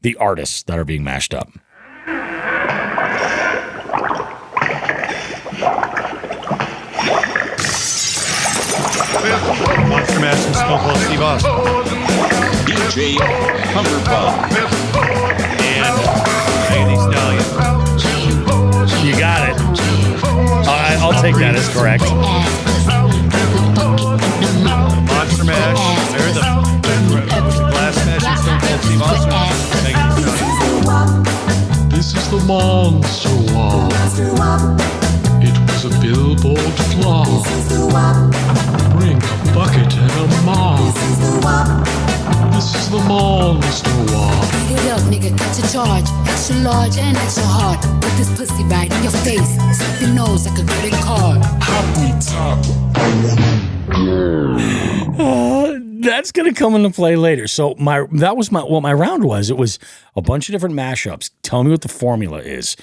S4: the artists that are being mashed up.
S7: Monster Mash and Stone Cold Steve Austin.
S11: DJ Humberbug.
S7: And Megan Thee Stallion.
S4: You got it. I'll take that as correct.
S7: Monster Mash. Or the Glass Smash and Stone Cold Steve Austin. Megan Thee Stallion.
S15: This is the Monster Walk. It was a billboard flop. Bring a bucket and a mop. This is the Monster Walk.
S16: Hey up, nigga, got your charge. Extra large and extra hard. Put this pussy right in your face. Slap your nose like a credit card. Happy top.
S4: That's gonna come into play later. So my round was. It was a bunch of different mashups. Tell me what the formula is.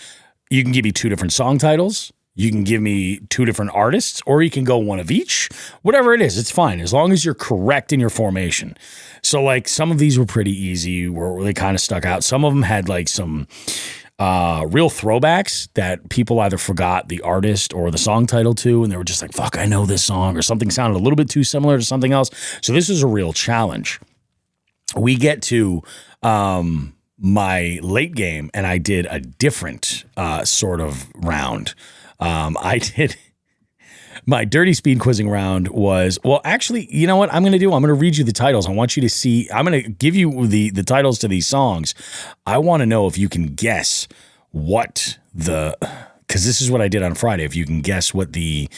S4: You can give me 2 different song titles. You can give me 2 different artists, or you can go one of each. Whatever it is, it's fine as long as you're correct in your formation. So like some of these were pretty easy, where they kind of stuck out. Some of them had like some real throwbacks that people either forgot the artist or the song title to, and they were just like, fuck, I know this song, or something sounded a little bit too similar to something else. So this is a real challenge. We get to my late game, and I did a different sort of round. I did my dirty speed quizzing round was, well, actually, you know what I'm going to do? I'm going to read you the titles. I want you to see, I'm going to give you the titles to these songs. I want to know if you can guess what because this is what I did on Friday. If you can guess what the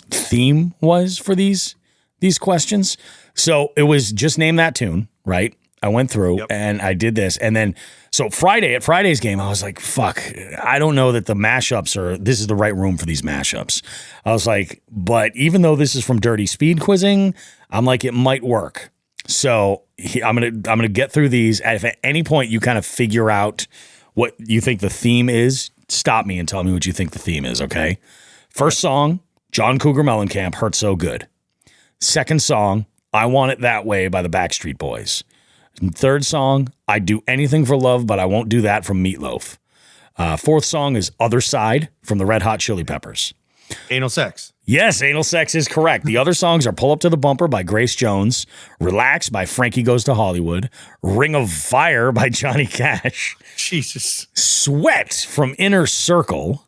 S4: theme was for these questions. So it was just name that tune, right? I went through and I did this. And then, so Friday's game, I was like, fuck, I don't know that the mashups this is the right room for these mashups. I was like, but even though this is from Dirty Speed Quizzing, I'm like, it might work. So I'm gonna get through these. If at any point you kind of figure out what you think the theme is, stop me and tell me what you think the theme is, okay? First song, John Cougar Mellencamp, Hurt So Good. Second song, I Want It That Way by the Backstreet Boys. Third song, I'd Do Anything for Love, but I Won't Do That from Meatloaf. Fourth song is Other Side from the Red Hot Chili Peppers.
S7: Anal Sex.
S4: Yes, Anal Sex is correct. The other songs are Pull Up to the Bumper by Grace Jones, Relax by Frankie Goes to Hollywood, Ring of Fire by Johnny Cash,
S7: Jesus,
S4: Sweat from Inner Circle,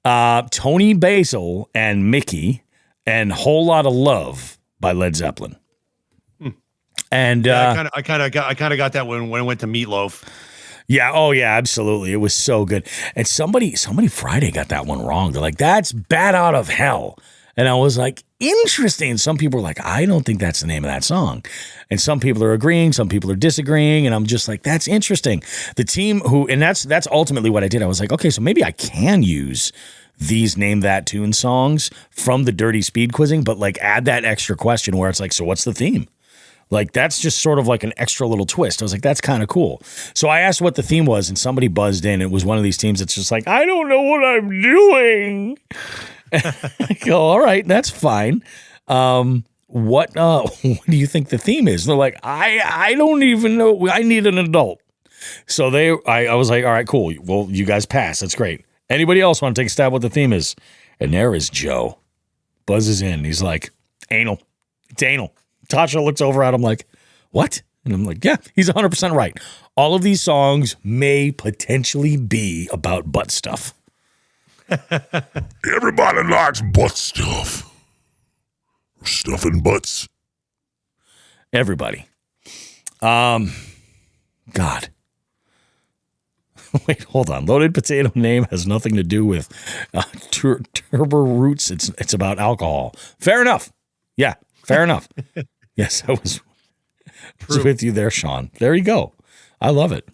S4: Tony Basil and Mickey, and Whole Lot of Love by Led Zeppelin. And
S7: I kind of got that when it went to Meatloaf.
S4: Yeah. Oh, yeah. Absolutely. It was so good. And somebody Friday got that one wrong. They're like, "That's Bat Out of Hell," and I was like, interesting. Some people are like, "I don't think that's the name of that song," and some people are agreeing, some people are disagreeing, and I'm just like, that's interesting. The team and that's ultimately what I did. I was like, okay, so maybe I can use these Name That Tune songs from the Dirty Speed Quizzing, but like add that extra question where it's like, so what's the theme? Like, that's just sort of like an extra little twist. I was like, that's kind of cool. So I asked what the theme was, and somebody buzzed in. It was one of these teams that's just like, I don't know what I'm doing. I go, all right, that's fine. What do you think the theme is? They're like, I don't even know. I need an adult. So I was like, all right, cool. Well, you guys pass. That's great. Anybody else want to take a stab what the theme is? And there is Joe. Buzzes in. He's like, anal. It's anal. Tasha looks over at him like, what? And I'm like, yeah, he's 100% right. All of these songs may potentially be about butt stuff.
S8: Everybody likes butt stuff. Stuffing butts.
S4: Everybody. God. Wait, hold on. Loaded potato name has nothing to do with turbo roots. It's about alcohol. Fair enough. Yeah, fair enough. Yes, I was with you there, Shawn. There you go. I love it.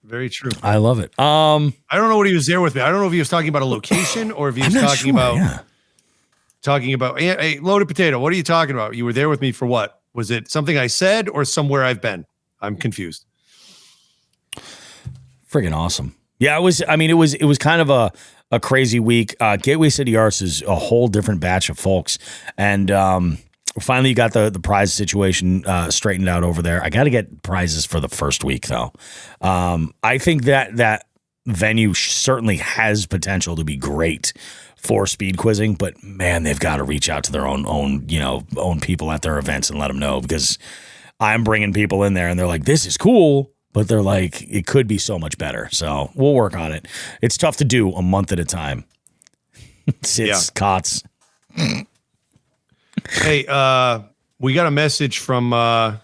S7: Very true.
S4: I love it.
S7: I don't know what he was there with me. I don't know if he was talking about a location or if he was talking about hey, Loaded Potato. What are you talking about? You were there with me for what? Was it something I said or somewhere I've been? I'm confused.
S4: Friggin' awesome. Yeah, it was. I mean, it was kind of a crazy week. Gateway City Arts is a whole different batch of folks, and finally you got the prize situation straightened out over there. I got to get prizes for the first week though. I think that venue certainly has potential to be great for speed quizzing, but man, they've got to reach out to their own people at their events and let them know, because I'm bringing people in there and they're like, this is cool, but they're like, it could be so much better. So we'll work on it. It's tough to do a month at a time. Sits, cots.
S7: Hey, we got a message from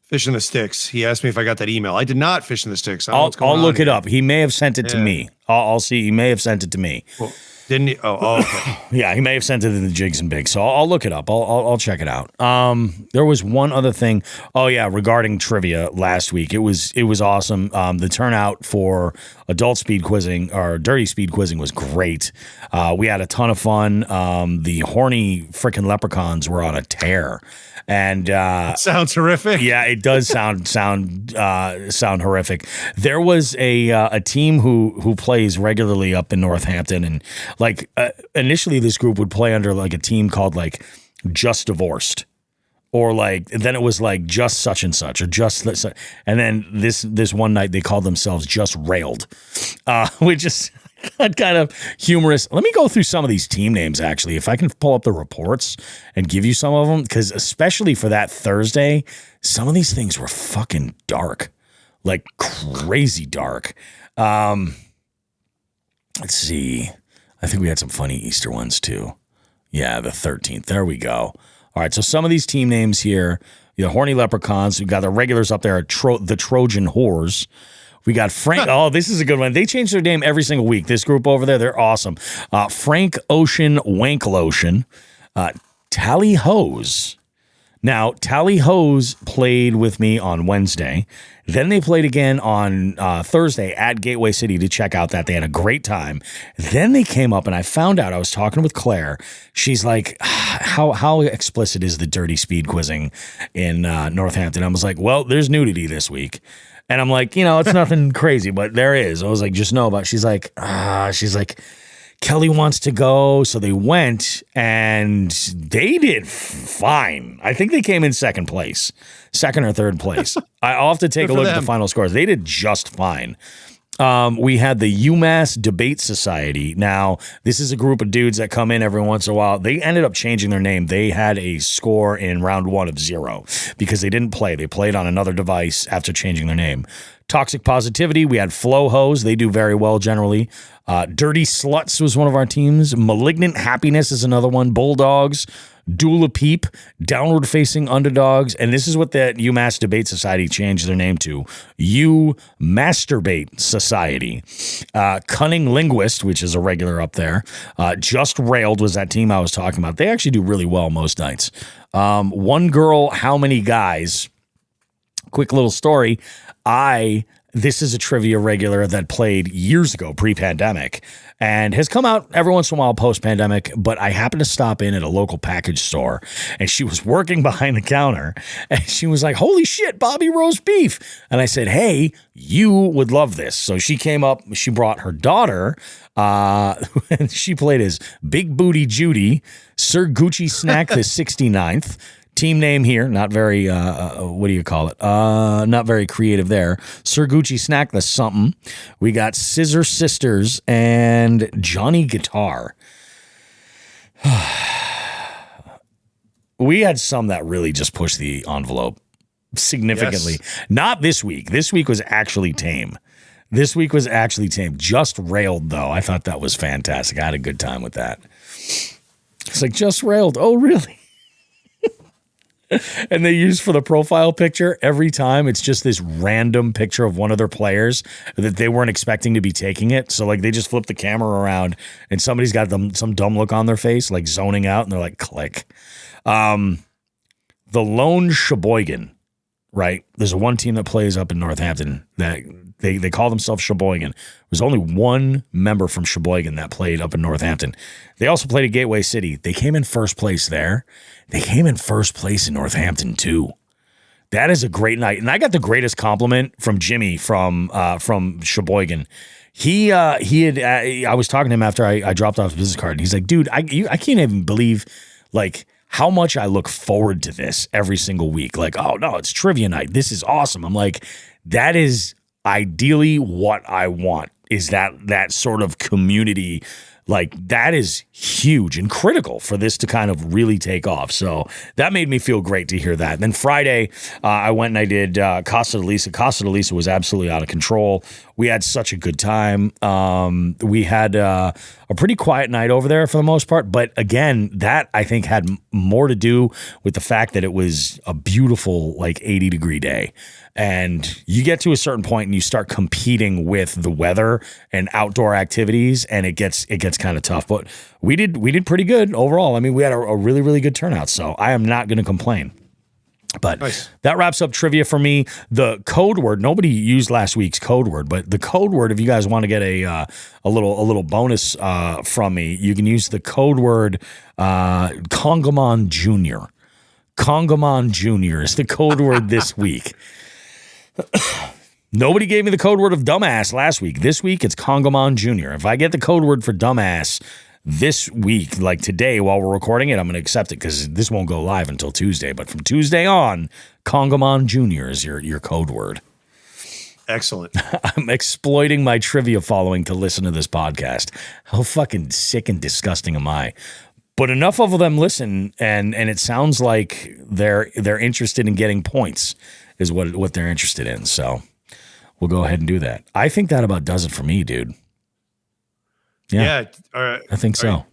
S7: Fish in the Sticks. He asked me if I got that email. I did not. Fish in the Sticks. I'll
S4: look it up. He may have sent it to me. I'll see. He may have sent it to me.
S7: Well, didn't he? Oh, okay.
S4: Yeah, he may have sent it in the Jigs and Bigs. So I'll look it up. I'll check it out. There was one other thing. Oh yeah, regarding trivia last week. It was awesome. The turnout for adult speed quizzing or dirty speed quizzing was great. We had a ton of fun. The horny freaking leprechauns were on a tear. And
S7: it sounds horrific.
S4: Yeah, it does sound horrific. There was a team who plays regularly up in Northampton, and like initially this group would play under like a team called like Just Divorced, or like then it was like Just Such and Such, or Just and then this one night they called themselves Just Railed, which is kind of humorous. Let me go through some of these team names, actually, if I can pull up the reports and give you some of them, because especially for that Thursday, some of these things were fucking dark, like crazy dark. Let's see. I think we had some funny Easter ones too. Yeah, the 13th. There we go. All right, so some of these team names here, the Horny Leprechauns. We've got the regulars up there, the Trojan Whores. We got Frank. Oh, this is a good one. They change their name every single week. This group over there, they're awesome. Frank Ocean Wanklotion, Tally Hose, Now, Tally Hose played with me on Wednesday. Then they played again on Thursday at Gateway City to check out that. They had a great time. Then they came up and I found out, I was talking with Claire. She's like, how explicit is the dirty speed quizzing in Northampton? I was like, well, there's nudity this week. And I'm like, it's nothing crazy, but there is. I was like, just know about it. She's like, Kelly wants to go. So they went and they did fine. I think they came in second or third place. I'll have to take a look at the final scores. They did just fine. We had the UMass Debate Society. Now, this is a group of dudes that come in every once in a while. They ended up changing their name. They had a score in round 1 of 0 because they didn't play. They played on another device after changing their name. Toxic Positivity, we had Flow Hose. They do very well generally. Dirty Sluts was one of our teams. Malignant Happiness is another one. Bulldogs. Dula Peep, Downward Facing Underdogs, and this is what the UMass Debate Society changed their name to, You Masturbate Society. Cunning Linguist, which is a regular up there. Just Railed was that team I was talking about. They actually do really well most nights. One Girl, How Many Guys? Quick little story. This is a trivia regular that played years ago, pre-pandemic, and has come out every once in a while post-pandemic, but I happened to stop in at a local package store, and she was working behind the counter, and she was like, holy shit, Bobby Roast Beef. And I said, hey, you would love this. So she came up, she brought her daughter, and she played as Big Booty Judy, Sir Gucci Snack the 69th, team name here, not very, what do you call it? Not very creative there. Sir Gucci Snack the something. We got Scissor Sisters and Johnny Guitar. We had some that really just pushed the envelope significantly. Yes. Not this week. This week was actually tame. Just Railed, though. I thought that was fantastic. I had a good time with that. It's like, Just Railed. Oh, really? And they use for the profile picture every time, it's just this random picture of one of their players that they weren't expecting to be taking it. So like they just flip the camera around and somebody's got some dumb look on their face, like zoning out, and they're like, click. The Lone Sheboygan, right? There's one team that plays up in Northampton that they call themselves Sheboygan. There's only one member from Sheboygan that played up in Northampton. They also played at Gateway City. They came in first place there. They came in first place in Northampton too. That is a great night. And I got the greatest compliment from Jimmy from Sheboygan. I was talking to him after I dropped off his business card, and he's like, dude, I can't even believe like how much I look forward to this every single week. Like, oh no, it's trivia night. This is awesome. I'm like, that is ideally what I want, is that sort of community. Like, that is huge and critical for this to kind of really take off. So that made me feel great to hear that. And then Friday, I went and I did Casa de Lisa. Casa de Lisa was absolutely out of control. We had such a good time. We had a pretty quiet night over there for the most part. But again, that I think had more to do with the fact that it was a beautiful, like 80-degree day. And you get to a certain point and you start competing with the weather and outdoor activities, and it gets kind of tough. But we did pretty good overall. I mean, we had a really, really good turnout, so I am not going to complain. But nice. That wraps up trivia for me. The code word, nobody used last week's code word, but the code word, if you guys want to get a little bonus from me, you can use the code word Congamon Jr. Congamon Jr. is the code word this week. Nobody gave me the code word of dumbass last week. This week, it's Congamon Jr. If I get the code word for dumbass this week, like today while we're recording it, I'm going to accept it because this won't go live until Tuesday. But from Tuesday on, Congamon Jr. is your code word.
S7: Excellent.
S4: I'm exploiting my trivia following to listen to this podcast. How fucking sick and disgusting am I? But enough of them listen, and it sounds like they're interested in getting points is what they're interested in. So we'll go ahead and do that. I think that about does it for me, dude. Yeah, I think so.
S7: Right.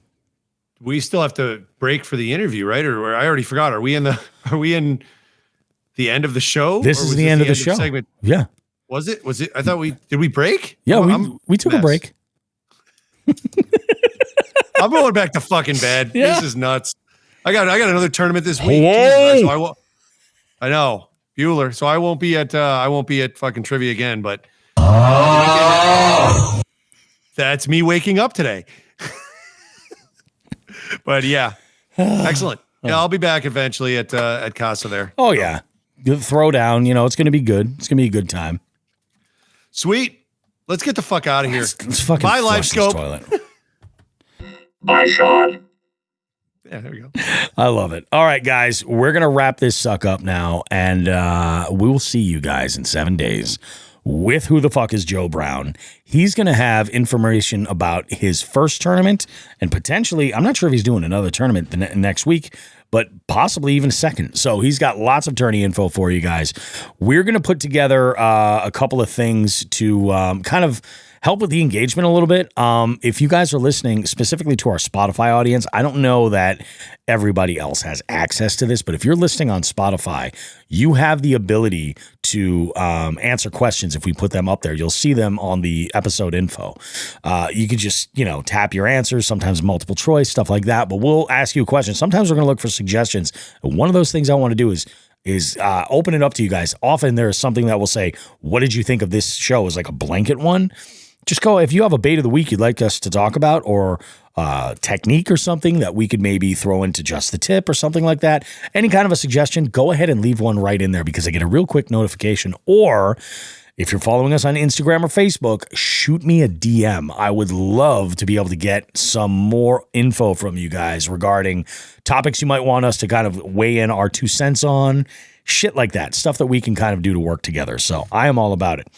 S7: We still have to break for the interview, right? Or I already forgot. Are we in the end of the show?
S4: This is the end of the show.
S7: Segment?
S4: Yeah.
S7: Was it? I thought did we break?
S4: Yeah, we took a break.
S7: I'm going back to fucking bed. Yeah. This is nuts. I got another tournament this week.
S4: Hey.
S7: Jesus, I know. Bueller. So I won't be at fucking trivia again, but that's me waking up today. But yeah. Excellent. Yeah, I'll be back eventually at Casa there.
S4: Oh yeah. Good throwdown, it's gonna be good. It's gonna be a good time.
S7: Sweet. Let's get the fuck out of here.
S4: Let's fucking
S7: Bye, Live Scope.
S11: Bye, Shawn.
S7: Yeah, there we go.
S4: I love it. All right, guys, we're going to wrap this suck up now, and we will see you guys in 7 days with Who the Fuck is Joe Brown. He's going to have information about his first tournament, and potentially, I'm not sure if he's doing another tournament next week, but possibly even a second. So he's got lots of tourney info for you guys. We're going to put together a couple of things to kind of help with the engagement a little bit. If you guys are listening specifically to our Spotify audience, I don't know that everybody else has access to this, but if you're listening on Spotify, you have the ability to answer questions if we put them up there. You'll see them on the episode info. You could just, tap your answers, sometimes multiple choice, stuff like that, but we'll ask you a question. Sometimes we're going to look for suggestions. One of those things I want to do is open it up to you guys. Often there is something that will say, what did you think of this show? Is like a blanket one. Just go, if you have a bait of the week you'd like us to talk about, or technique or something that we could maybe throw into just the tip or something like that, any kind of a suggestion, go ahead and leave one right in there because I get a real quick notification. Or if you're following us on Instagram or Facebook, shoot me a DM. I would love to be able to get some more info from you guys regarding topics you might want us to kind of weigh in our 2 cents on. Shit like that, stuff that we can kind of do to work together. So I am all about it.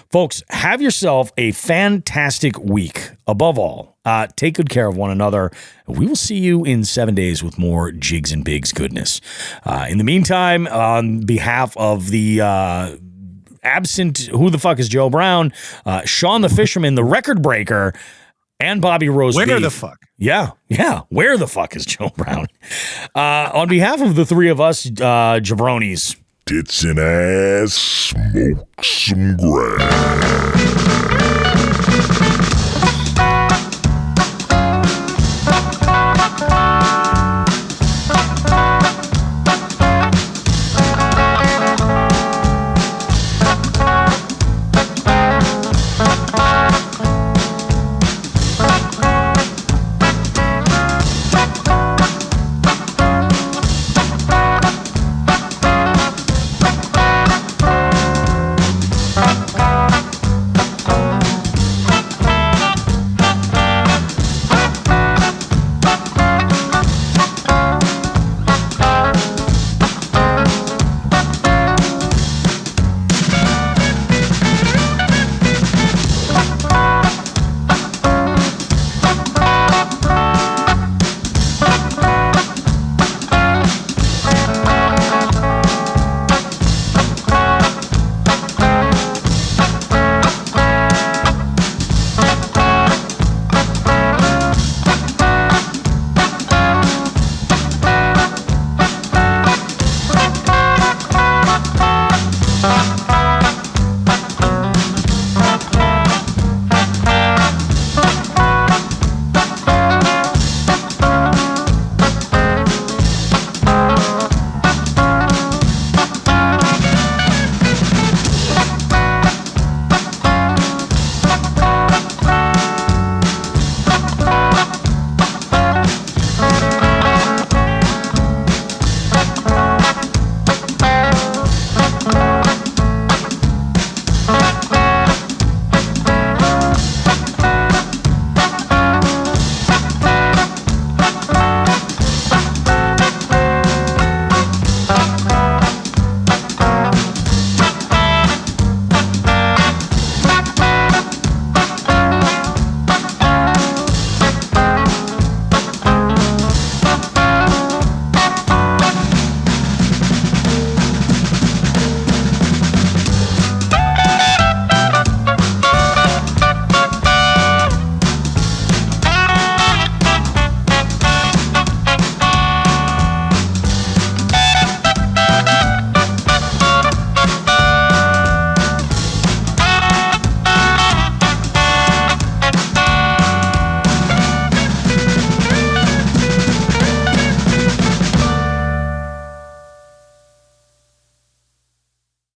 S4: Folks, have yourself a fantastic week. Above all, take good care of one another. We will see you in 7 days with more Jigs and Bigs goodness. In the meantime, on behalf of the absent Who the Fuck is Joe Brown, Shawn the Fisherman, the record breaker, and Bobby Rose.
S7: Where the fuck?
S4: Yeah. Where the fuck is Joe Brown? On behalf of the three of us, jabronis.
S8: Tits and ass, smoke some grass.